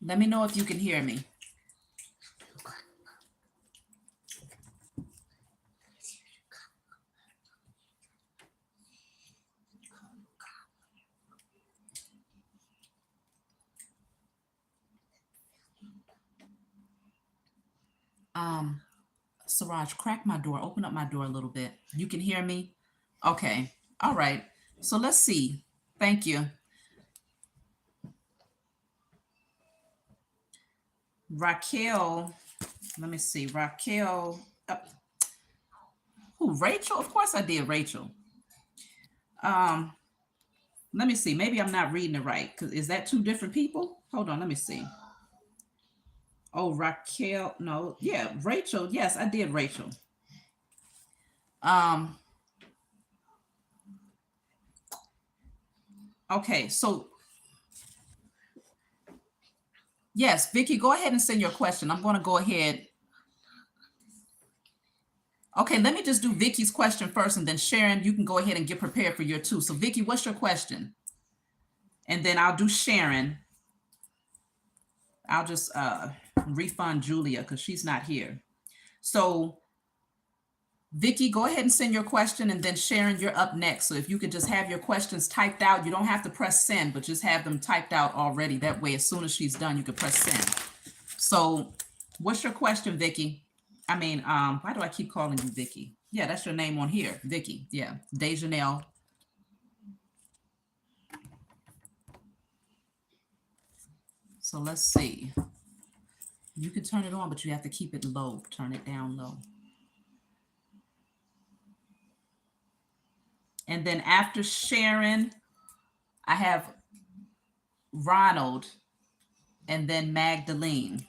Let me know if you can hear me. Siraj, crack my door, open up my door a little bit. You can hear me? Okay. All right. So let's see. Thank you. Raquel, let me see. Raquel, who, Rachel? Of course I did Rachel. Let me see. Maybe I'm not reading it right. Is that 2 different people? Hold on, let me see. Oh, Raquel, no, yeah, Rachel, yes, I did Rachel. Okay, so yes, Vicky, go ahead and send your question. I'm going to go ahead. Okay, let me just do Vicky's question first, and then Sharon, you can go ahead and get prepared for your 2. So Vicky, what's your question? And then I'll do Sharon. I'll just refund Julia because she's not here. So Vicky, go ahead and send your question, and then Sharon, you're up next. So if you could just have your questions typed out, you don't have to press send, but just have them typed out already. That way, as soon as she's done, you can press send. So what's your question, Vicky? I mean, why do I keep calling you Vicky? Yeah, that's your name on here, Vicky. Yeah, Dejanelle. So let's see. You can turn it on, but you have to keep it low. Turn it down low. And then after Sharon, I have Ronald and then Magdalene.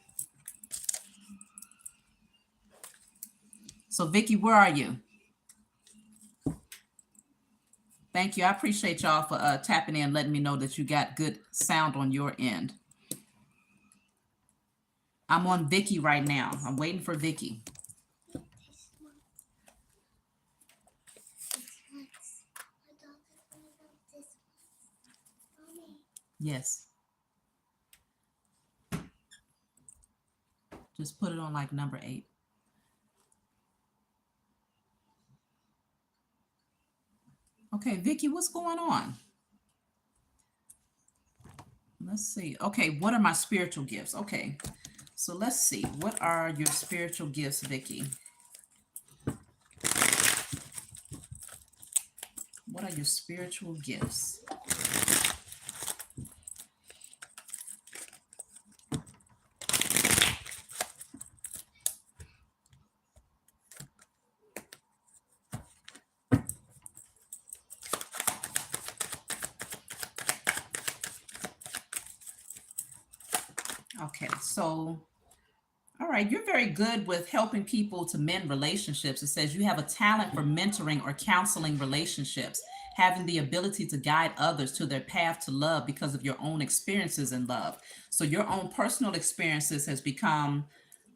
So Vicky, where are you? Thank you. I appreciate y'all for tapping in, letting me know that you got good sound on your end. I'm on Vicky right now. I'm waiting for Vicky. Yes. Just put it on like number 8. Okay, Vicky, what's going on? Let's see. Okay, what are my spiritual gifts? Okay, so let's see. What are your spiritual gifts, Vicky? What are your spiritual gifts? Okay, so, all right, you're very good with helping people to mend relationships. It says you have a talent for mentoring or counseling relationships, having the ability to guide others to their path to love because of your own experiences in love. So your own personal experiences has become,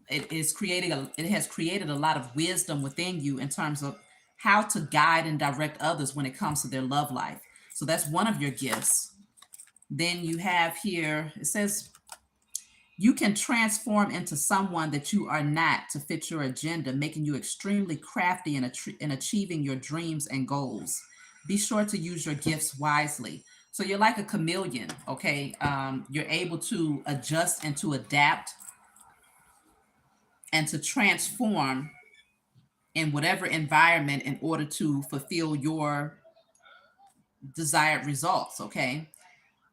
it has created a lot of wisdom within you in terms of how to guide and direct others when it comes to their love life. So that's one of your gifts. Then you have here, it says, you can transform into someone that you are not to fit your agenda, making you extremely crafty in achieving your dreams and goals. Be sure to use your gifts wisely. So you're like a chameleon, okay? You're able to adjust and to adapt and to transform in whatever environment in order to fulfill your desired results, okay?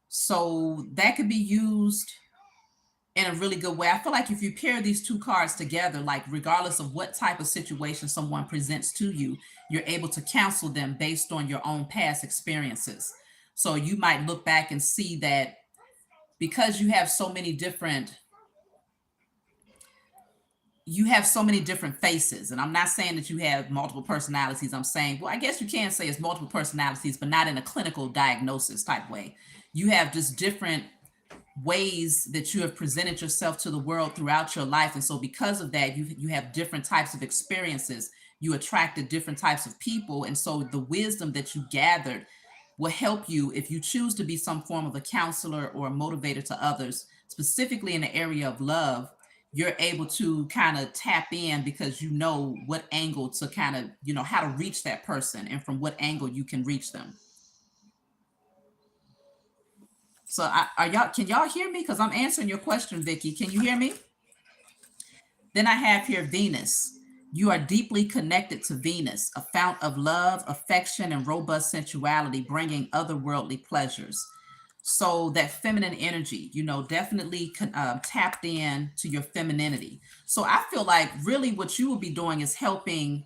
So that could be used in a really good way. I feel like if you pair these two cards together, like regardless of what type of situation someone presents to you, you're able to counsel them based on your own past experiences. So you might look back and see that because you have so many different faces. And I'm not saying that you have multiple personalities. I'm saying, well, I guess you can say it's multiple personalities, but not in a clinical diagnosis type way. You have just different ways that you have presented yourself to the world throughout your life. And so because of that, you have different types of experiences. You attracted different types of people. And so the wisdom that you gathered will help you if you choose to be some form of a counselor or a motivator to others, specifically in the area of love. You're able to kind of tap in because you know what angle to kind of, how to reach that person and from what angle you can reach them. So can y'all hear me? Because I'm answering your question, Vicky. Can you hear me? Then I have here Venus. You are deeply connected to Venus, a fount of love, affection, and robust sensuality, bringing otherworldly pleasures. So that feminine energy, definitely tapped in to your femininity. So I feel like really what you will be doing is helping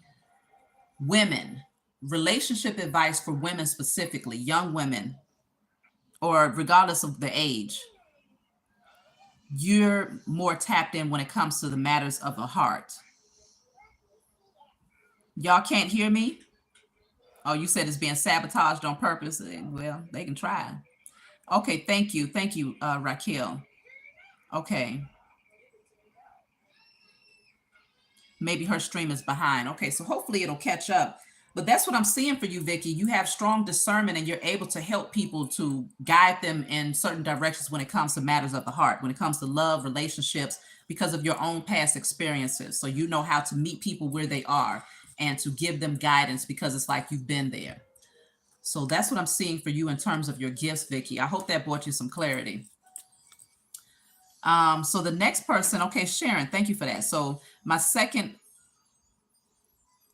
women, relationship advice for women specifically, young women, or regardless of the age. You're more tapped in when it comes to the matters of the heart. Y'all can't hear me? Oh, you said it's being sabotaged on purpose. Well, they can try. Okay, thank you. Thank you, Raquel. Okay. Maybe her stream is behind. Okay, so hopefully it'll catch up. But that's what I'm seeing for you, Vicky. You have strong discernment and you're able to help people to guide them in certain directions when it comes to matters of the heart, when it comes to love, relationships, because of your own past experiences. So you know how to meet people where they are and to give them guidance because it's like you've been there. So that's what I'm seeing for you in terms of your gifts, Vicky. I hope that brought you some clarity. So the next person, okay, Sharon, thank you for that. So my second,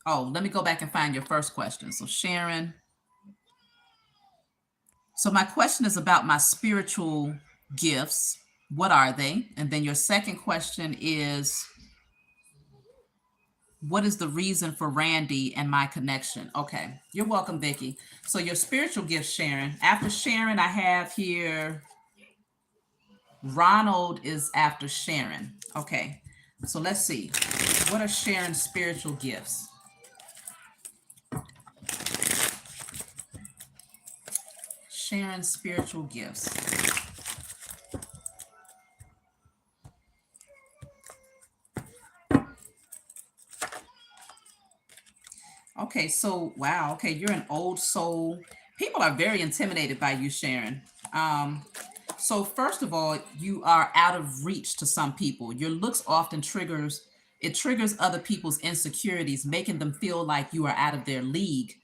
oh, let me go back and find your first question. So Sharon, so my question is about my spiritual gifts. What are they? And then your second question is, what is the reason for Randy and my connection? Okay, you're welcome, Vicky. So your spiritual gifts, Sharon. After Sharon, I have here Ronald is after Sharon. Okay, so let's see. What are Sharon's spiritual gifts? Sharon's spiritual gifts. Okay, so wow. Okay, you're an old soul. People are very intimidated by you, Sharon. Um, so first of all, you are out of reach to some people. Your looks often triggers other people's insecurities, making them feel like you are out of their league.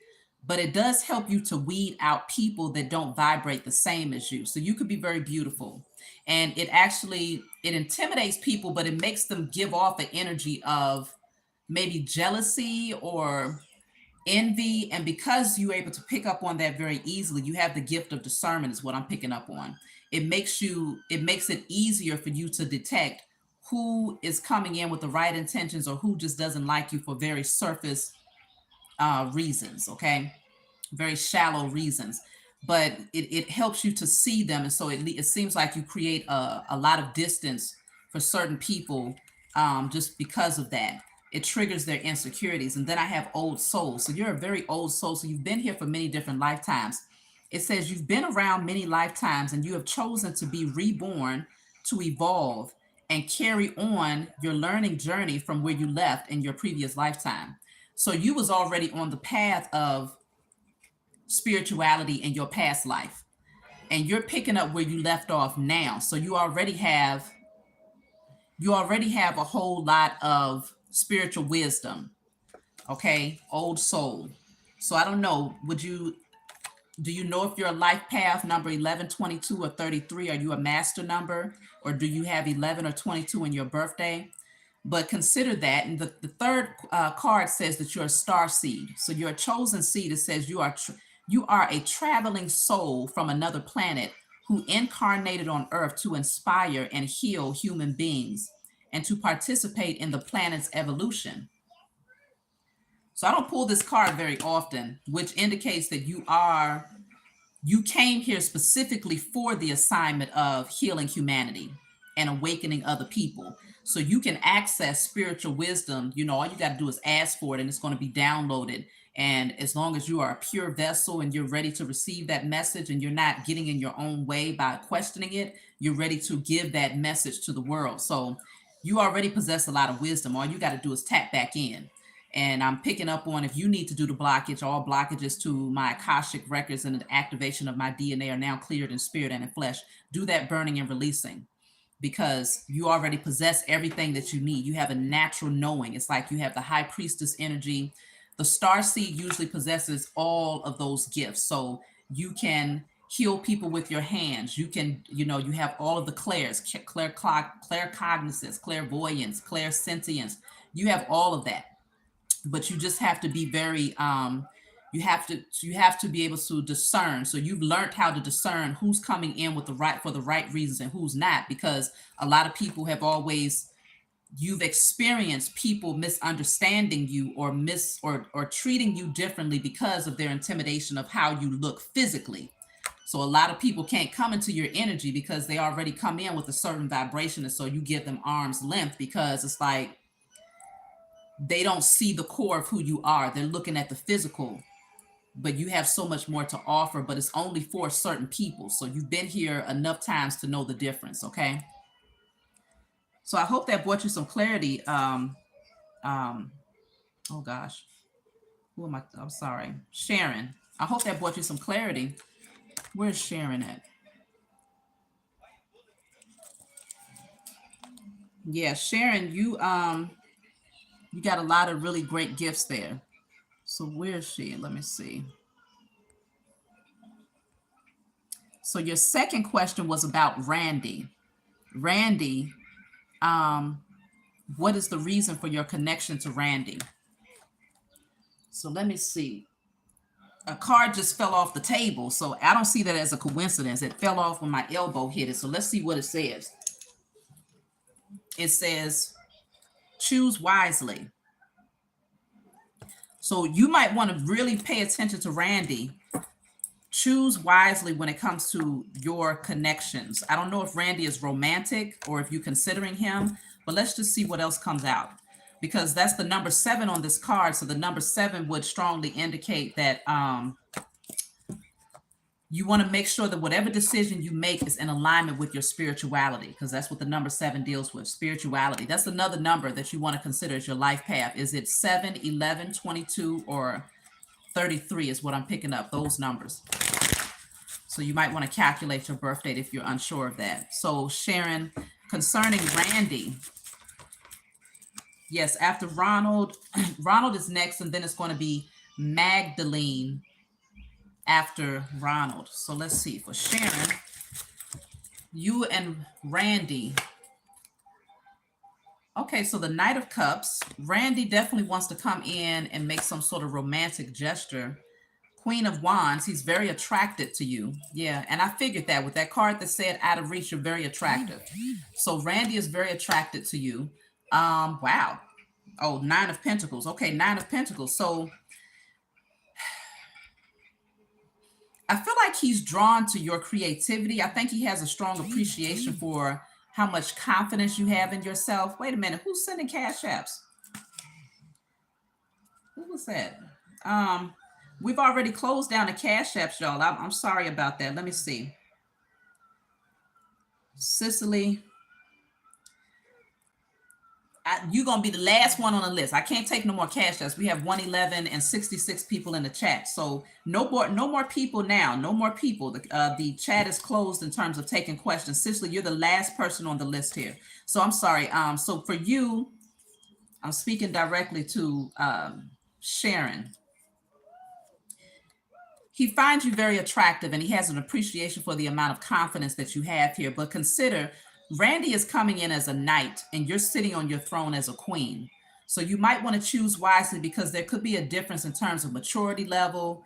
But it does help you to weed out people that don't vibrate the same as you. So you could be very beautiful. And it intimidates people, but it makes them give off an energy of maybe jealousy or envy. And because you're able to pick up on that very easily, you have the gift of discernment is what I'm picking up on. It makes it easier for you to detect who is coming in with the right intentions or who just doesn't like you for very surface reasons. Okay, very shallow reasons, but it helps you to see them. And so it seems like you create a lot of distance for certain people, just because of that. It triggers their insecurities. And then I have old soul. So you're a very old soul. So you've been here for many different lifetimes. It says you've been around many lifetimes and you have chosen to be reborn, to evolve and carry on your learning journey from where you left in your previous lifetime. So you was already on the path of spirituality in your past life, and you're picking up where you left off now. So you already have a whole lot of spiritual wisdom. Okay, old soul. So I don't know, do you know if you're a life path number 11, 22, or 33? Are you a master number, or do you have 11 or 22 in your birthday? But consider that. And the third card says that you're a star seed. So you're a chosen seed. It says you are a traveling soul from another planet who incarnated on Earth to inspire and heal human beings and to participate in the planet's evolution. So I don't pull this card very often, which indicates that you came here specifically for the assignment of healing humanity and awakening other people. So you can access spiritual wisdom. All you got to do is ask for it and it's going to be downloaded. And as long as you are a pure vessel and you're ready to receive that message and you're not getting in your own way by questioning it, you're ready to give that message to the world. So you already possess a lot of wisdom. All you got to do is tap back in. And I'm picking up on, if you need to do the blockage, all blockages to my Akashic records and the activation of my DNA are now cleared in spirit and in flesh. Do that burning and releasing, because you already possess everything that you need. You have a natural knowing. It's like you have the high priestess energy. The star seed usually possesses all of those gifts. So you can heal people with your hands. You have all of the clairs, claircognizance, clairvoyance, clairsentience. You have all of that, but you just have to be very you have to be able to discern. So you've learned how to discern who's coming in with the right for the right reasons and who's not, because a lot of people have always you've experienced people misunderstanding you or treating you differently because of their intimidation of how you look physically. So a lot of people can't come into your energy because they already come in with a certain vibration, and so you give them arm's length because it's like they don't see the core of who you are. They're looking at the physical, but you have so much more to offer, but it's only for certain people. So you've been here enough times to know the difference. Okay. So I hope that brought you some clarity. Oh gosh. Who am I? I'm sorry. Sharon. I hope that brought you some clarity. Where's Sharon at? Yeah, Sharon, you got a lot of really great gifts there. So where's she? Let me see. So your second question was about Randy. Randy, um, what is the reason for your connection to Randy? So let me see. A card just fell off the table, so I don't see that as a coincidence. It fell off when my elbow hit it. So let's see what it says. It says, choose wisely. So you might want to really pay attention to Randy. Choose wisely when it comes to your connections. I don't know if Randy is romantic or if you're considering him, but let's just see what else comes out, because that's the number 7 on this card. So the number 7 would strongly indicate that you want to make sure that whatever decision you make is in alignment with your spirituality, because that's what the number 7 deals with, spirituality. That's another number that you want to consider as your life path. Is it 7, 11, 22, or 33 is what I'm picking up, those numbers. So you might want to calculate your birth date if you're unsure of that. So Sharon, concerning Randy, yes, after Ronald, Ronald is next, and then it's going to be Magdalene after Ronald. So let's see, for Sharon, you and Randy. Okay, so the Knight of Cups, Randy definitely wants to come in and make some sort of romantic gesture. Queen of Wands, he's very attracted to you. Yeah, and I figured that with that card that said out of reach, you're very attractive. So Randy is very attracted to you. Wow. Oh, 9 of Pentacles. Okay, 9 of Pentacles. So I feel like he's drawn to your creativity. I think he has a strong appreciation for how much confidence you have in yourself. Wait a minute, who's sending cash apps? Who was that? We've already closed down the cash apps, y'all. I'm sorry about that. Let me see. Cicely, you're gonna be the last one on the list. I can't take no more cash apps. We have 111 and 66 people in the chat, so no more people now. No more people. The chat is closed in terms of taking questions. Cicely, you're the last person on the list here, so I'm sorry. So for you, I'm speaking directly to Sharon. He finds you very attractive, and he has an appreciation for the amount of confidence that you have here. But consider, Randy is coming in as a knight, and you're sitting on your throne as a queen. So you might want to choose wisely, because there could be a difference in terms of maturity level,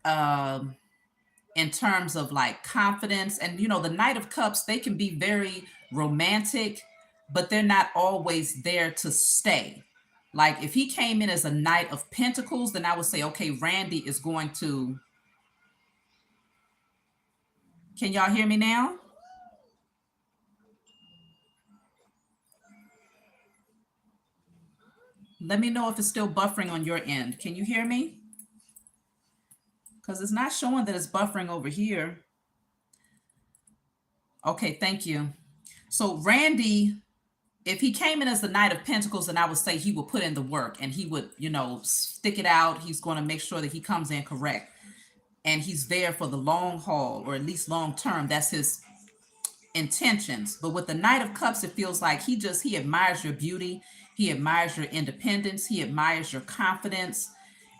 in terms of like confidence. And, you know, the Knight of Cups, they can be very romantic, but they're not always there to stay. Like if he came in as a Knight of Pentacles, then I would say, okay, Randy is going to... Can y'all hear me now? Let me know if it's still buffering on your end. Can you hear me? Because it's not showing that it's buffering over here. Okay, thank you. So Randy, if he came in as the Knight of Pentacles, then I would say he would put in the work, and he would, you know, stick it out. He's going to make sure that he comes in correct, and he's there for the long haul, or at least long term. That's his intentions. But with the Knight of Cups, it feels like he admires your beauty. He admires your independence. He admires your confidence.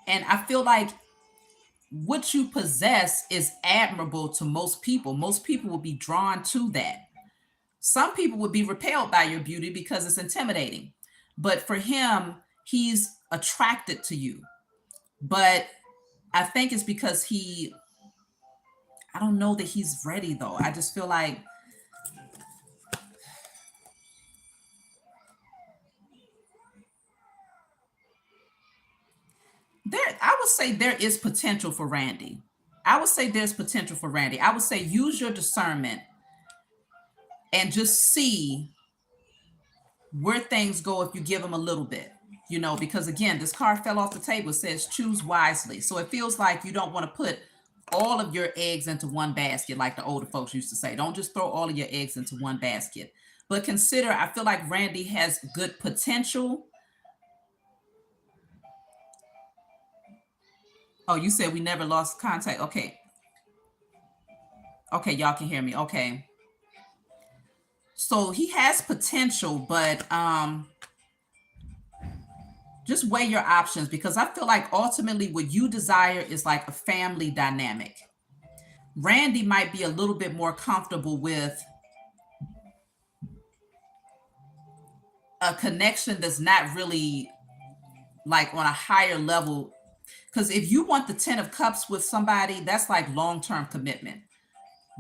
And I feel like what you possess is admirable to most people. Most people will be drawn to that. Some people would be repelled by your beauty because it's intimidating. But for him, he's attracted to you. But I think it's because I don't know that he's ready though. I just feel like I would say there is potential for Randy. I would say there's potential for Randy. I would say use your discernment and just see where things go if you give him a little bit, you know, because again, this card fell off the table. It says choose wisely. So it feels like you don't want to put all of your eggs into one basket, like the older folks used to say. Don't just throw all of your eggs into one basket. But consider, I feel like Randy has good potential. Oh, you said we never lost contact. Okay. Okay, y'all can hear me. Okay. So he has potential, but just weigh your options, because I feel like ultimately what you desire is like a family dynamic. Randy might be a little bit more comfortable with a connection that's not really like on a higher level. Because if you want the 10 of cups with somebody, that's like long-term commitment.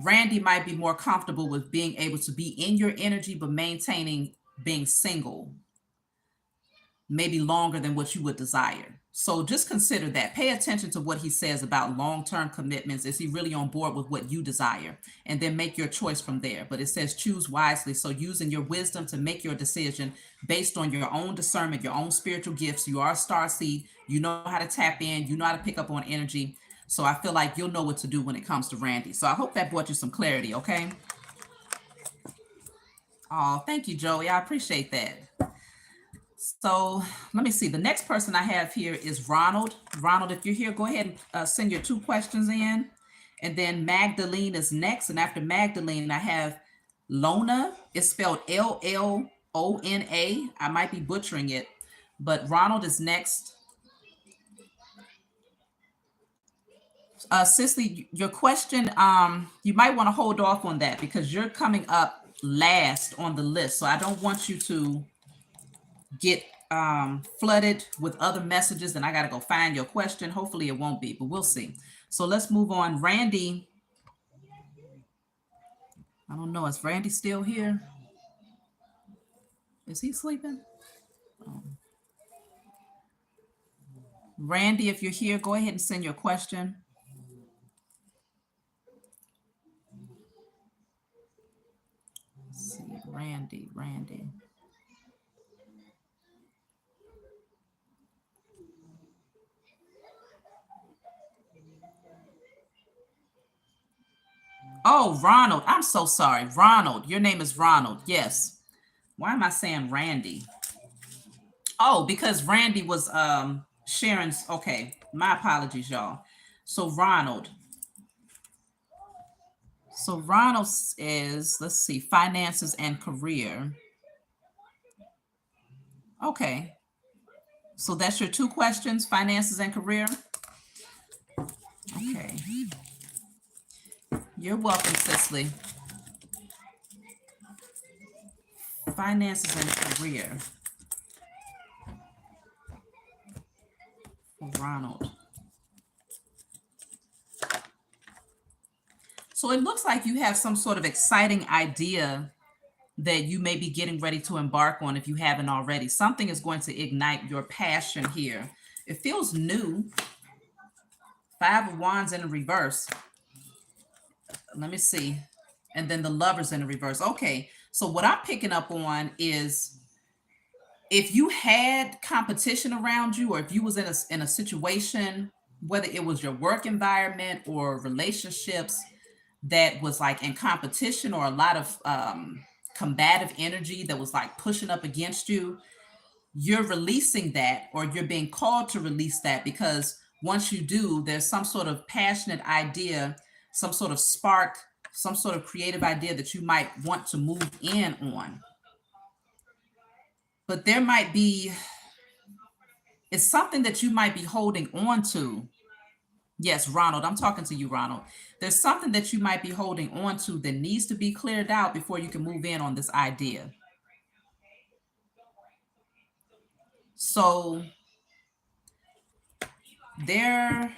Randy might be more comfortable with being able to be in your energy, but maintaining being single, maybe longer than what you would desire. So just consider that. Pay attention to what he says about long-term commitments. Is he really on board with what you desire? And then make your choice from there. But it says choose wisely. So using your wisdom to make your decision based on your own discernment, your own spiritual gifts. You are a star seed. You know how to tap in. You know how to pick up on energy. So I feel like you'll know what to do when it comes to Randy. So I hope that brought you some clarity, okay? Oh, thank you, Joey. I appreciate that. So let me see. The next person I have here is Ronald. Ronald, if you're here, go ahead and send your 2 questions in. And then Magdalene is next. And after Magdalene, I have Lona. It's spelled Lona. I might be butchering it, but Ronald is next. Cicely, your question, you might want to hold off on that because you're coming up last on the list. So I don't want you to get flooded with other messages and I got to go find your question. Hopefully it won't be, but we'll see. So let's move on. Randy, I don't know. Is Randy still here? Is he sleeping? Oh. Randy, if you're here, go ahead and send your question. Let's see, Randy. Oh, Ronald. I'm so sorry. Ronald. Your name is Ronald. Yes. Why am I saying Randy? Oh, because Randy was Sharon's. Okay. My apologies, y'all. So Ronald. So Ronald is, let's see, finances and career. Okay. So that's your 2 questions, finances and career. Okay. You're welcome, Cicely. Finances and career. For Ronald. So it looks like you have some sort of exciting idea that you may be getting ready to embark on if you haven't already. Something is going to ignite your passion here. It feels new. 5 of Wands in the reverse. Let me see. And then the Lovers in the reverse. Okay. So what I'm picking up on is if you had competition around you, or if you was in a situation, whether it was your work environment or relationships that was like in competition, or a lot of combative energy that was like pushing up against you, you're releasing that, or you're being called to release that, because once you do, there's some sort of passionate idea, some sort of spark, some sort of creative idea that you might want to move in on. But there might be, it's something that you might be holding on to. Yes, Ronald, I'm talking to you, Ronald. There's something that you might be holding on to that needs to be cleared out before you can move in on this idea. So there's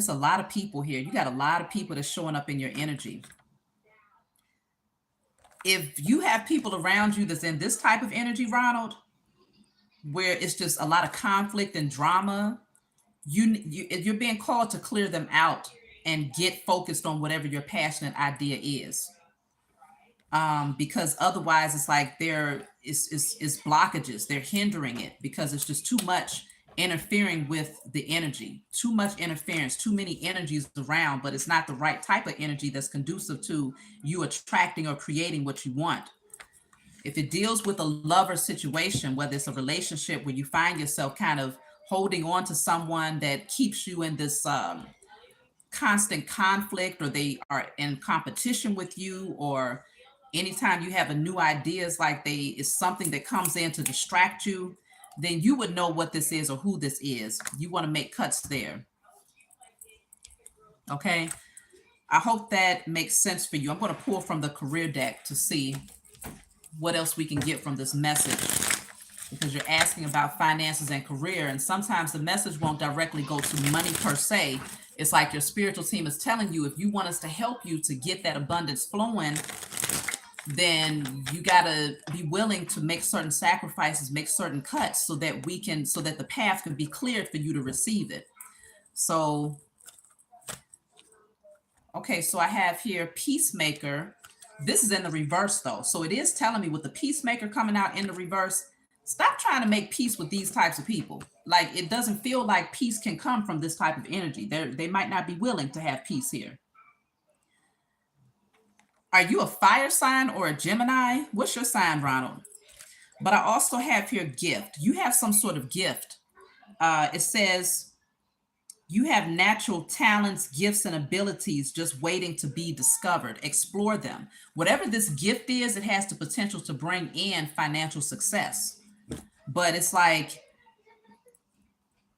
a lot of people here. You got a lot of people that's showing up in your energy. If you have people around you that's in this type of energy, Ronald, where it's just a lot of conflict and drama, you're being called to clear them out and get focused on whatever your passionate idea is. Because otherwise it's like there is blockages. They're hindering it because it's just too much interfering with the energy, too much interference, too many energies around, but it's not the right type of energy that's conducive to you attracting or creating what you want. If it deals with a lover situation, whether it's a relationship where you find yourself kind of holding on to someone that keeps you in this constant conflict, or they are in competition with you, or anytime you have a new idea, it's like they is something that comes in to distract you, then you would know what this is or who this is. You want to make cuts there. Okay. I hope that makes sense for you. I'm going to pull from the career deck to see what else we can get from this message, because you're asking about finances and career, and sometimes the message won't directly go to money per se. It's like your spiritual team is telling you, if you want us to help you to get that abundance flowing, then you got to be willing to make certain sacrifices, make certain cuts, so that the path can be cleared for you to receive it. So, okay, so I have here peacemaker. This is in the reverse though. So it is telling me with the peacemaker coming out in the reverse, stop trying to make peace with these types of people. Like, it doesn't feel like peace can come from this type of energy. They might not be willing to have peace here. Are you a fire sign or a Gemini? What's your sign, Ronald? But I also have here gift. You have some sort of gift. It says you have natural talents, gifts, and abilities just waiting to be discovered. Explore them. Whatever this gift is, it has the potential to bring in financial success. But it's like,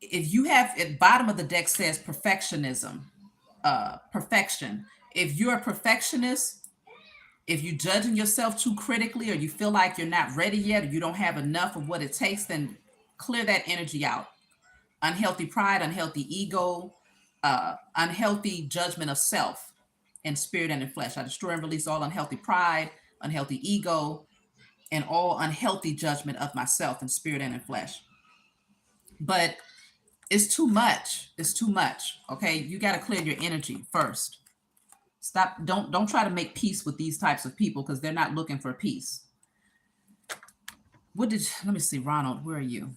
if you have, at bottom of the deck says perfectionism, perfection. If you're a perfectionist, if you're judging yourself too critically, or you feel like you're not ready yet, or you don't have enough of what it takes, then clear that energy out. Unhealthy pride, unhealthy ego, unhealthy judgment of self in spirit and in flesh. I destroy and release all unhealthy pride, unhealthy ego, and all unhealthy judgment of myself in spirit and in flesh. But it's too much. It's too much. Okay. You got to clear your energy first. Stop. Don't try to make peace with these types of people, because they're not looking for peace. Let me see, Ronald, where are you?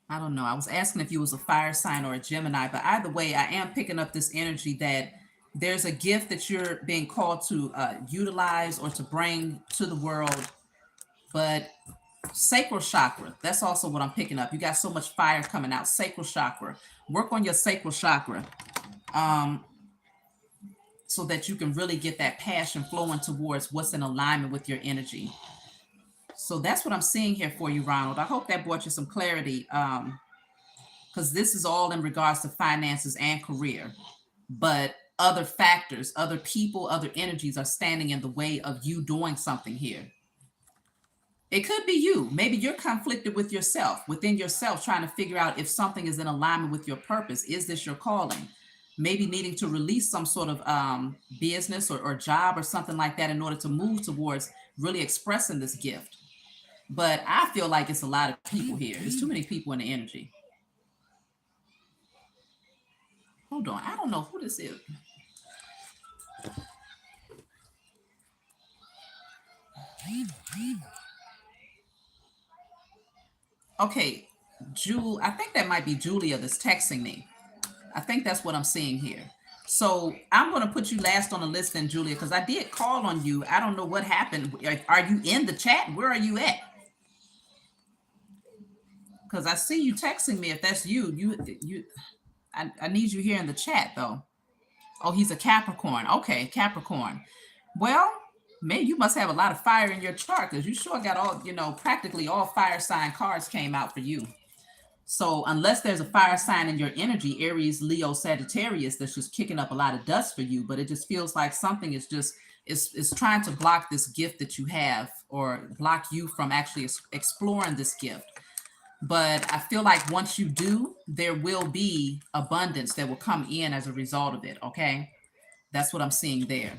I don't know. I was asking if you was a fire sign or a Gemini, but either way, I am picking up this energy that there's a gift that you're being called to utilize or to bring to the world. But sacral chakra, that's also what I'm picking up. You got so much fire coming out. Sacral chakra. Work on your sacral chakra, so that you can really get that passion flowing towards what's in alignment with your energy. So that's what I'm seeing here for you, Ronald. I hope that brought you some clarity, because this is all in regards to finances and career. But other factors, other people, other energies are standing in the way of you doing something here. It could be you. Maybe you're conflicted with yourself, within yourself, trying to figure out if something is in alignment with your purpose. Is this your calling? Maybe needing to release some sort of business or job or something like that in order to move towards really expressing this gift. But I feel like it's a lot of people here. There's too many people in the energy. Hold on. I don't know who this is. Okay, I think that might be Julia that's texting me. I think that's what I'm seeing here. So I'm going to put you last on the list then, Julia, because I did call on you. I don't know what happened. Are you in the chat? Where are you at? Because I see you texting me. If that's you, I need you here in the chat though. Oh, he's a Capricorn. Okay, Capricorn. Well, man, you must have a lot of fire in your chart, because you sure got all, practically all fire sign cards came out for you. So unless there's a fire sign in your energy, Aries, Leo, Sagittarius, that's just kicking up a lot of dust for you, but it just feels like something is just is trying to block this gift that you have, or block you from actually exploring this gift. But I feel like once you do, there will be abundance that will come in as a result of it. Okay. That's what I'm seeing there.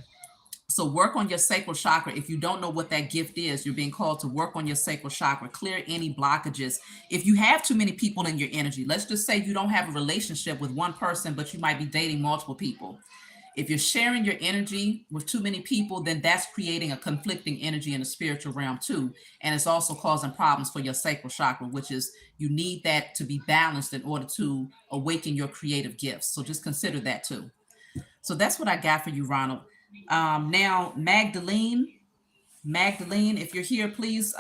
So work on your sacral chakra. If you don't know what that gift is, you're being called to work on your sacral chakra, clear any blockages. If you have too many people in your energy, let's just say you don't have a relationship with one person, but you might be dating multiple people. If you're sharing your energy with too many people, then that's creating a conflicting energy in the spiritual realm too. And it's also causing problems for your sacral chakra, which is you need that to be balanced in order to awaken your creative gifts. So just consider that too. So that's what I got for you, Ronald. Now, Magdalene, if you're here, please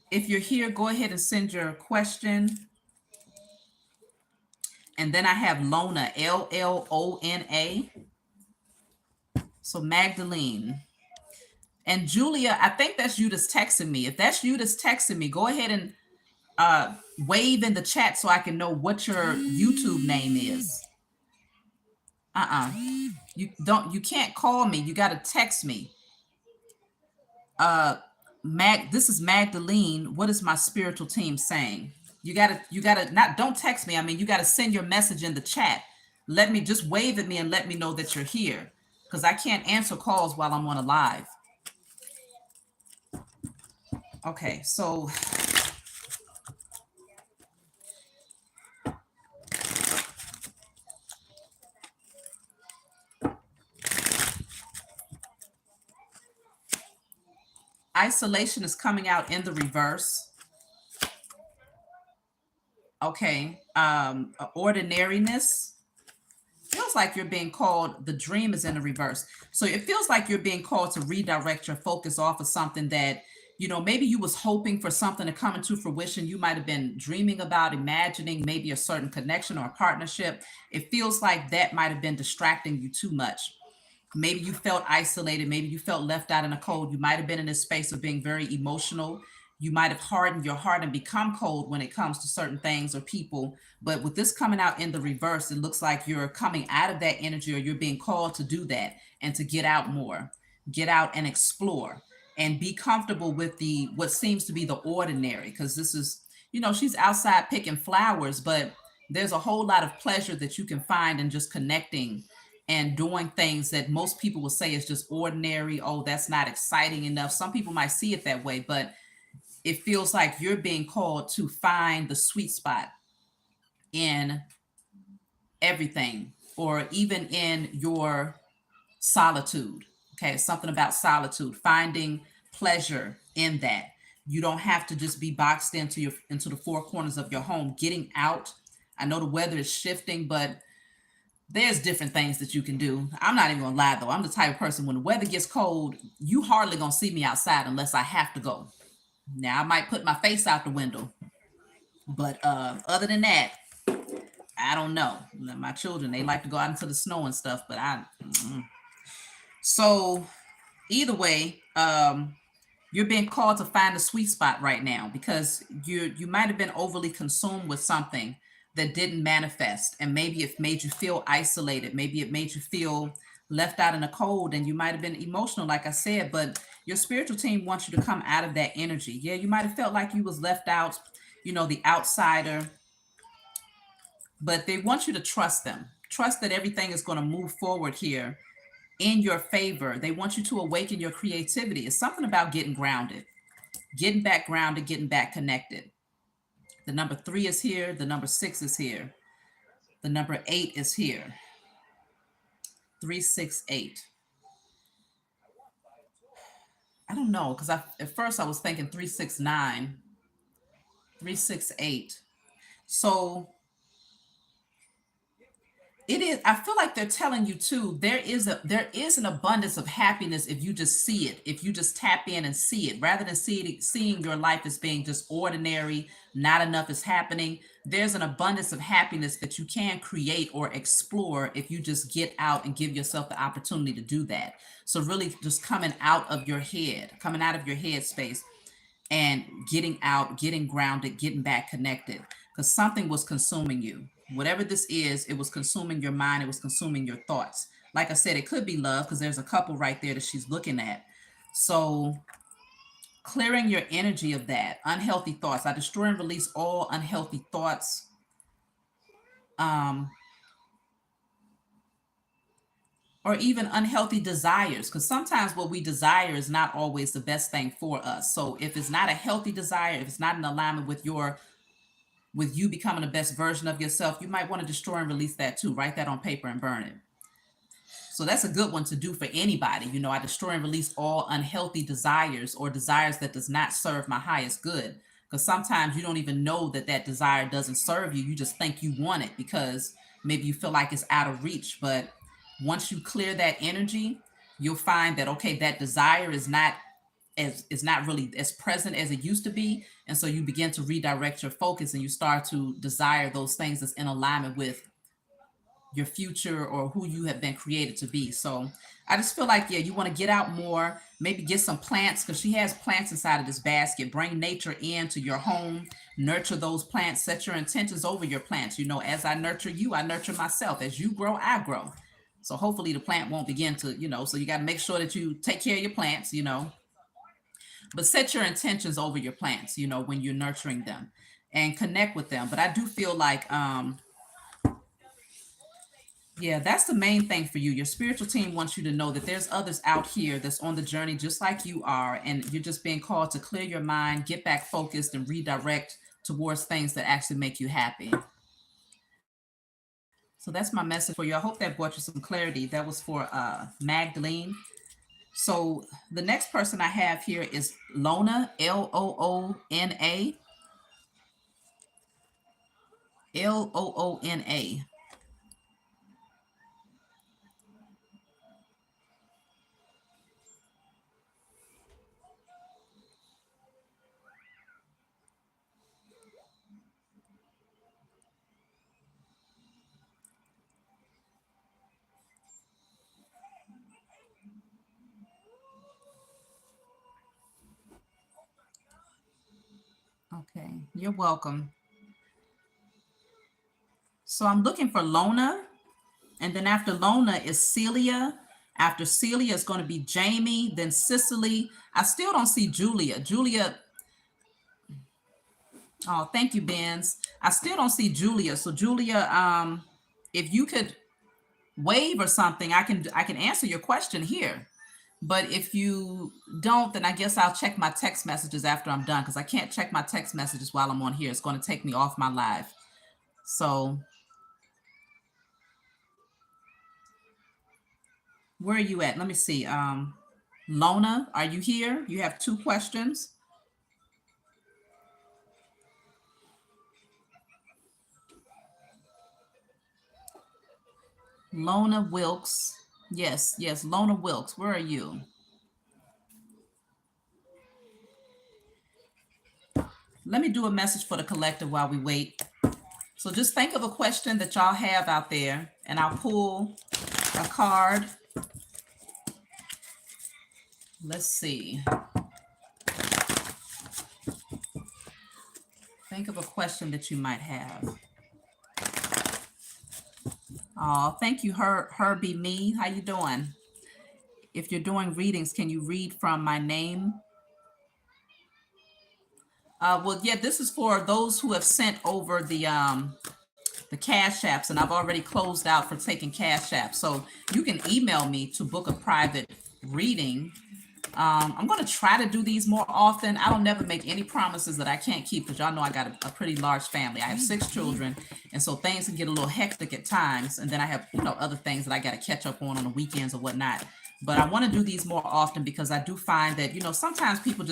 If you're here, go ahead and send your question. And then I have Lona, L-L-O-N-A. So Magdalene. And Julia, I think that's you that's texting me. If that's you that's texting me, go ahead and wave in the chat so I can know what your YouTube name is. You can't call me. You got to text me. This is Magdalene. What is my spiritual team saying? You gotta not, don't text me. I mean, you gotta send your message in the chat. Let me just wave at me and let me know that you're here, because I can't answer calls while I'm on a live. Okay, so isolation is coming out in the reverse. Okay, ordinariness. Feels like you're being called, the dream is in the reverse. So it feels like you're being called to redirect your focus off of something that, maybe you was hoping for something to come into fruition. You might have been dreaming about, imagining maybe a certain connection or a partnership. It feels like that might have been distracting you too much. Maybe you felt isolated. Maybe you felt left out in the cold. You might have been in this space of being very emotional. You might have hardened your heart and become cold when it comes to certain things or people. But with this coming out in the reverse, it looks like you're coming out of that energy, or you're being called to do that and to get out more, get out and explore and be comfortable with what seems to be the ordinary. Because this is, she's outside picking flowers, but there's a whole lot of pleasure that you can find in just connecting and doing things that most people will say is just ordinary. Oh, that's not exciting enough. Some people might see it that way, but it feels like you're being called to find the sweet spot in everything, or even in your solitude. Okay, something about solitude, finding pleasure in that. You don't have to just be boxed into the four corners of your home. Getting out. I know the weather is shifting, but there's different things that you can do. I'm not even gonna lie though. I'm the type of person, when the weather gets cold, you hardly gonna see me outside unless I have to go. Now I might put my face out the window, but other than that, I don't know. My children, they like to go out into the snow and stuff, but so either way, you're being called to find a sweet spot right now, because you might have been overly consumed with something that didn't manifest, and maybe it made you feel isolated. Maybe it made you feel left out in the cold, and you might have been emotional, like I said, but your spiritual team wants you to come out of that energy. Yeah, you might have felt like you was left out, the outsider, but they want you to trust them. Trust that everything is going to move forward here in your favor. They want you to awaken your creativity. It's something about getting grounded, getting back grounded, getting back connected. The number 3 is here. The number 6 is here. The number 8 is here. 368. I don't know, because at first I was thinking 369, 368. So it is, I feel like they're telling you too, there is an abundance of happiness if you just see it, if you just tap in and see it, rather than seeing your life as being just ordinary, not enough is happening. There's an abundance of happiness that you can create or explore if you just get out and give yourself the opportunity to do that. So really just coming out of your head space, and getting out, getting grounded, getting back connected, because something was consuming you. Whatever this is, it was consuming your mind. It was consuming your thoughts. Like I said, it could be love, because there's a couple right there that she's looking at. So clearing your energy of that unhealthy thoughts. I destroy and release all unhealthy thoughts. Or even unhealthy desires, because sometimes what we desire is not always the best thing for us. So if it's not a healthy desire, if it's not in alignment with you becoming the best version of yourself, you might want to destroy and release that too. Write that on paper and burn it. So that's a good one to do for anybody. I destroy and release all unhealthy desires, or desires that does not serve my highest good. Because sometimes you don't even know that desire doesn't serve you. You just think you want it because maybe you feel like it's out of reach. But once you clear that energy, you'll find that, okay, that desire is not as is not really as present as it used to be. And so you begin to redirect your focus and you start to desire those things that's in alignment with your future or who you have been created to be. So I just feel like, yeah, you want to get out more, maybe get some plants because she has plants inside of this basket. Bring nature into your home, nurture those plants, set your intentions over your plants. You know, as I nurture you, I nurture myself. As you grow, I grow. So hopefully the plant won't begin to, so you got to make sure that you take care of your plants, but set your intentions over your plants, when you're nurturing them and connect with them. But I do feel like, yeah, that's the main thing for you. Your spiritual team wants you to know that there's others out here that's on the journey just like you are, and you're just being called to clear your mind, get back focused, and redirect towards things that actually make you happy. So that's my message for you. I hope that brought you some clarity. That was for Magdalene. So the next person I have here is Lona, Loona, Loona. Okay, you're welcome. So I'm looking for Lona, and then after Lona is Celia. After Celia is going to be Jamie, then Cicely. I still don't see Julia. Oh, thank you, Benz. I still don't see Julia. So Julia, if you could wave or something, I can answer your question here. But if you don't, then I guess I'll check my text messages after I'm done because I can't check my text messages while I'm on here. It's going to take me off my live. So where are you at? Let me see. Lona, are you here? You have two questions. Lona Wilkes. Yes, yes, Lona Wilkes. Where are you? Let me do a message for the collective while we wait. So just think of a question that y'all have out there, and I'll pull a card. Let's see. Think of a question that you might have. Oh, thank you, Herbie Me. How you doing? If you're doing readings, can you read from my name? Well, yeah, this is for those who have sent over the cash apps, and I've already closed out for taking cash apps. So you can email me to book a private reading. I'm going to try to do these more often. I don't never make any promises that I can't keep because y'all know I got a pretty large family. I have 6 children, and so things can get a little hectic at times. And then I have other things that I got to catch up on the weekends or whatnot. But I want to do these more often because I do find that sometimes people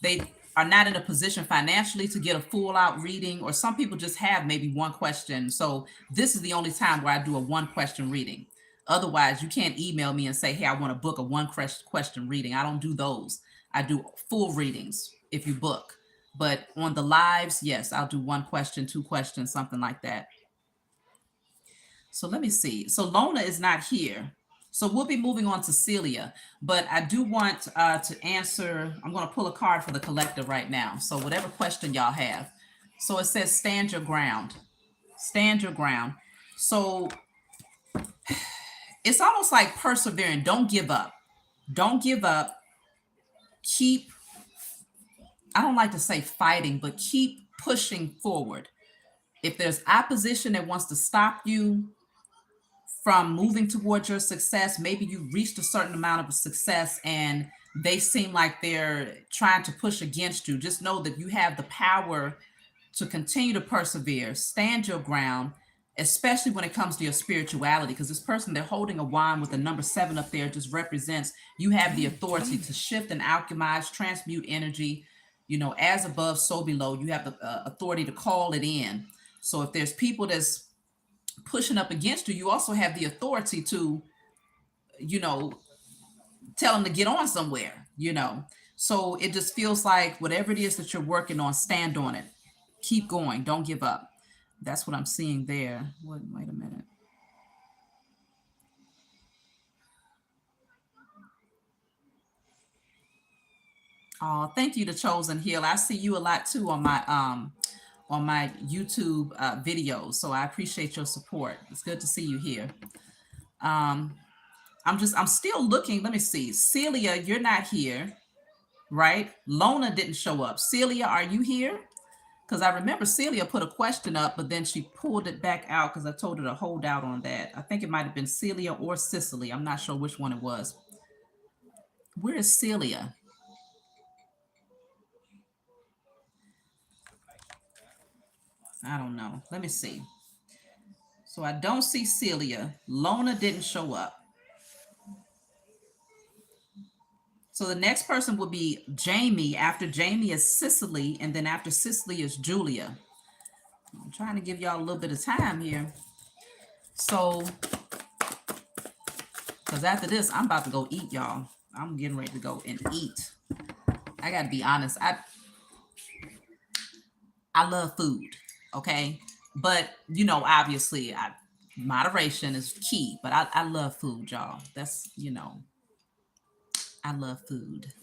they are not in a position financially to get a full out reading, or some people just have maybe one question. So this is the only time where I do a one question reading. Otherwise, you can't email me and say, hey, I want to book a one question reading. I don't do those. I do full readings if you book. But on the lives, yes, I'll do one question, two questions, something like that. So let me see. So Lona is not here. So we'll be moving on to Celia. But I do want to answer. I'm going to pull a card for the collective right now. So whatever question y'all have. So it says, stand your ground. Stand your ground. So it's almost like persevering. Don't give up. Don't give up. Keep, I don't like to say fighting, but keep pushing forward. If there's opposition that wants to stop you from moving towards your success, maybe you reached a certain amount of success and they seem like they're trying to push against you, just know that you have the power to continue to persevere, stand your ground, especially when it comes to your spirituality. Because this person, they're holding a wand with the number 7 up there, just represents you have the authority to shift and alchemize, transmute energy, as above, so below. You have the authority to call it in. So if there's people that's pushing up against you, you also have the authority to, tell them to get on somewhere. So it just feels like whatever it is that you're working on, stand on it. Keep going. Don't give up. That's what I'm seeing there. Wait a minute. Oh, thank you to Chosen Hill. I see you a lot too on my YouTube videos. So I appreciate your support. It's good to see you here. I'm still looking. Let me see. Celia, you're not here, right? Lona didn't show up. Celia, are you here? Because I remember Celia put a question up, but then she pulled it back out because I told her to hold out on that. I think it might have been Celia or Cicely. I'm not sure which one it was. Where is Celia? I don't know. Let me see. So I don't see Celia. Lona didn't show up. So the next person will be Jamie. After Jamie is Cicely, and then after Cicely is Julia. I'm trying to give y'all a little bit of time here. So, because after this, I'm about to go eat, y'all. I'm getting ready to go and eat. I got to be honest. I love food, okay? But, you know, obviously, moderation is key. But I love food, y'all. That's, you know, I love food.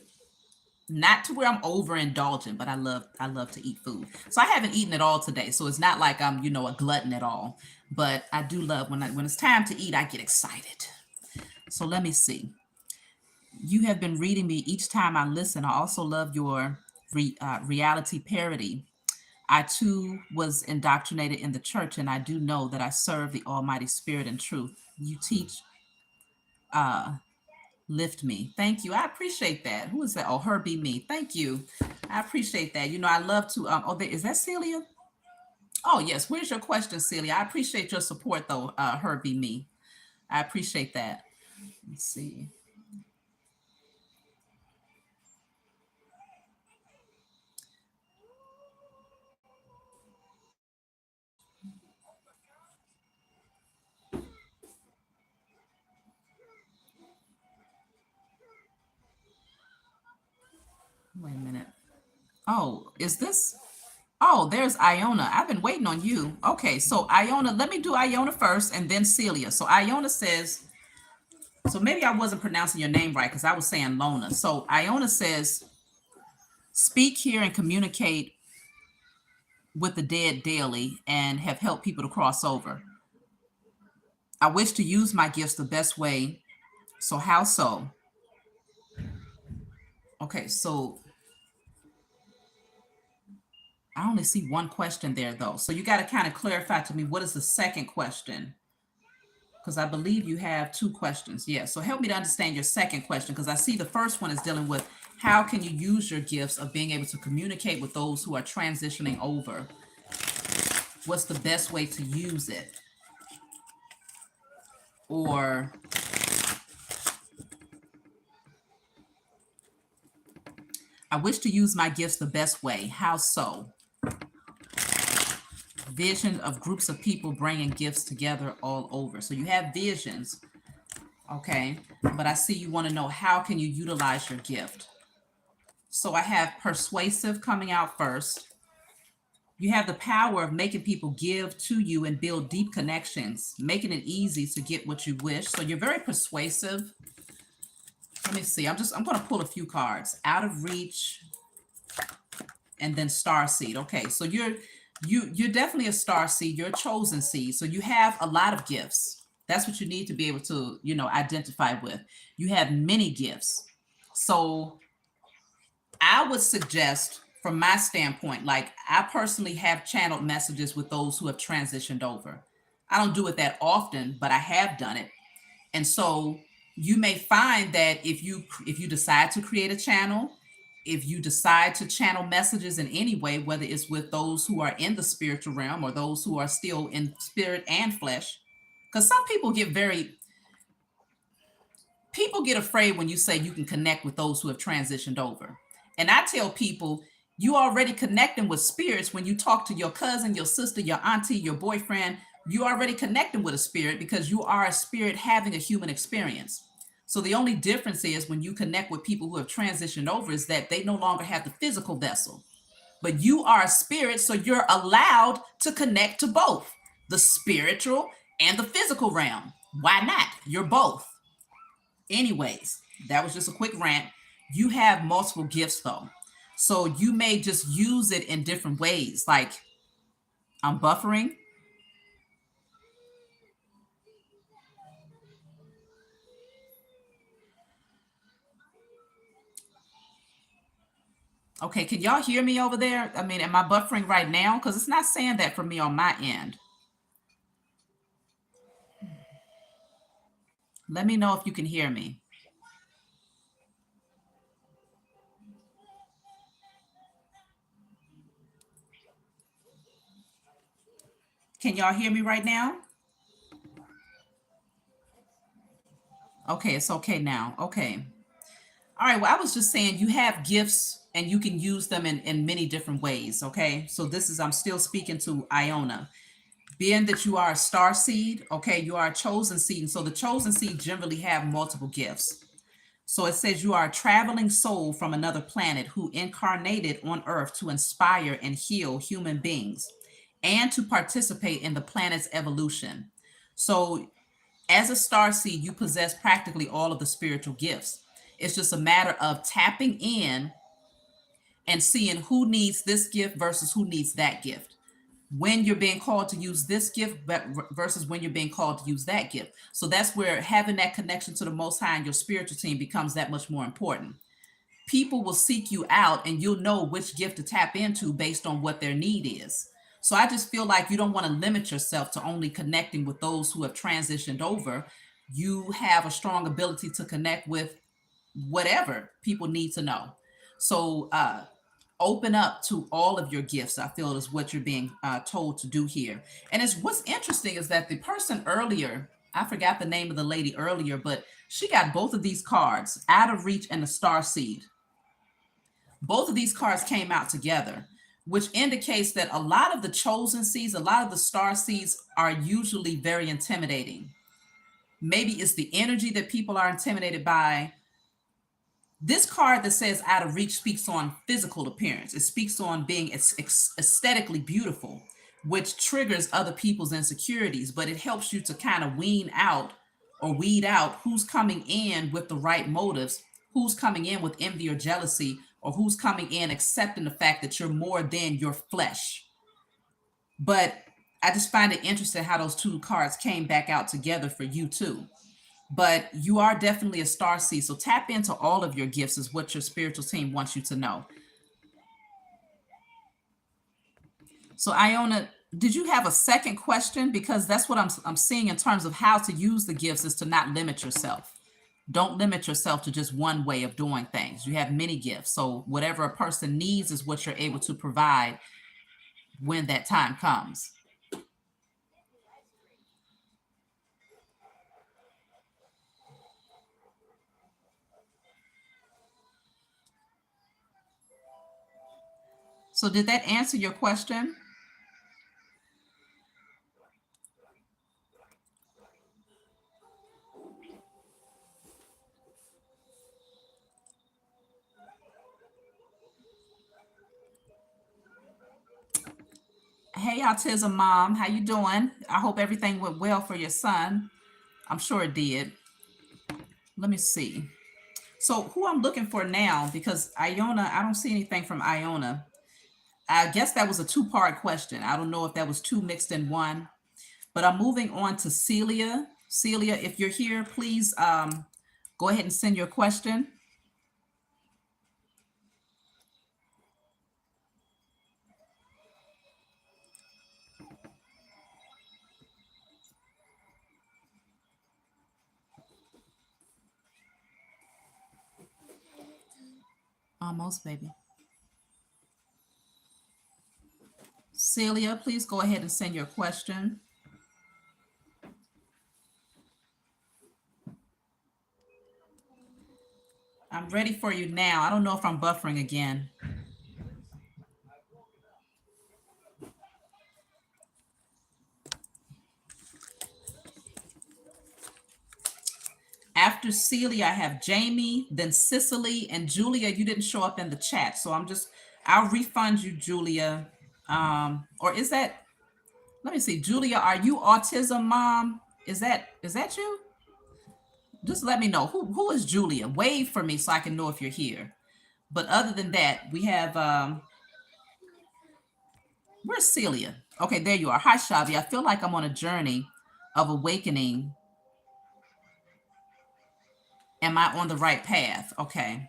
Not to where I'm overindulgent, but I love to eat food. So I haven't eaten at all today. So it's not like I'm, you know, a glutton at all. But I do love when it's time to eat, I get excited. So let me see. You have been reading me each time I listen. I also love your reality parody. I too was indoctrinated in the church, and I do know that I serve the Almighty Spirit and truth. You teach, lift me. Thank you. I appreciate that. Who is that? Oh, her be me. Thank you. I appreciate that. You know, I love to. Is that Celia? Oh yes. Where's your question, Celia? I appreciate your support, though. Her be me. I appreciate that. Let's see. Wait a minute. Oh, is this? Oh, there's Iona. I've been waiting on you. Okay, so Iona, let me do Iona first and then Celia. So Iona says, so maybe I wasn't pronouncing your name right because I was saying Lona. So Iona says, speak here and communicate with the dead daily and have helped people to cross over. I wish to use my gifts the best way. So how so? Okay, so I only see one question there though. So you got to kind of clarify to me, what is the second question? Because I believe you have two questions. Yeah. So help me to understand your second question, because I see the first one is dealing with how can you use your gifts of being able to communicate with those who are transitioning over? What's the best way to use it? Or I wish to use my gifts the best way. How so? Vision of groups of people bringing gifts together all over. So you have visions, okay? But I see you want to know how can you utilize your gift. So I have persuasive coming out first. You have the power of making people give to you and build deep connections, making it easy to get what you wish. So you're very persuasive. Let me see. I'm going to pull a few cards. Out of reach and then star seed. Okay, so you're definitely a star seed. You're a chosen seed. So you have a lot of gifts. That's what you need to be able to, you know, identify with. You have many gifts. So I would suggest, from my standpoint, like I personally have channeled messages with those who have transitioned over. I don't do it that often, but I have done it. And so you may find that if you decide to create a channel, if you decide to channel messages in any way, whether it's with those who are in the spiritual realm or those who are still in spirit and flesh, because some people get afraid when you say you can connect with those who have transitioned over. And I tell people, you already connecting with spirits when you talk to your cousin, your sister, your auntie, your boyfriend. You already connecting with a spirit because you are a spirit having a human experience. So the only difference is when you connect with people who have transitioned over is that they no longer have the physical vessel, but you are a spirit. So you're allowed to connect to both the spiritual and the physical realm. Why not? You're both. Anyways, that was just a quick rant. You have multiple gifts though. So you may just use it in different ways. Like I'm buffering. Okay, can y'all hear me over there? I mean, am I buffering right now? Because it's not saying that for me on my end. Let me know if you can hear me. Can y'all hear me right now? Okay, it's okay now. Okay. All right. Well, I was just saying you have gifts and you can use them in many different ways. Okay. So this is, I'm still speaking to Iona. Being that you are a star seed, okay, you are a chosen seed. And so the chosen seed generally have multiple gifts. So it says you are a traveling soul from another planet who incarnated on Earth to inspire and heal human beings and to participate in the planet's evolution. So as a star seed, you possess practically all of the spiritual gifts. It's just a matter of tapping in and seeing who needs this gift versus who needs that gift. When you're being called to use this gift versus when you're being called to use that gift. So that's where having that connection to the Most High and your spiritual team becomes that much more important. People will seek you out and you'll know which gift to tap into based on what their need is. So I just feel like you don't want to limit yourself to only connecting with those who have transitioned over. You have a strong ability to connect with whatever people need to know. So open up to all of your gifts, I feel, is what you're being told to do here. And it's what's interesting is that the person earlier, I forgot the name of the lady earlier, but she got both of these cards, Out of Reach and the Star Seed. Both of these cards came out together, which indicates that a lot of the chosen seeds, a lot of the star seeds are usually very intimidating. Maybe it's the energy that people are intimidated by. This card that says Out of Reach speaks on physical appearance. It speaks on being aesthetically beautiful, which triggers other people's insecurities, but it helps you to kind of weed out who's coming in with the right motives, who's coming in with envy or jealousy, or who's coming in accepting the fact that you're more than your flesh. But I just find it interesting how those two cards came back out together for you too. But you are definitely a star seed. So tap into all of your gifts is what your spiritual team wants you to know. So Iona, did you have a second question? Because that's what I'm seeing in terms of how to use the gifts is to not limit yourself. Don't limit yourself to just one way of doing things. You have many gifts. So whatever a person needs is what you're able to provide when that time comes. So did that answer your question? Hey, Autism Mom, how you doing? I hope everything went well for your son. I'm sure it did. Let me see. So who I'm looking for now, because Iona, I don't see anything from Iona. I guess that was a two-part question. I don't know if that was two mixed in one, but I'm moving on to Celia. Celia, if you're here, please go ahead and send your question. Almost, baby. Celia, please go ahead and send your question. I'm ready for you now. I don't know if I'm buffering again. After Celia, I have Jamie, then Cicely, and Julia. You didn't show up in the chat, so I'll refund you, Julia. Or is that? Let me see, Julia. Are you autism mom? Is that you? Just let me know who is Julia. Wave for me so I can know if you're here. But other than that, we have where's Celia? Okay, there you are. Hi, Shavi. I feel like I'm on a journey of awakening. Am I on the right path? Okay.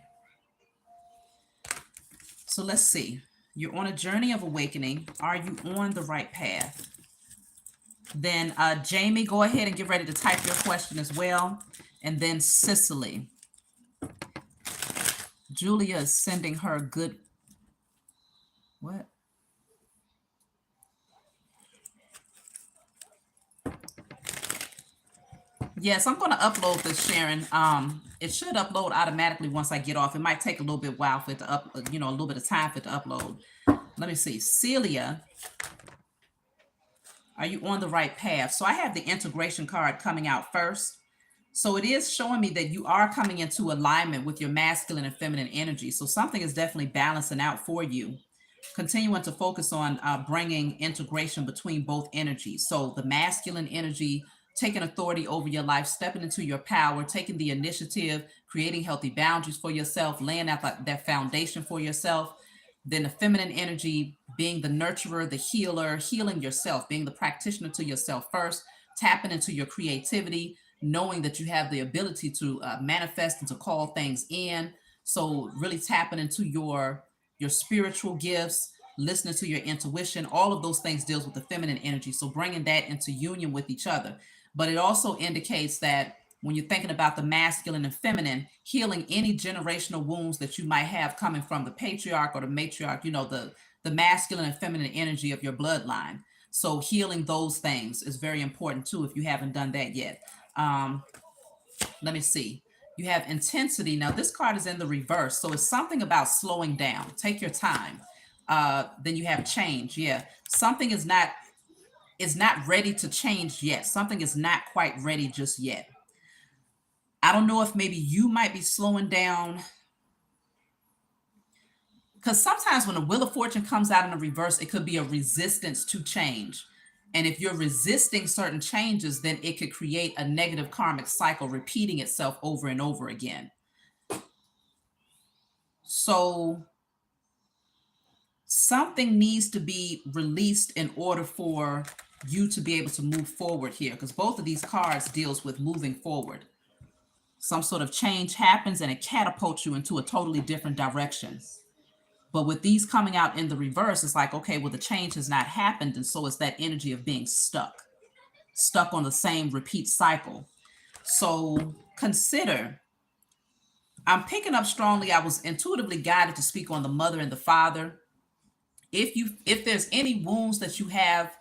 So let's see. You're on a journey of awakening. Are you on the right path? Then Jamie, go ahead and get ready to type your question as well. And then Cicely. Julia is sending her good. What? Yes, I'm going to upload this, Sharon. It should upload automatically once I get off. It might take a little bit while for it to a little bit of time for it to upload. Let me see. Celia, are you on the right path? So I have the integration card coming out first. So it is showing me that you are coming into alignment with your masculine and feminine energy. So something is definitely balancing out for you. Continuing to focus on bringing integration between both energies. So the masculine energy, taking authority over your life, stepping into your power, taking the initiative, creating healthy boundaries for yourself, laying out that foundation for yourself. Then the feminine energy, being the nurturer, the healer, healing yourself, being the practitioner to yourself first, tapping into your creativity, knowing that you have the ability to manifest and to call things in. So really tapping into your spiritual gifts, listening to your intuition, all of those things deals with the feminine energy. So bringing that into union with each other. But it also indicates that when you're thinking about the masculine and feminine, healing any generational wounds that you might have coming from the patriarch or the matriarch, the masculine and feminine energy of your bloodline. So healing those things is very important too, if you haven't done that yet. Let me see. You have intensity. Now this card is in the reverse. So it's something about slowing down. Take your time. Then you have change. Yeah. Something is not ready to change yet. Something is not quite ready just yet. I don't know if maybe you might be slowing down, because sometimes when the Wheel of Fortune comes out in the reverse, it could be a resistance to change. And if you're resisting certain changes, then it could create a negative karmic cycle repeating itself over and over again. So something needs to be released in order for you to be able to move forward here, because both of these cards deals with moving forward. Some sort of change happens and it catapults you into a totally different direction. But with these coming out in the reverse, it's like, okay, well, the change has not happened. And so it's that energy of being stuck on the same repeat cycle. So consider, I'm picking up strongly, I was intuitively guided to speak on the mother and the father. If there's any wounds that you have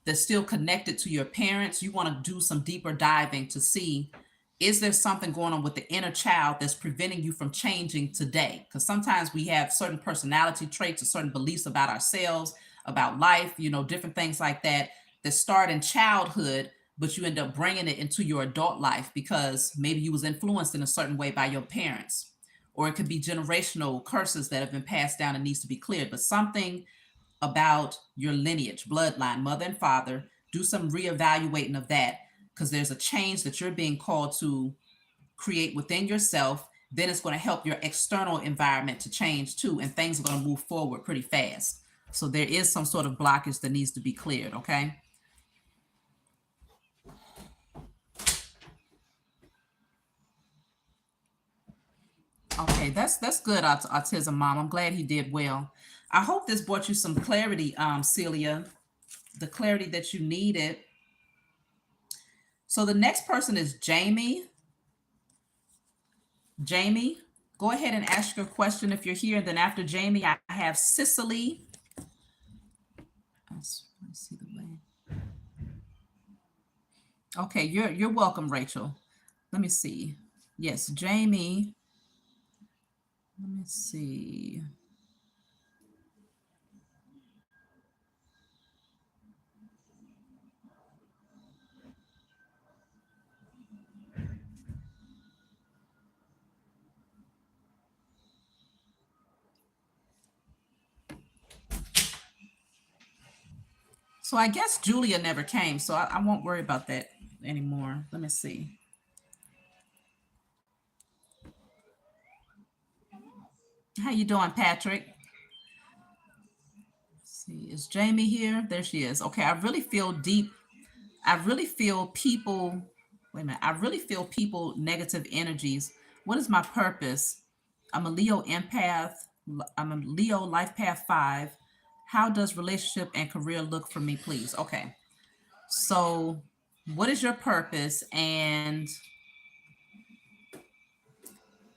that's still connected to your parents, you want to do some deeper diving to see, is there something going on with the inner child that's preventing you from changing today? Because sometimes we have certain personality traits or certain beliefs about ourselves, about life, different things like that start in childhood, but you end up bringing it into your adult life because maybe you was influenced in a certain way by your parents. Or it could be generational curses that have been passed down and needs to be cleared. But something about your lineage, bloodline, mother and father, do some reevaluating of that, because there's a change that you're being called to create within yourself. Then it's going to help your external environment to change too, and things are going to move forward pretty fast. So there is some sort of blockage that needs to be cleared, okay? Okay, that's good, Autism Mom. I'm glad he did well. I hope this brought you some clarity, Celia, the clarity that you needed. So the next person is Jamie. Jamie, go ahead and ask your question if you're here. And then after Jamie, I have Cicely. Let's see the way. Okay, you're welcome, Rachel. Let me see. Yes, Jamie. Let me see. So I guess Julia never came, so I won't worry about that anymore. Let me see. How you doing, Patrick? Let's see, is Jamie here? There she is. Okay, I really feel deep. I really feel people. Wait a minute. I really feel people negative energies. What is my purpose? I'm a Leo empath. I'm a Leo life path 5. How does relationship and career look for me, please? Okay. So, what is your purpose? And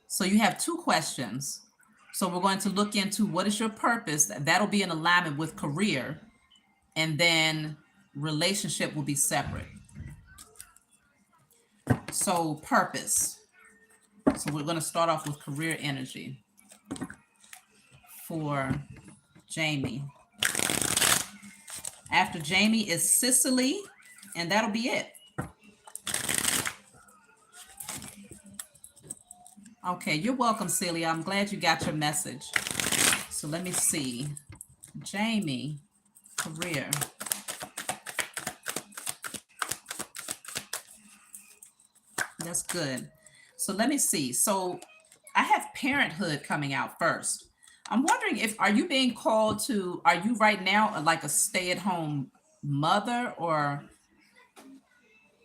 so you have 2 questions. So we're going to look into what is your purpose. That'll be in alignment with career, and then relationship will be separate. So purpose. So we're going to start off with career energy for Jamie. After Jamie is Cicely, and that'll be it. Okay, you're welcome, Celia. I'm glad you got your message. So let me see. Jamie, career. That's good. So let me see. So I have parenthood coming out first. I'm wondering are you being called to, are you right now like a stay-at-home mother, or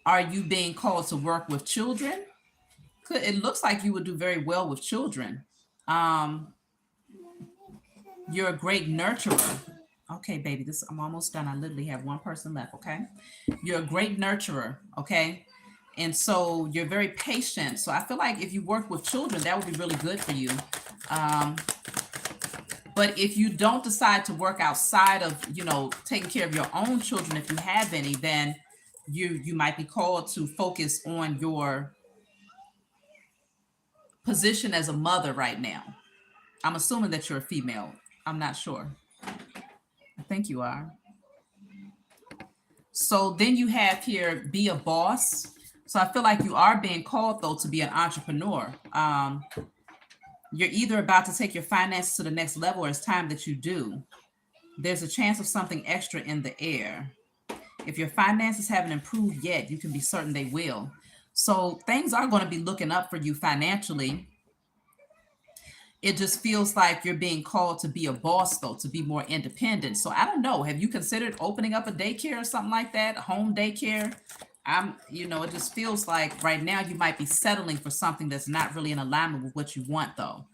are you being called to work with children? It looks like you would do very well with children. You're a great nurturer. Okay, baby, I'm almost done. I literally have one person left, okay? You're a great nurturer, okay? And so you're very patient. So I feel like if you work with children, that would be really good for you. But if you don't decide to work outside of, taking care of your own children, if you have any, then you might be called to focus on your position as a mother right now. I'm assuming that you're a female. I'm not sure. I think you are. So then you have here, be a boss. So I feel like you are being called, though, to be an entrepreneur. You're either about to take your finances to the next level, or it's time that you do. There's a chance of something extra in the air. If your finances haven't improved yet, you can be certain they will. So things are going to be looking up for you financially. It just feels like you're being called to be a boss, though, to be more independent. So I don't know. Have you considered opening up a daycare or something like that? A home daycare? It just feels like right now you might be settling for something that's not really in alignment with what you want, though.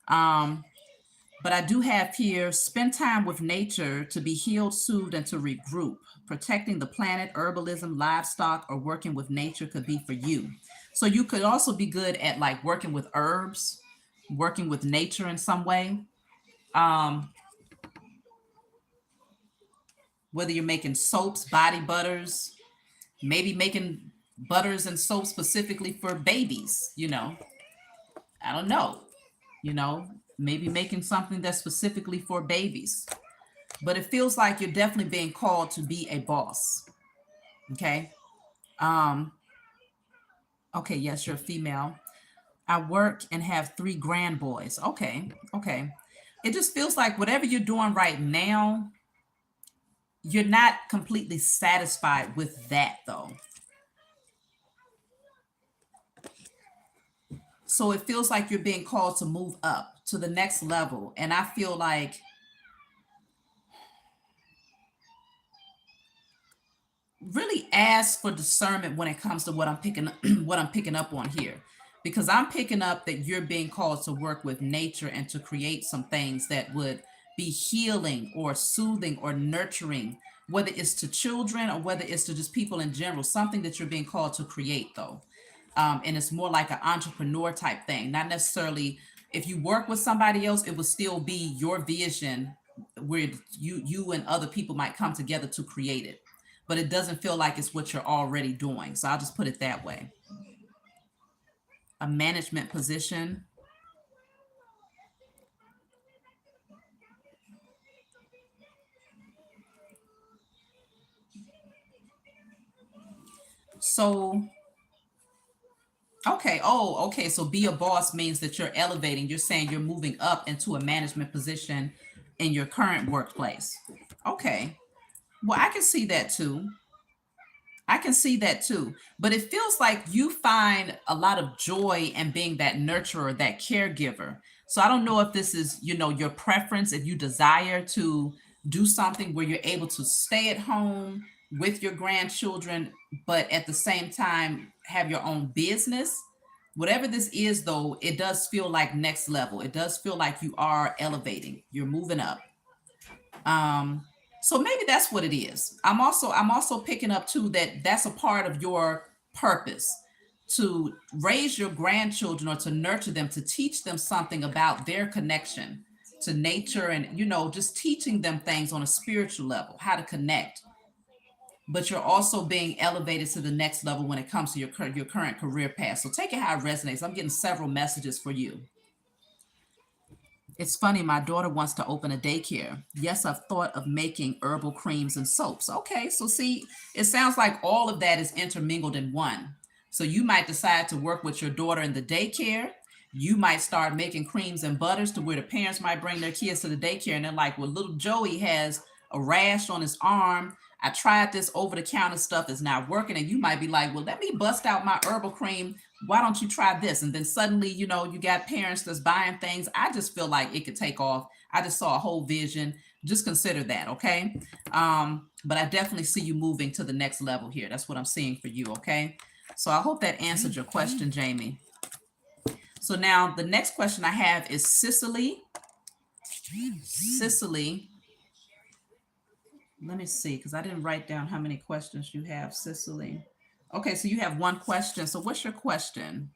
But I do have here, spend time with nature to be healed, soothed, and to regroup. Protecting the planet, herbalism, livestock, or working with nature could be for you. So you could also be good at like working with herbs, working with nature in some way. Whether you're making soaps, body butters, maybe making butters and soap specifically for babies, I don't know, maybe making something that's specifically for babies. But it feels like you're definitely being called to be a boss. Okay. Okay, yes, you're a female. I work and have 3 grand boys. Okay. It just feels like whatever you're doing right now, you're not completely satisfied with that, though. So it feels like you're being called to move up to the next level. And I feel like really ask for discernment when it comes to what I'm picking up on here, because I'm picking up that you're being called to work with nature and to create some things that would be healing or soothing or nurturing, whether it's to children or whether it's to just people in general, something that you're being called to create, though. And it's more like an entrepreneur type thing, not necessarily if you work with somebody else, it will still be your vision where you and other people might come together to create it. But it doesn't feel like it's what you're already doing. So I'll just put it that way. A management position. So, okay. Oh, okay. So be a boss means that you're elevating. You're saying you're moving up into a management position in your current workplace. Okay. Well, I can see that too. I can see that too. But it feels like you find a lot of joy in being that nurturer, that caregiver. So I don't know if this is, your preference, if you desire to do something where you're able to stay at home with your grandchildren, but at the same time have your own business. Whatever this is, though, it does feel like next level. It does feel like you are elevating, you're moving up. Um, so maybe that's what it is. I'm also picking up too that that's a part of your purpose to raise your grandchildren or to nurture them, to teach them something about their connection to nature and just teaching them things on a spiritual level, how to connect. But you're also being elevated to the next level when it comes to your current career path. So take it how it resonates. I'm getting several messages for you. It's funny, my daughter wants to open a daycare. Yes, I've thought of making herbal creams and soaps. Okay, so see, it sounds like all of that is intermingled in one. So you might decide to work with your daughter in the daycare. You might start making creams and butters to where the parents might bring their kids to the daycare and they're like, well, little Joey has a rash on his arm. I tried this over the counter stuff, it's not working. And you might be like, well, let me bust out my herbal cream. Why don't you try this? And then suddenly, you got parents that's buying things. I just feel like it could take off. I just saw a whole vision. Just consider that, okay? But I definitely see you moving to the next level here. That's what I'm seeing for you, okay? So I hope that answered your question, Jamie. So now the next question I have is Cicely. Cicely. Let me see, because I didn't write down how many questions you have, Cicely. Okay, so you have one question. So what's your question?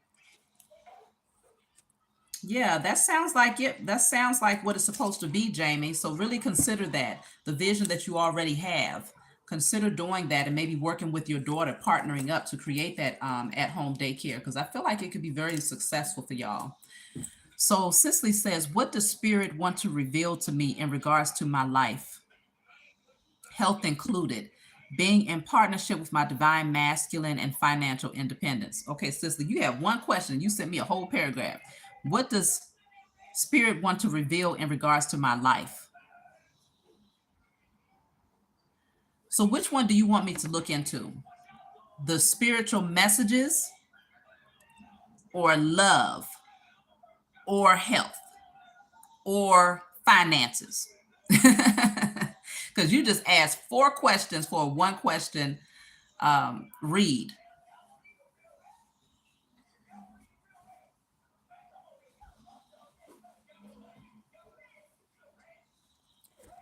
Yeah, that sounds like it. That sounds like what it's supposed to be, Jamie. So really consider that the vision that you already have. Consider doing that and maybe working with your daughter, partnering up to create that at-home daycare, because I feel like it could be very successful for y'all. So Cicely says, what does Spirit want to reveal to me in regards to my life, health included, being in partnership with my divine masculine and financial independence? Okay, Cicely, you have one question. You sent me a whole paragraph. What does Spirit want to reveal in regards to my life? So which one do you want me to look into? The spiritual messages, or love, or health, or finances? Because you just asked 4 questions for a 1 question read.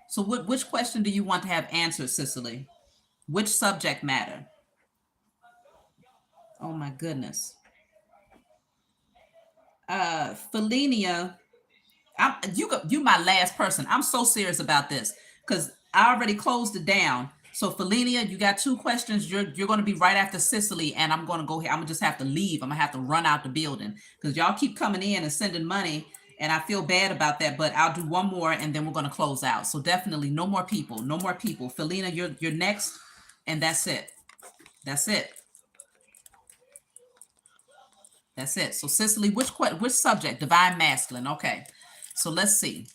So which question do you want to have answered, Cicely? Which subject matter? Oh my goodness. Fulinia, you my last person. I'm so serious about this because I already closed it down. So Fulinia, you got 2 questions. You're going to be right after Cicely, and I'm going to go here. I'm gonna just have to leave. I'm gonna have to run out the building because y'all keep coming in and sending money, and I feel bad about that. But I'll do one more, and then we're going to close out. So definitely no more people. No more people. Felina, you're next, and that's it. That's it. That's it. So Cicely, which subject? Divine masculine. Okay. So let's see.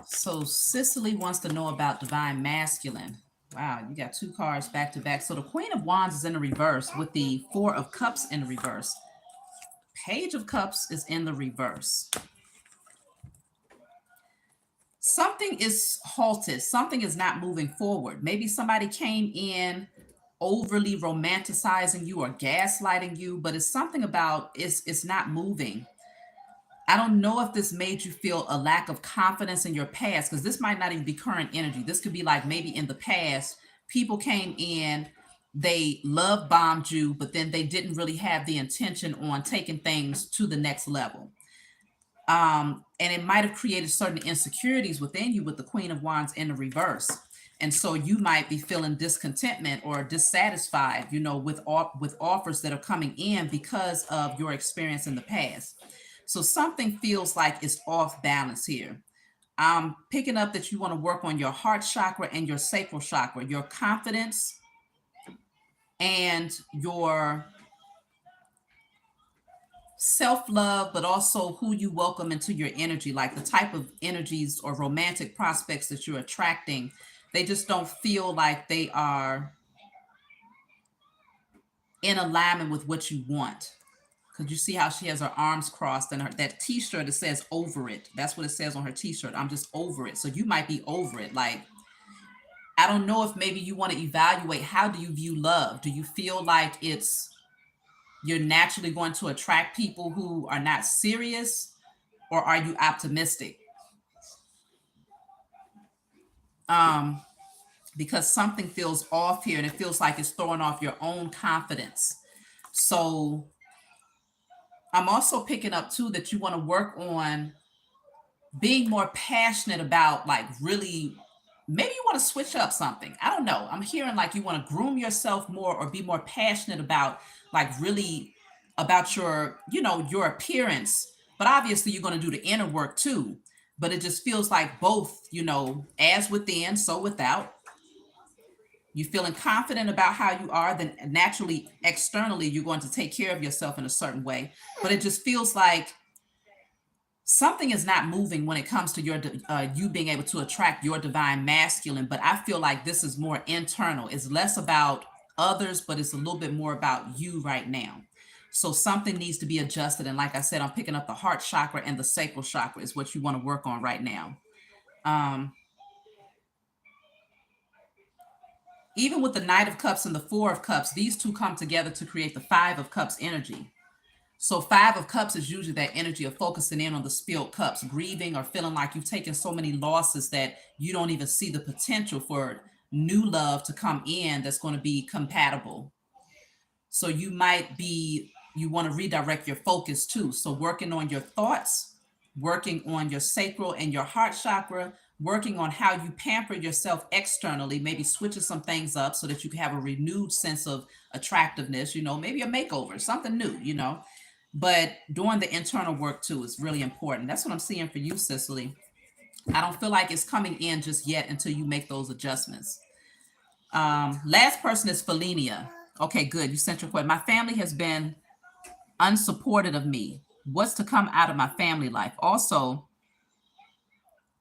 So Cicely wants to know about divine masculine. Wow, you got 2 cards back to back. So the Queen of Wands is in the reverse with the 4 of Cups in the reverse. Page of Cups is in the reverse. Something is halted. Something is not moving forward. Maybe somebody came in overly romanticizing you or gaslighting you, but it's something about it's not moving. I don't know if this made you feel a lack of confidence in your past, because this might not even be current energy. This could be like maybe in the past, people came in, they love bombed you, but then they didn't really have the intention on taking things to the next level. And it might have created certain insecurities within you with the Queen of Wands in the reverse. And so you might be feeling discontentment or dissatisfied, with offers that are coming in because of your experience in the past. So something feels like it's off balance here. I'm picking up that you want to work on your heart chakra and your sacral chakra, your confidence and your self-love, but also who you welcome into your energy, like the type of energies or romantic prospects that you're attracting. They just don't feel like they are in alignment with what you want. Because you see how she has her arms crossed and that t-shirt, it says over it. That's what it says on her t-shirt. I'm just over it. So you might be over it. Like, I don't know if maybe you want to evaluate, how do you view love? Do you feel like you're naturally going to attract people who are not serious, or are you optimistic? Because something feels off here, and it feels like it's throwing off your own confidence. So I'm also picking up too that you want to work on being more passionate about, like, really, maybe you want to switch up something. I don't know. I'm hearing like you want to groom yourself more or be more passionate about, like, really about your appearance. But obviously you're going to do the inner work too. But it just feels like both, as within, so without. You feeling confident about how you are, then naturally, externally, you're going to take care of yourself in a certain way. But it just feels like something is not moving when it comes to you being able to attract your divine masculine. But I feel like this is more internal. It's less about others, but it's a little bit more about you right now. So something needs to be adjusted. And like I said, I'm picking up the heart chakra and the sacral chakra is what you want to work on right now. Even with the Knight of Cups and the Four of Cups, these two come together to create the Five of Cups energy. So Five of Cups is usually that energy of focusing in on the spilled cups, grieving or feeling like you've taken so many losses that you don't even see the potential for new love to come in that's going to be compatible. So you want to redirect your focus too. So working on your thoughts, working on your sacral and your heart chakra, working on how you pamper yourself externally, maybe switching some things up so that you can have a renewed sense of attractiveness, maybe a makeover, something new. But doing the internal work too is really important. That's what I'm seeing for you, Cicely. I don't feel like it's coming in just yet until you make those adjustments. Last person is Fulinia. Okay, good. You sent your question. My family has been unsupportive of me. What's to come out of my family life? Also,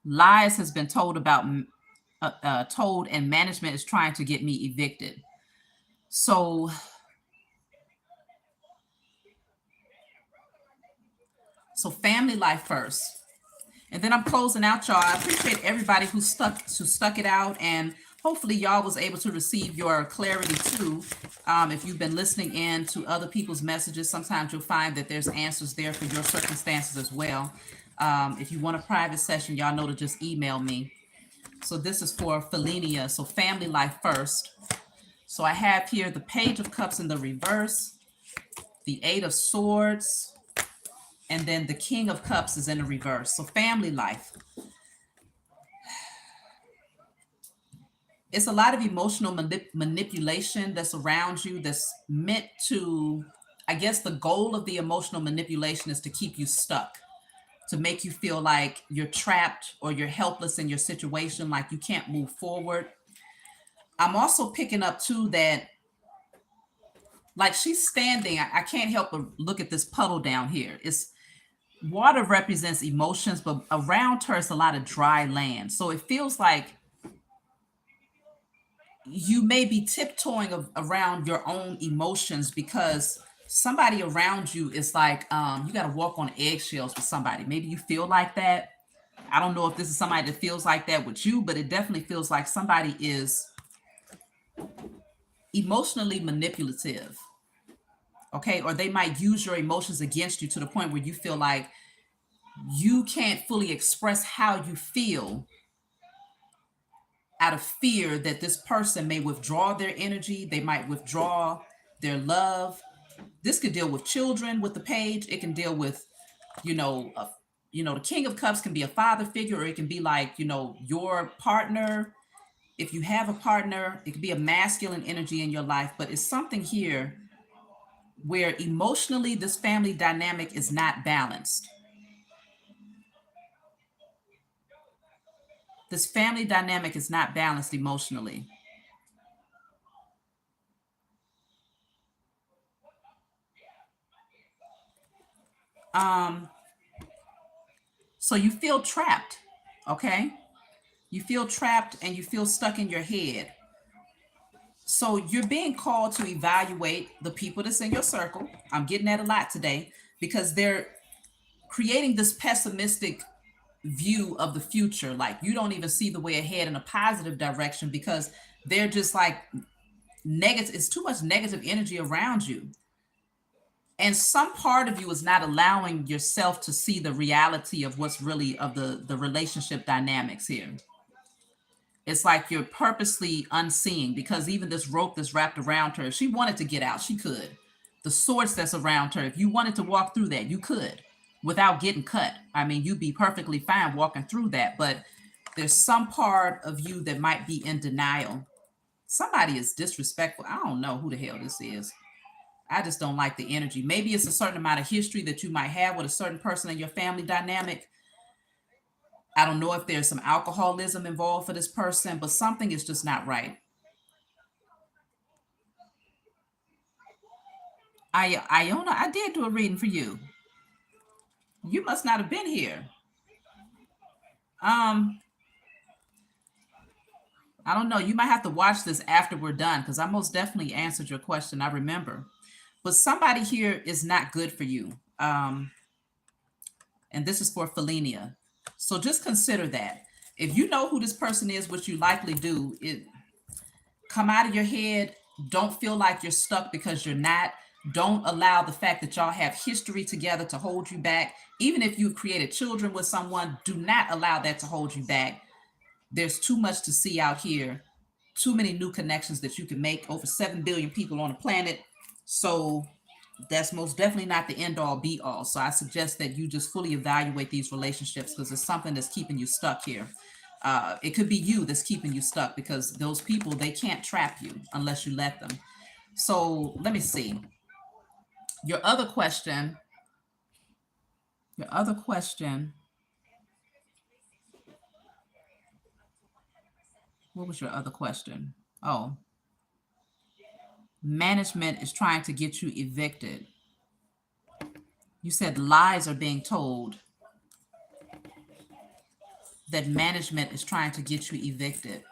lies has been told, and management is trying to get me evicted. So family life first. And then I'm closing out, y'all. I appreciate everybody who stuck it out, and hopefully y'all was able to receive your clarity too. If you've been listening in to other people's messages, sometimes you'll find that there's answers there for your circumstances as well. If you want a private session, y'all know to just email me. So this is for Fulinia. So family life first. So I have here the Page of Cups in the reverse, the Eight of Swords, and then the King of Cups is in the reverse. So family life. It's a lot of emotional manipulation that's around you that's meant to, I guess the goal of the emotional manipulation is to keep you stuck, to make you feel like you're trapped or you're helpless in your situation, like you can't move forward. I'm also picking up too that, like, she's standing, I can't help but look at this puddle down here. It's water represents emotions, but around her it's a lot of dry land. So it feels like you may be tiptoeing around your own emotions because somebody around you is like, you got to walk on eggshells with somebody. Maybe you feel like that. I don't know if this is somebody that feels like that with you, but it definitely feels like somebody is emotionally manipulative. Okay. Or they might use your emotions against you to the point where you feel like you can't fully express how you feel out of fear that this person may withdraw their energy. They might withdraw their love. This could deal with children with the page. It can deal with, the King of Cups can be a father figure, or it can be like, your partner. If you have a partner, it could be a masculine energy in your life, but it's something here where emotionally this family dynamic is not balanced. This family dynamic is not balanced emotionally. Um, so you feel trapped, okay? You feel trapped and you feel stuck in your head. So you're being called to evaluate the people that's in your circle. I'm getting that a lot today because they're creating this pessimistic view of the future. Like you don't even see the way ahead in a positive direction because they're just like negative. It's too much negative energy around you. And some part of you is not allowing yourself to see the reality of what's really of the relationship dynamics here. It's like you're purposely unseeing because even this rope that's wrapped around her, if she wanted to get out, she could. The source that's around her, if you wanted to walk through that, you could without getting cut. I mean, you'd be perfectly fine walking through that, but there's some part of you that might be in denial. Somebody is disrespectful. I don't know who the hell this is. I just don't like the energy. Maybe it's a certain amount of history that you might have with a certain person in your family dynamic. I don't know if there's some alcoholism involved for this person, but something is just not right. Iona, I did do a reading for you. You must not have been here. Um, I don't know. You might have to watch this after we're done because I most definitely answered your question. I remember. But somebody here is not good for you. And this is for Fulinia. So just consider that. If you know who this person is, which you likely do, it come out of your head. Don't feel like you're stuck because you're not. Don't allow the fact that y'all have history together to hold you back. Even if you've created children with someone, do not allow that to hold you back. There's too much to see out here, too many new connections that you can make, over 7 billion people on the planet. So that's most definitely not the end all be all. So I suggest that you just fully evaluate these relationships because it's something that's keeping you stuck here. It could be you that's keeping you stuck because those people, they can't trap you unless you let them. So let me see. Your other question, your other question, what was your other question? Oh, management is trying to get you evicted. You said lies are being told that management is trying to get you evicted.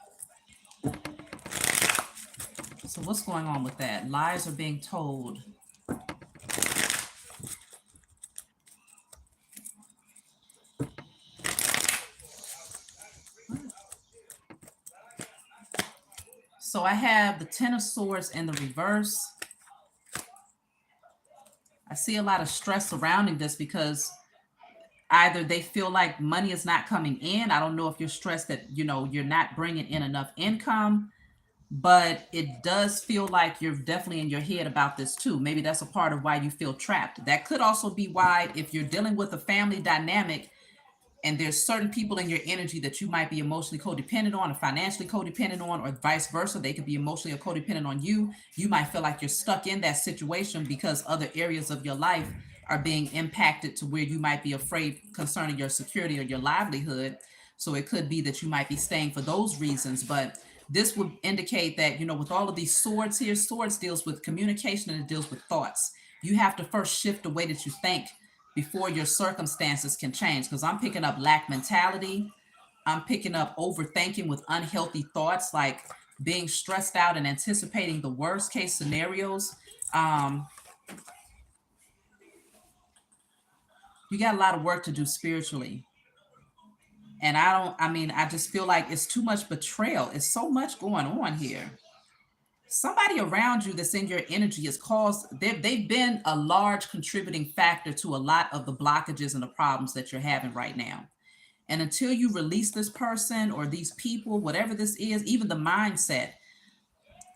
So what's going on with that? Lies are being told. So I have the Ten of Swords in the reverse. I see a lot of stress surrounding this because either they feel like money is not coming in. I don't know if you're stressed that, you're not bringing in enough income, but it does feel like you're definitely in your head about this too. Maybe that's a part of why you feel trapped. That could also be why, if you're dealing with a family dynamic and there's certain people in your energy that you might be emotionally codependent on or financially codependent on, or vice versa, they could be emotionally or codependent on you. You might feel like you're stuck in that situation because other areas of your life are being impacted to where you might be afraid concerning your security or your livelihood. So it could be that you might be staying for those reasons, but this would indicate that, with all of these swords here, swords deals with communication and it deals with thoughts. You have to first shift the way that you think before your circumstances can change. Because I'm picking up lack mentality. I'm picking up overthinking with unhealthy thoughts, like being stressed out and anticipating the worst case scenarios. You got a lot of work to do spiritually. And I just feel like it's too much betrayal. It's so much going on here. Somebody around you that's in your energy has caused, they've been a large contributing factor to a lot of the blockages and the problems that you're having right now. And until you release this person or these people, whatever this is, even the mindset,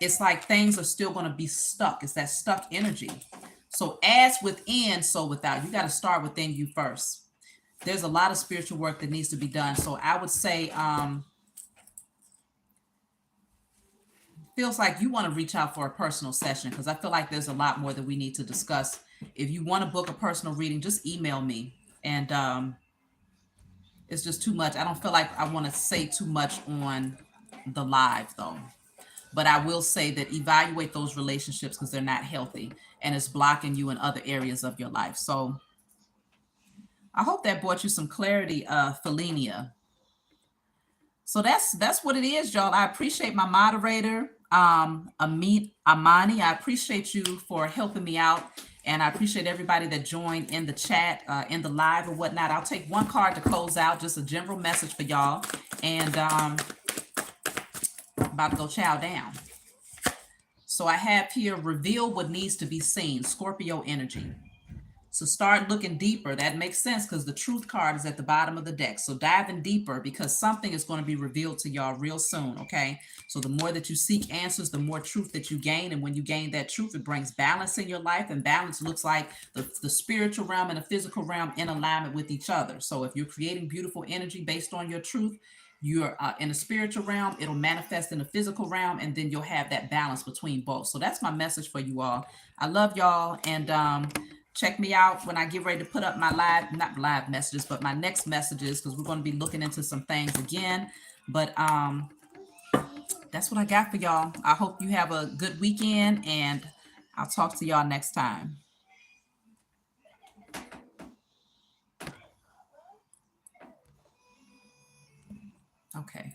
it's like things are still going to be stuck. It's that stuck energy. So as within, so without. You got to start within you first. There's a lot of spiritual work that needs to be done. So I would say, feels like you want to reach out for a personal session because I feel like there's a lot more that we need to discuss. If you want to book a personal reading, just email me. And it's just too much. I don't feel like I want to say too much on the live though. But I will say that evaluate those relationships because they're not healthy and it's blocking you in other areas of your life. So I hope that brought you some clarity, Fulinia. So that's what it is, y'all. I appreciate my moderator, Amit Amani. I appreciate you for helping me out, and I appreciate everybody that joined in the chat, in the live or whatnot. I'll take one card to close out, just a general message for y'all, and about to go chow down. So I have here, reveal what needs to be seen, Scorpio energy. So start looking deeper. That makes sense because the truth card is at the bottom of the deck. So diving deeper because something is going to be revealed to y'all real soon, okay? So the more that you seek answers, the more truth that you gain. And when you gain that truth, it brings balance in your life. And balance looks like the spiritual realm and the physical realm in alignment with each other. So if you're creating beautiful energy based on your truth, you're in the spiritual realm, it'll manifest in the physical realm, and then you'll have that balance between both. So that's my message for you all. I love y'all, and check me out when I get ready to put up my not live messages, but my next messages, because we're going to be looking into some things again. But that's what I got for y'all. I hope you have a good weekend, and I'll talk to y'all next time. Okay.